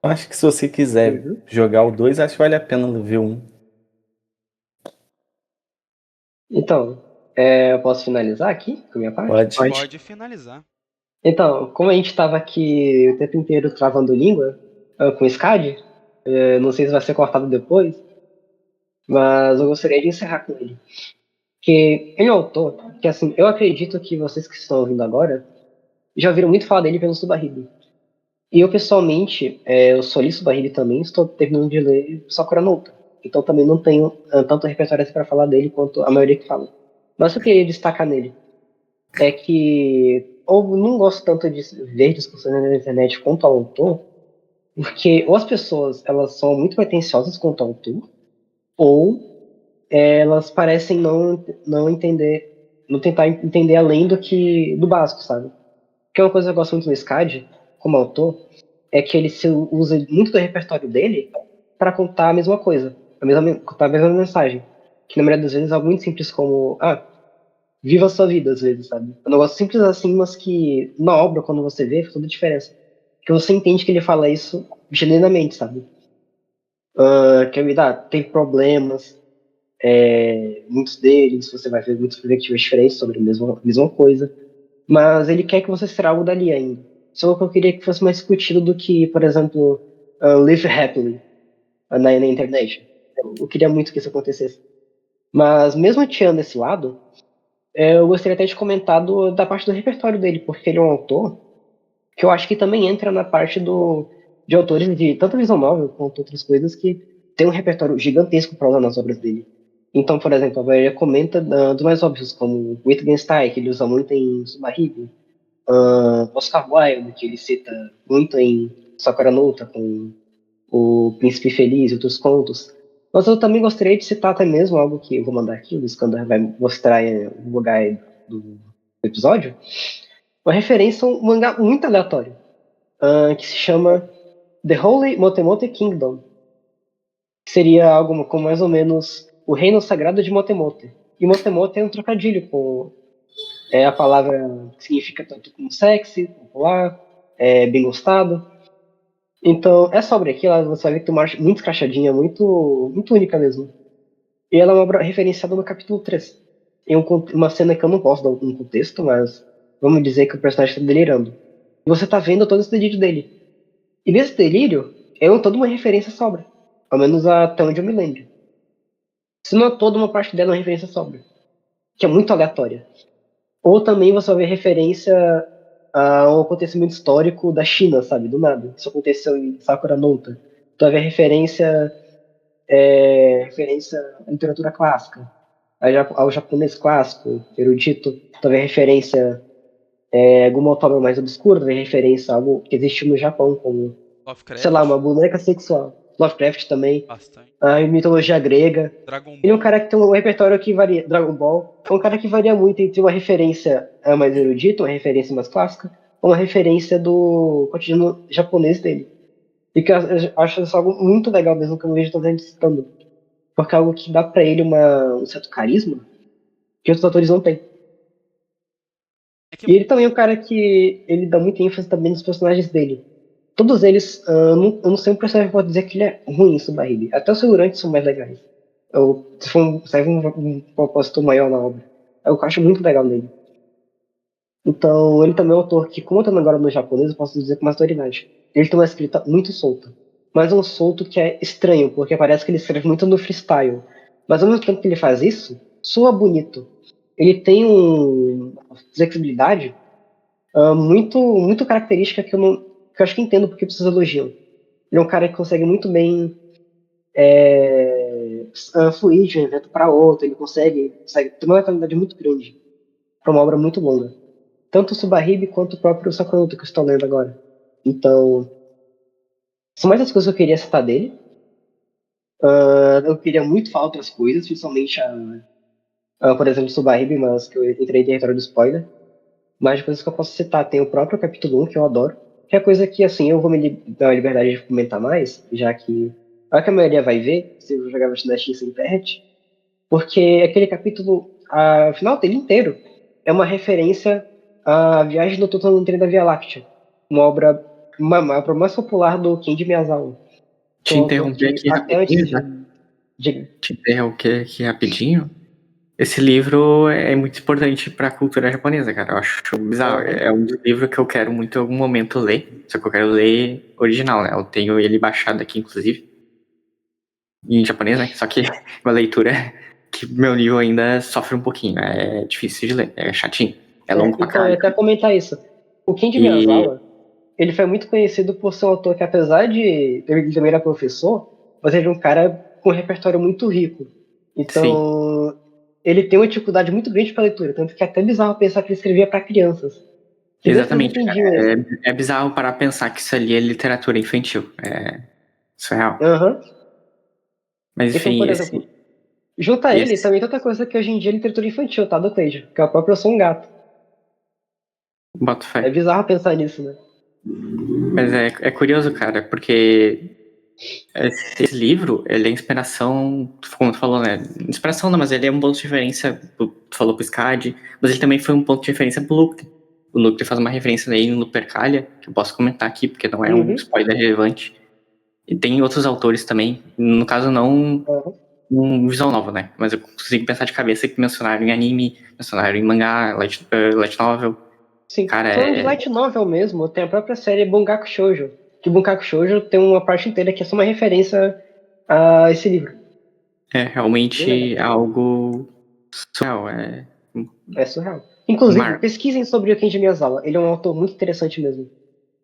Eu acho que se você quiser Uhum. jogar o 2, acho que vale a pena ver um. Então, eu posso finalizar aqui com a minha parte? Pode finalizar. Então, como a gente estava aqui o tempo inteiro travando língua com o SCAD, não sei se vai ser cortado depois, mas eu gostaria de encerrar com ele. Que ele é um autor que, assim, eu acredito que vocês que estão ouvindo agora já ouviram muito falar dele pelo Subarribe. E eu, pessoalmente, eu sou li Subarribe também, estou terminando de ler Sakura no Uta. Então também não tenho tanto repertório assim para falar dele quanto a maioria que fala. Mas o que eu queria destacar nele é que eu não gosto tanto de ver discussões na internet quanto ao autor, porque ou as pessoas elas são muito pretensiosas quanto ao autor, ou elas parecem não entender, não tentar entender além do básico, sabe? Porque uma coisa que eu gosto muito do SCAD, como autor, é que ele se usa muito do repertório dele para contar a mesma coisa, contar a mesma mensagem. Que na maioria das vezes é algo muito simples como, viva a sua vida, às vezes, sabe? É um negócio simples assim, mas que na obra, quando você vê, faz toda a diferença. Que você entende que ele fala isso genuinamente, sabe? que a vida tem problemas, muitos deles, você vai ver muitas perspectivas diferentes sobre a mesma coisa, mas ele quer que você extraia algo dali ainda. Só que eu queria que fosse mais discutido do que, por exemplo, Live Happily na internet. Eu queria muito que isso acontecesse. Mas mesmo tirando esse lado, eu gostaria até de comentar da parte do repertório dele, porque ele é um autor que eu acho que também entra na parte de autores de tanto visual novel quanto outras coisas que tem um repertório gigantesco para usar nas obras dele. Então, por exemplo, a maioria comenta dos mais óbvios, como Wittgenstein, que ele usa muito em Subahibi, Oscar Wilde, que ele cita muito em Sakura no Uta, com O Príncipe Feliz e outros contos. Mas eu também gostaria de citar até mesmo algo que eu vou mandar aqui, o Iskandar vai mostrar no lugar do episódio, uma referência a um mangá muito aleatório, que se chama The Holy Motemote Kingdom, que seria algo como mais ou menos o Reino Sagrado de Motemote. E Motemote é um trocadilho com a palavra que significa tanto como sexy, popular, bem gostado. Então, essa obra aqui, você vai ver que tem uma arte muito escrachadinha, muito, muito única mesmo. E ela é uma obra referenciada no capítulo 3. Em uma cena que eu não posso dar um contexto, mas vamos dizer que o personagem está delirando. E você está vendo todo esse delírio dele. E nesse delírio, toda uma referência à essa obra. Ao menos até onde eu me lembro. Se não é toda, uma parte dela é uma referência à essa obra. Que é muito aleatória. Ou também você vai ver referência a um acontecimento histórico da China, sabe? Do nada. Isso aconteceu em Sakura no Uta. Tu vai ver referência à literatura clássica, ao japonês clássico, erudito. Tu vai ver referência a alguma obra mais obscura, tu vai ver referência a algo que existe no Japão, como, sei lá, Lovecraft, uma boneca sexual. Lovecraft também. bastante. A mitologia grega. Dragon Ele é um Ball, cara que tem um repertório que varia. Dragon Ball é um cara que varia muito entre uma referência mais erudita, uma referência mais clássica, ou uma referência do cotidiano japonês dele. E que eu acho isso algo muito legal mesmo, que eu não vejo tanta gente citando. Porque é algo que dá pra ele um certo carisma que outros atores não têm. é que E ele também é um cara que ele dá muita ênfase também nos personagens dele. Todos eles, eu não sei um personagem que pode dizer que ele é ruim em Subahibi. Até os figurantes são mais legais. Se for serve um propósito maior na obra. É o que eu acho muito legal nele. Então, ele também é um autor que, como eu tô agora no japonês, eu posso dizer com mais autoridade. Ele tem uma escrita muito solta. Mas é um solto que é estranho, porque parece que ele escreve muito no freestyle. Mas ao mesmo tempo que ele faz isso, soa bonito. Ele tem uma flexibilidade muito, muito característica que eu acho que entendo porque vocês elogiam. Ele é um cara que consegue muito bem fluir de um evento para outro, ele consegue ter uma letalidade muito grande para uma obra muito longa. Tanto o Subahibi quanto o próprio Sakamoto que eu estou lendo agora. Então, são mais as coisas que eu queria citar dele. Eu queria muito falar outras coisas, principalmente por exemplo, Subahibi, mas que eu entrei em território do spoiler. Mas de coisas que eu posso citar, tem o próprio capítulo 1, que eu adoro, que é coisa que, assim, eu vou me dar a liberdade de comentar mais, já que a maioria vai ver, se eu jogar na X sem internet, porque aquele capítulo, o final dele inteiro, é uma referência à Viagem do Totoro no Trem da Via Láctea, uma obra mais popular do Kenji Miyazawa, que é Te um autor interromper que aqui até rapidinho, antes já. de Te interromper aqui rapidinho. Esse livro é muito importante para a cultura japonesa, cara. Eu acho bizarro. É um dos livros que eu quero muito em algum momento ler. Só que eu quero ler original, né? Eu tenho ele baixado aqui, inclusive. Em japonês, né? Só que uma leitura que meu nível ainda sofre um pouquinho. Né? É difícil de ler, é chatinho. É longo pra então, eu caralho. ia até comentar isso. O Kenji E Miyazawa, ele foi muito conhecido por ser um autor que, apesar de ele também era professor, mas ele é um cara com um repertório muito rico. sim, Então, ele tem uma dificuldade muito grande para leitura, tanto que é até bizarro pensar que ele escrevia para crianças. Que desde eles exatamente, cara. entendiam isso. É bizarro parar pra pensar que isso ali é literatura infantil. É surreal. Aham. Mas Então, enfim, por exemplo, junto a ele, esse também tem outra coisa que hoje em dia é literatura infantil, tá? Do Cleiton, que é o próprio Eu Sou um Gato. boto É fé. bizarro pensar nisso, né? Mas é curioso, cara, porque esse livro, ele é inspiração, como tu falou, né? Inspiração não, mas ele é um ponto de referência, tu falou pro SCAD, mas ele também foi um ponto de referência pro Luke. O Luke faz uma referência aí no Lupercalia, que eu posso comentar aqui, porque não é um Uhum. spoiler relevante. E tem outros autores também, no caso não Aham. um visual novel, né? Mas eu consigo pensar de cabeça que mencionaram em anime, mencionaram em mangá, light novel. Sim. Cara, Falando de light novel mesmo, tem a própria série Bungaku Shoujo. Que Bungaku Shoujo tem uma parte inteira que é só uma referência a esse livro. é Bem realmente legal. algo surreal. É surreal. Inclusive, Mar... pesquisem sobre o Kenji Miyazawa. Ele é um autor muito interessante mesmo.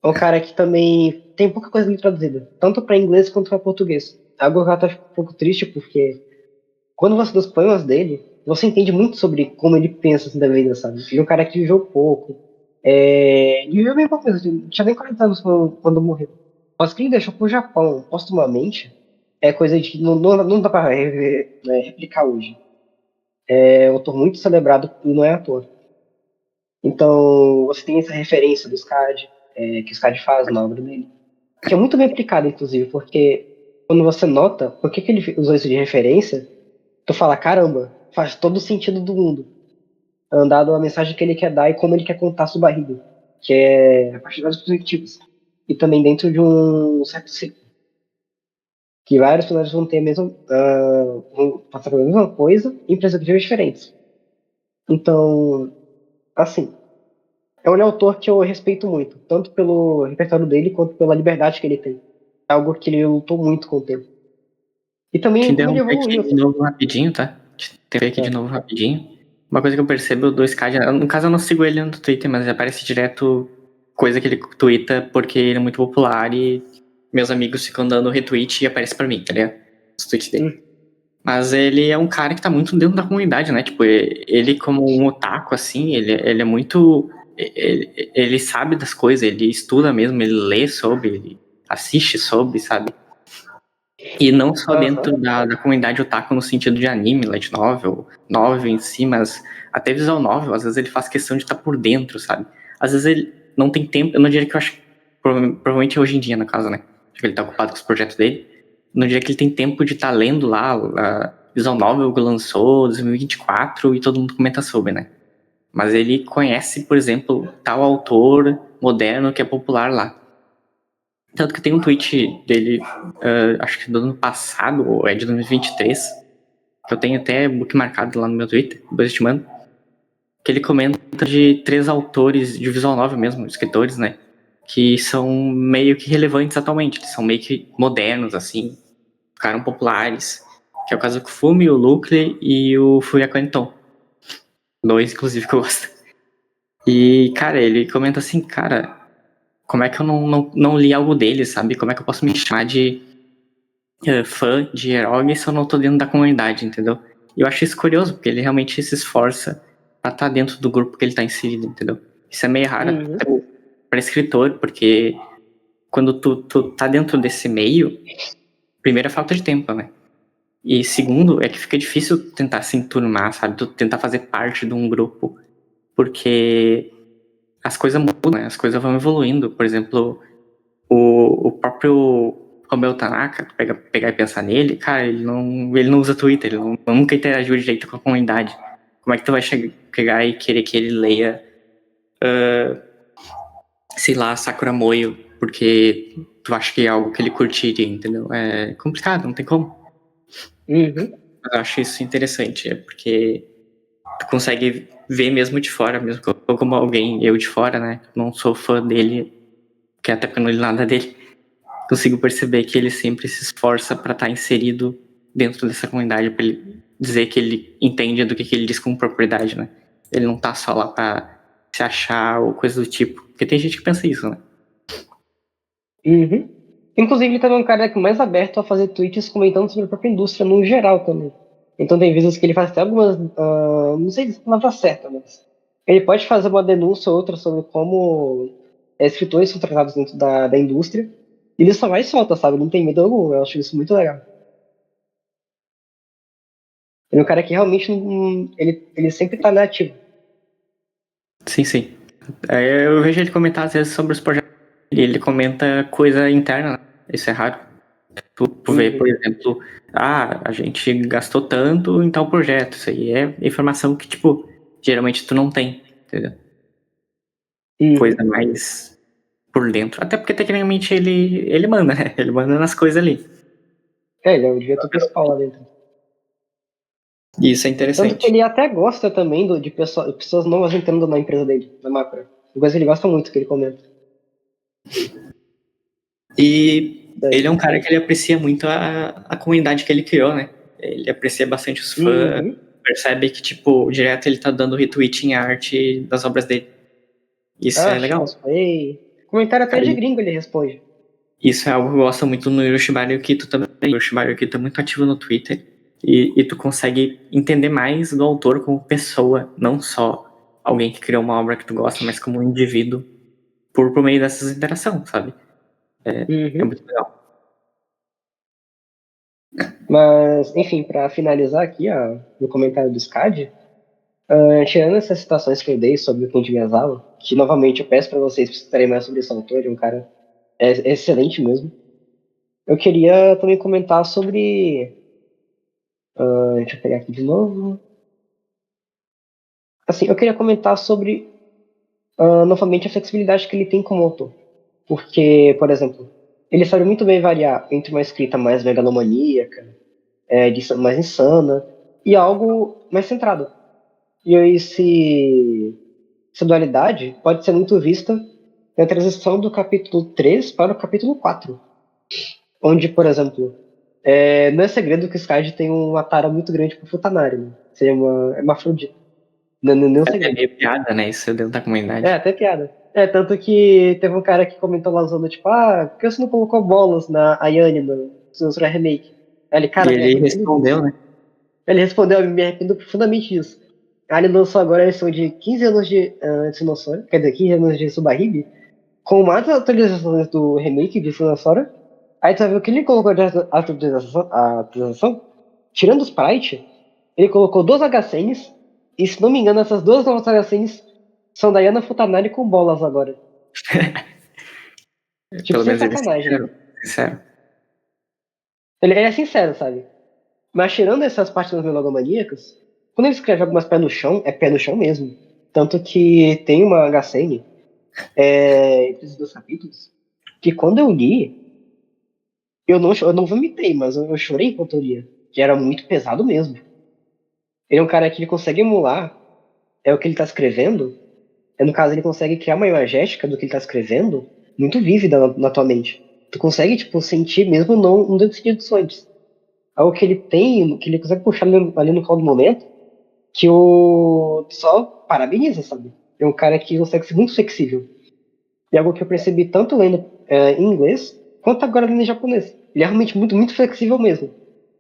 É um cara que também tem pouca coisa ali traduzida, tanto para inglês quanto para português. Algo que eu até fico um pouco triste, porque quando você lê os poemas dele, você entende muito sobre como ele pensa assim, da vida, sabe? Ele é um cara que viveu pouco. Ele viveu bem pouco mesmo. Ele tinha nem 40 anos quando morreu. Mas o que ele deixou pro Japão postumamente é coisa de que não dá pra replicar hoje. É um autor muito celebrado e não é ator. Então, você tem essa referência do SCAD, que o SCAD faz na obra dele, que é muito bem aplicada, inclusive, porque quando você nota por que ele usou isso de referência, tu fala, caramba, faz todo o sentido do mundo. Dado a mensagem que ele quer dar e como ele quer contar a sua barriga, que é a partir de várias perspectivas. E também dentro de um certo ciclo, que vários personagens vão ter a mesma, vão passar pela mesma coisa em perspectivas diferentes. Então, assim, é um autor que eu respeito muito, tanto pelo repertório dele quanto pela liberdade que ele tem. É algo que ele lutou muito com o tempo. E Te também como ele interromper aqui evoluiu. de novo rapidinho, tá? Te interromper aqui de novo rapidinho. Uma coisa que eu percebo do Skad, no caso eu não sigo ele no Twitter, mas aparece direto coisa que ele twitta porque ele é muito popular e meus amigos ficam dando retweet e aparece pra mim, tá ligado? Os tweets dele. Mas ele é um cara que tá muito dentro da comunidade, né? Tipo, ele como um otaku, assim, ele é muito... Ele sabe das coisas, ele estuda mesmo, ele lê sobre, ele assiste sobre, sabe? E não só dentro da comunidade otaku no sentido de anime, light novel em si, mas até visual novel, às vezes ele faz questão de estar por dentro, sabe? Às vezes ele não tem tempo, eu não diria que eu acho, provavelmente hoje em dia, no caso, né? Acho que ele tá ocupado com os projetos dele. No dia que ele tem tempo de estar lendo lá a visual novel que lançou 2024 e todo mundo comenta sobre, né? Mas ele conhece, por exemplo, tal autor moderno que é popular lá. Tanto que tem um tweet dele, acho que do ano passado, ou é de 2023, que eu tenho até bookmarcado lá no meu Twitter, depois eu te mando, que ele comenta de 3 autores de visual novel mesmo, escritores, né, que são meio que relevantes atualmente, que são meio que modernos, assim, ficaram populares, que é o Kazuko Fumi, o Lucre e o Fuyako Enton. 2, inclusive, que eu gosto. E, cara, ele comenta assim, cara, como é que eu não li algo dele, sabe? Como é que eu posso me chamar de fã de Eroge se eu não tô dentro da comunidade, entendeu? E eu acho isso curioso, porque ele realmente se esforça pra estar dentro do grupo que ele tá inserido, entendeu? Isso é meio raro até pra escritor, porque quando tu tá dentro desse meio, primeiro é falta de tempo, né? E segundo, é que fica difícil tentar se enturmar, sabe? Tu tentar fazer parte de um grupo, porque as coisas mudam, né? As coisas vão evoluindo. Por exemplo, o próprio Romeu Tanaka, pegar e pensar nele, cara, ele não usa Twitter, ele nunca interagiu direito com a comunidade. Como é que tu vai pegar e querer que ele leia, sei lá, Sakura Moyo, porque tu acha que é algo que ele curtiria, entendeu? É complicado, não tem como. Mas eu acho isso interessante, porque tu consegue ver mesmo de fora, mesmo como alguém, eu de fora, né? Não sou fã dele, que até porque eu não li nada dele. Consigo perceber que ele sempre se esforça para estar inserido dentro dessa comunidade, para ele dizer que ele entende do que ele diz com propriedade, né? Ele não tá só lá para se achar ou coisa do tipo. Porque tem gente que pensa isso, né? Inclusive, ele também é um cara que é mais aberto a fazer tweets comentando sobre a própria indústria no geral também. Então tem vezes que ele faz até algumas, não sei se a palavra certa, mas ele pode fazer uma denúncia ou outra sobre como escritores são tratados dentro da indústria. E ele só vai e solta, sabe? Não tem medo algum. Eu acho isso muito legal. Ele é um cara que realmente ele sempre tá na ativa. Sim, sim. Eu vejo ele comentar às vezes sobre os projetos dele. Ele comenta coisa interna, né? Isso é raro. Tu vê, por exemplo, a gente gastou tanto em tal projeto. Isso aí é informação que, tipo, geralmente tu não tem, entendeu? Coisa mais por dentro. Até porque, tecnicamente, ele manda, né? Ele manda nas coisas ali. Ele é o diretor principal lá dentro. E isso é Tanto que interessante. ele até gosta também de pessoas novas entrando na empresa dele, na Macro. Coisa ele gosta muito, que ele comenta. E Daí. ele é um cara que ele aprecia muito a comunidade que ele criou, né? Ele aprecia bastante os fãs, percebe que, tipo, direto ele tá dando retweet em arte das obras dele. Isso é legal. Cosplay. Comentário até de gringo ele responde. Isso é algo que eu gosto muito no Yoshibari Yukito também. O Yoshibari Yukito é muito ativo no Twitter. E tu consegue entender mais do autor como pessoa, não só alguém que criou uma obra que tu gosta, mas como um indivíduo por meio dessas interações, sabe? É muito legal. Mas, enfim, pra finalizar aqui o comentário do SCAD, tirando essas citações que eu dei sobre o Kenji Miyazawa, que novamente eu peço pra vocês escutarem mais sobre esse autor, ele é um cara excelente mesmo. Eu queria também comentar sobre. Deixa eu pegar aqui de novo. Assim, eu queria comentar sobre, novamente, a flexibilidade que ele tem como autor. Porque, por exemplo, ele sabe muito bem variar entre uma escrita mais megalomaníaca, mais insana, e algo mais centrado. E essa dualidade pode ser muito vista na transição do capítulo 3 para o capítulo 4. Onde, por exemplo, não é segredo que o Skyde tem uma tara muito grande por Futanari, né? Seria uma hermafrodita. Não é segredo. É meio piada, né? Isso dentro da comunidade. Até piada. Tanto que teve um cara que comentou lá usando, tipo, por que você não colocou bolas na Ayane no Sensura Remake? Aí ele, cara, E ele respondeu, né? Ele respondeu, eu me arrependo profundamente disso. Aí ele lançou agora a versão de 15 anos de Tsunosora, quer dizer, 15 anos de Subahibi, com mais atualizações do remake de Tsunosora. Aí tu vai ver o que ele colocou de atualização, tirando os sprites, ele colocou 2 HCNs, e se não me engano, essas 2 novas HCNs são da Yana Futanari com bolas agora. Tipo, Pelo sem menos ele é sacanagem. sincero. Ele é sincero, sabe? Mas tirando essas partes megalomaníacas, quando ele escreve algumas pé no chão, é pé no chão mesmo. Tanto que tem uma HCN entre esses 2 capítulos, que quando eu li, eu não vomitei, mas eu chorei enquanto eu lia. Que era muito pesado mesmo. Ele é um cara que ele consegue emular o que ele tá escrevendo. No caso, ele consegue criar uma imagética do que ele tá escrevendo muito vívida na tua mente. Tu consegue, tipo, sentir mesmo não dentro de edições. Algo que ele tem, que ele consegue puxar ali no colo do momento, que o pessoal parabeniza, sabe? É um cara que consegue ser muito flexível. E é algo que eu percebi tanto lendo em inglês, quanto agora lendo em japonês. Ele é realmente muito, muito flexível mesmo.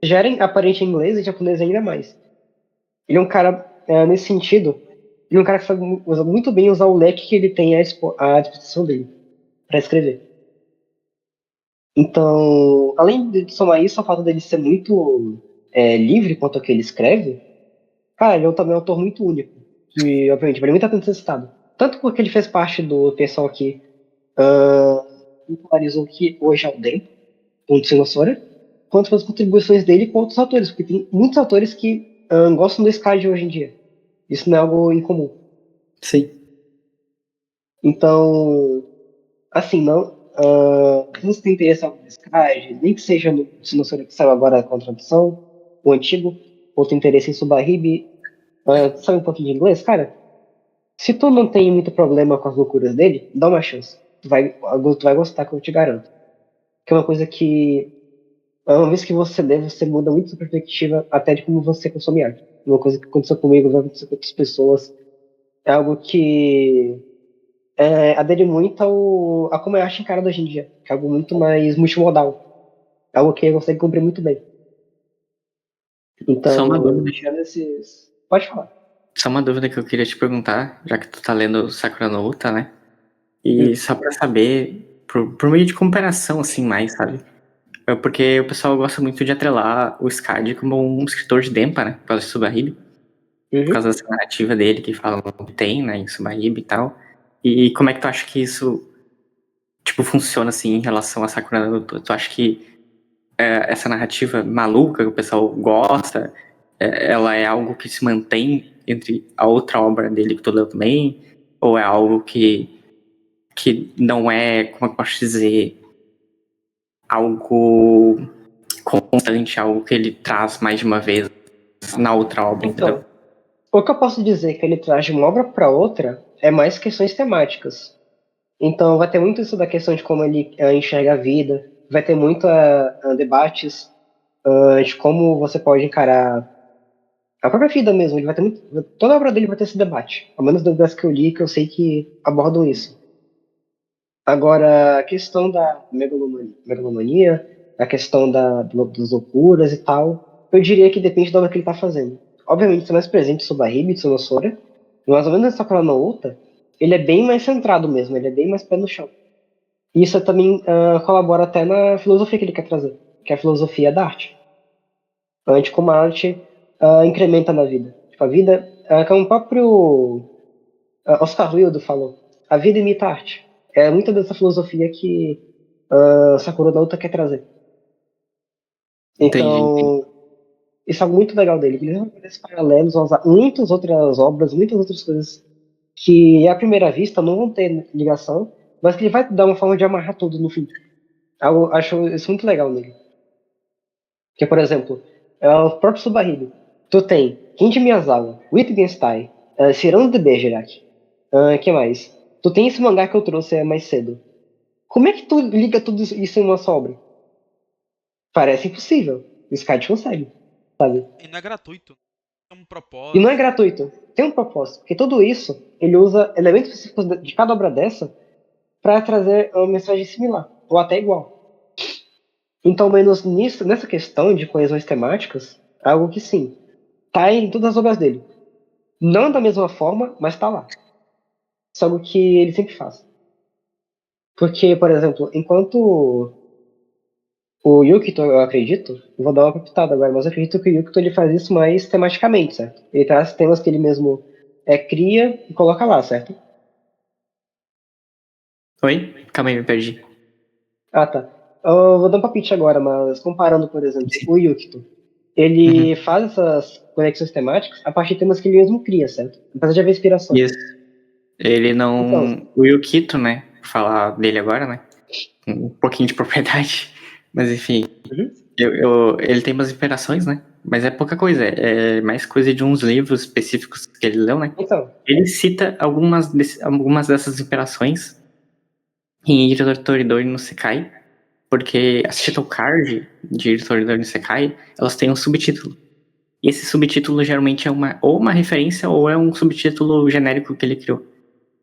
Já era aparente em inglês e em japonês ainda mais. Ele é um cara, nesse sentido, ele é um cara que sabe muito bem usar o leque que ele tem à disposição dele para escrever. Então, além de somar isso, o fato dele ser muito livre quanto ao que ele escreve, cara, ele é também um autor muito único, que, obviamente, vale muito a pena ser citado. Tanto porque ele fez parte do pessoal que popularizou o que hoje é o Den, o Tsunosora, quanto pelas contribuições dele com outros autores, porque tem muitos autores que gostam do Sky hoje em dia. Isso não é algo incomum. Sim. Então, assim, não. Se você tem interesse em Sky, nem que seja no Tsunosora que saiu agora com a tradução, o antigo, ou tem interesse em Subahibi, sabe um pouquinho de inglês, cara? Se tu não tem muito problema com as loucuras dele, dá uma chance. Tu vai gostar, que eu te garanto. Que é uma coisa que, uma vez que você lê, você muda muito sua perspectiva até de como você consome arte. Uma coisa que aconteceu comigo, vai acontecer com outras pessoas. É algo que adere muito a como é a arte encarada hoje em dia. Que é algo muito mais multimodal. É algo que consegue cumprir muito bem. Só uma Então, dúvida. tirando esses... Pode falar. Só uma dúvida que eu queria te perguntar, já que tu tá lendo Sakura no Uta, né? E só pra saber, por meio de comparação, assim, mais, sabe? Porque o pessoal gosta muito de atrelar o Skadi como um escritor de Denpa, né? Por causa de Subahibi. Por causa dessa narrativa dele que fala que tem, né? Em Subahibi e tal. E como é que tu acha que isso, tipo, funciona, assim, em relação a Sakura no Uta? Tu acha que essa narrativa maluca que o pessoal gosta, ela é algo que se mantém entre a outra obra dele que tu leu também? Ou é algo que que não é, como eu posso dizer, algo constante, algo que ele traz mais de uma vez na outra obra, entendeu? Então, o que eu posso dizer que ele traz de uma obra para outra é mais questões temáticas. Então, vai ter muito isso da questão de como ele enxerga a vida, vai ter muito debates de como você pode encarar a própria vida mesmo. Ele vai ter toda a obra dele vai ter esse debate. Ao menos das que eu li, que eu sei que abordam isso. Agora, a questão da megalomania, a questão das loucuras e tal, eu diria que depende da obra que ele está fazendo. Obviamente, está mais presente sobre a Ribe e sobre a Sora, mas ao menos nessa Sakura no Uta, ele é bem mais centrado mesmo, ele é bem mais pé no chão. E isso também colabora até na filosofia que ele quer trazer, que é a filosofia da arte. De como a arte incrementa na vida. Tipo, a vida, como o próprio Oscar Wilde falou, a vida imita a arte. É muita dessa filosofia que Sakura no Uta quer trazer. Entendi. Então, isso é algo muito legal dele. Ele vai fazer esses paralelos a muitas outras obras, muitas outras coisas que, à primeira vista, não vão ter ligação, mas que ele vai dar uma forma de amarrar tudo no fim. Eu acho isso muito legal nele. Porque, por exemplo, o próprio Subahibi. Tu tem Kenji Miyazawa, Wittgenstein, Cyrano de Bergerac. Que mais? Tu tem esse mangá que eu trouxe mais cedo. Como é que tu liga tudo isso em uma só obra? Parece impossível. O Sky consegue, sabe? E não é gratuito. Tem um E propósito. não é gratuito. Tem um propósito. Porque tudo isso, ele usa elementos específicos de cada obra dessa para trazer uma mensagem similar, ou até igual. Então, menos nessa questão de coesões temáticas, é algo que sim, tá em todas as obras dele. Não da mesma forma, mas tá lá. Isso é algo que ele sempre faz. Porque, por exemplo, enquanto o Yukito, eu acredito, vou dar uma pitada agora, mas eu acredito que o Yukito ele faz isso mais tematicamente, certo? Ele traz temas que ele mesmo cria e coloca lá, certo? Oi? Calma aí, me perdi. Ah, tá. Eu vou dar um palpite agora, mas comparando, por exemplo, o Yukito, ele Uhum. faz essas conexões temáticas a partir de temas que ele mesmo cria, certo? Apesar de haver inspiração. Isso. Ele Então, não. O Yukito, né? Vou falar dele agora, né? Um pouquinho de propriedade. Mas enfim. uhum. Ele tem umas inspirações, né? Mas é pouca coisa. É mais coisa de uns livros específicos que ele leu, né? Então, Ele cita algumas dessas inspirações em Itoridori no Sekai. Porque as title card de Itoridori no Sekai, elas têm um subtítulo. E esse subtítulo geralmente é ou uma referência ou é um subtítulo genérico que ele criou.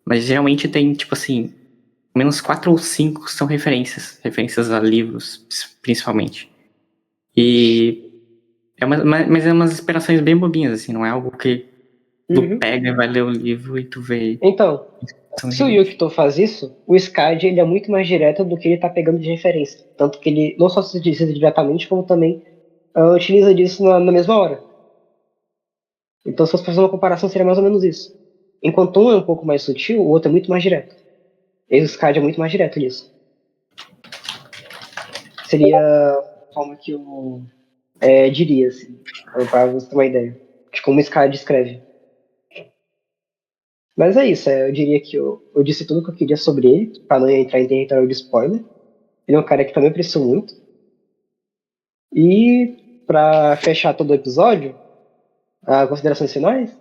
Mas geralmente tem, tipo assim, menos 4 ou 5 são referências a livros, principalmente. E mas é umas inspirações bem bobinhas, assim, não é algo que tu uhum. pega e vai ler o livro e tu vê. Então, São se o gigantes. Yukito faz isso, o Skad ele é muito mais direto do que ele tá pegando de referência. Tanto que ele não só se diz diretamente, como também utiliza disso na mesma hora. Então, se fosse fazer uma comparação, seria mais ou menos isso. Enquanto um é um pouco mais sutil, o outro é muito mais direto. E o Skad é muito mais direto nisso. Seria a forma que eu diria, assim, para você ter uma ideia de como o Skad escreve. Mas é isso, eu diria que eu disse tudo que eu queria sobre ele, para não entrar em território de spoiler. Ele é um cara que também aprecio muito. E para fechar todo o episódio, considerações finais?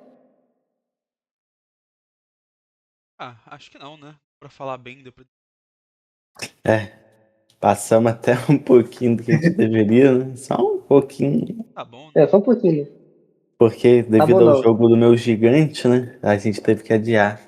Ah, acho que não, né? Pra falar bem depois. Passamos até um pouquinho do que a gente deveria, né? Só um pouquinho. Tá bom, né? Só um pouquinho. Porque Tá bom devido ao não. jogo do meu gigante, né? A gente teve que adiar.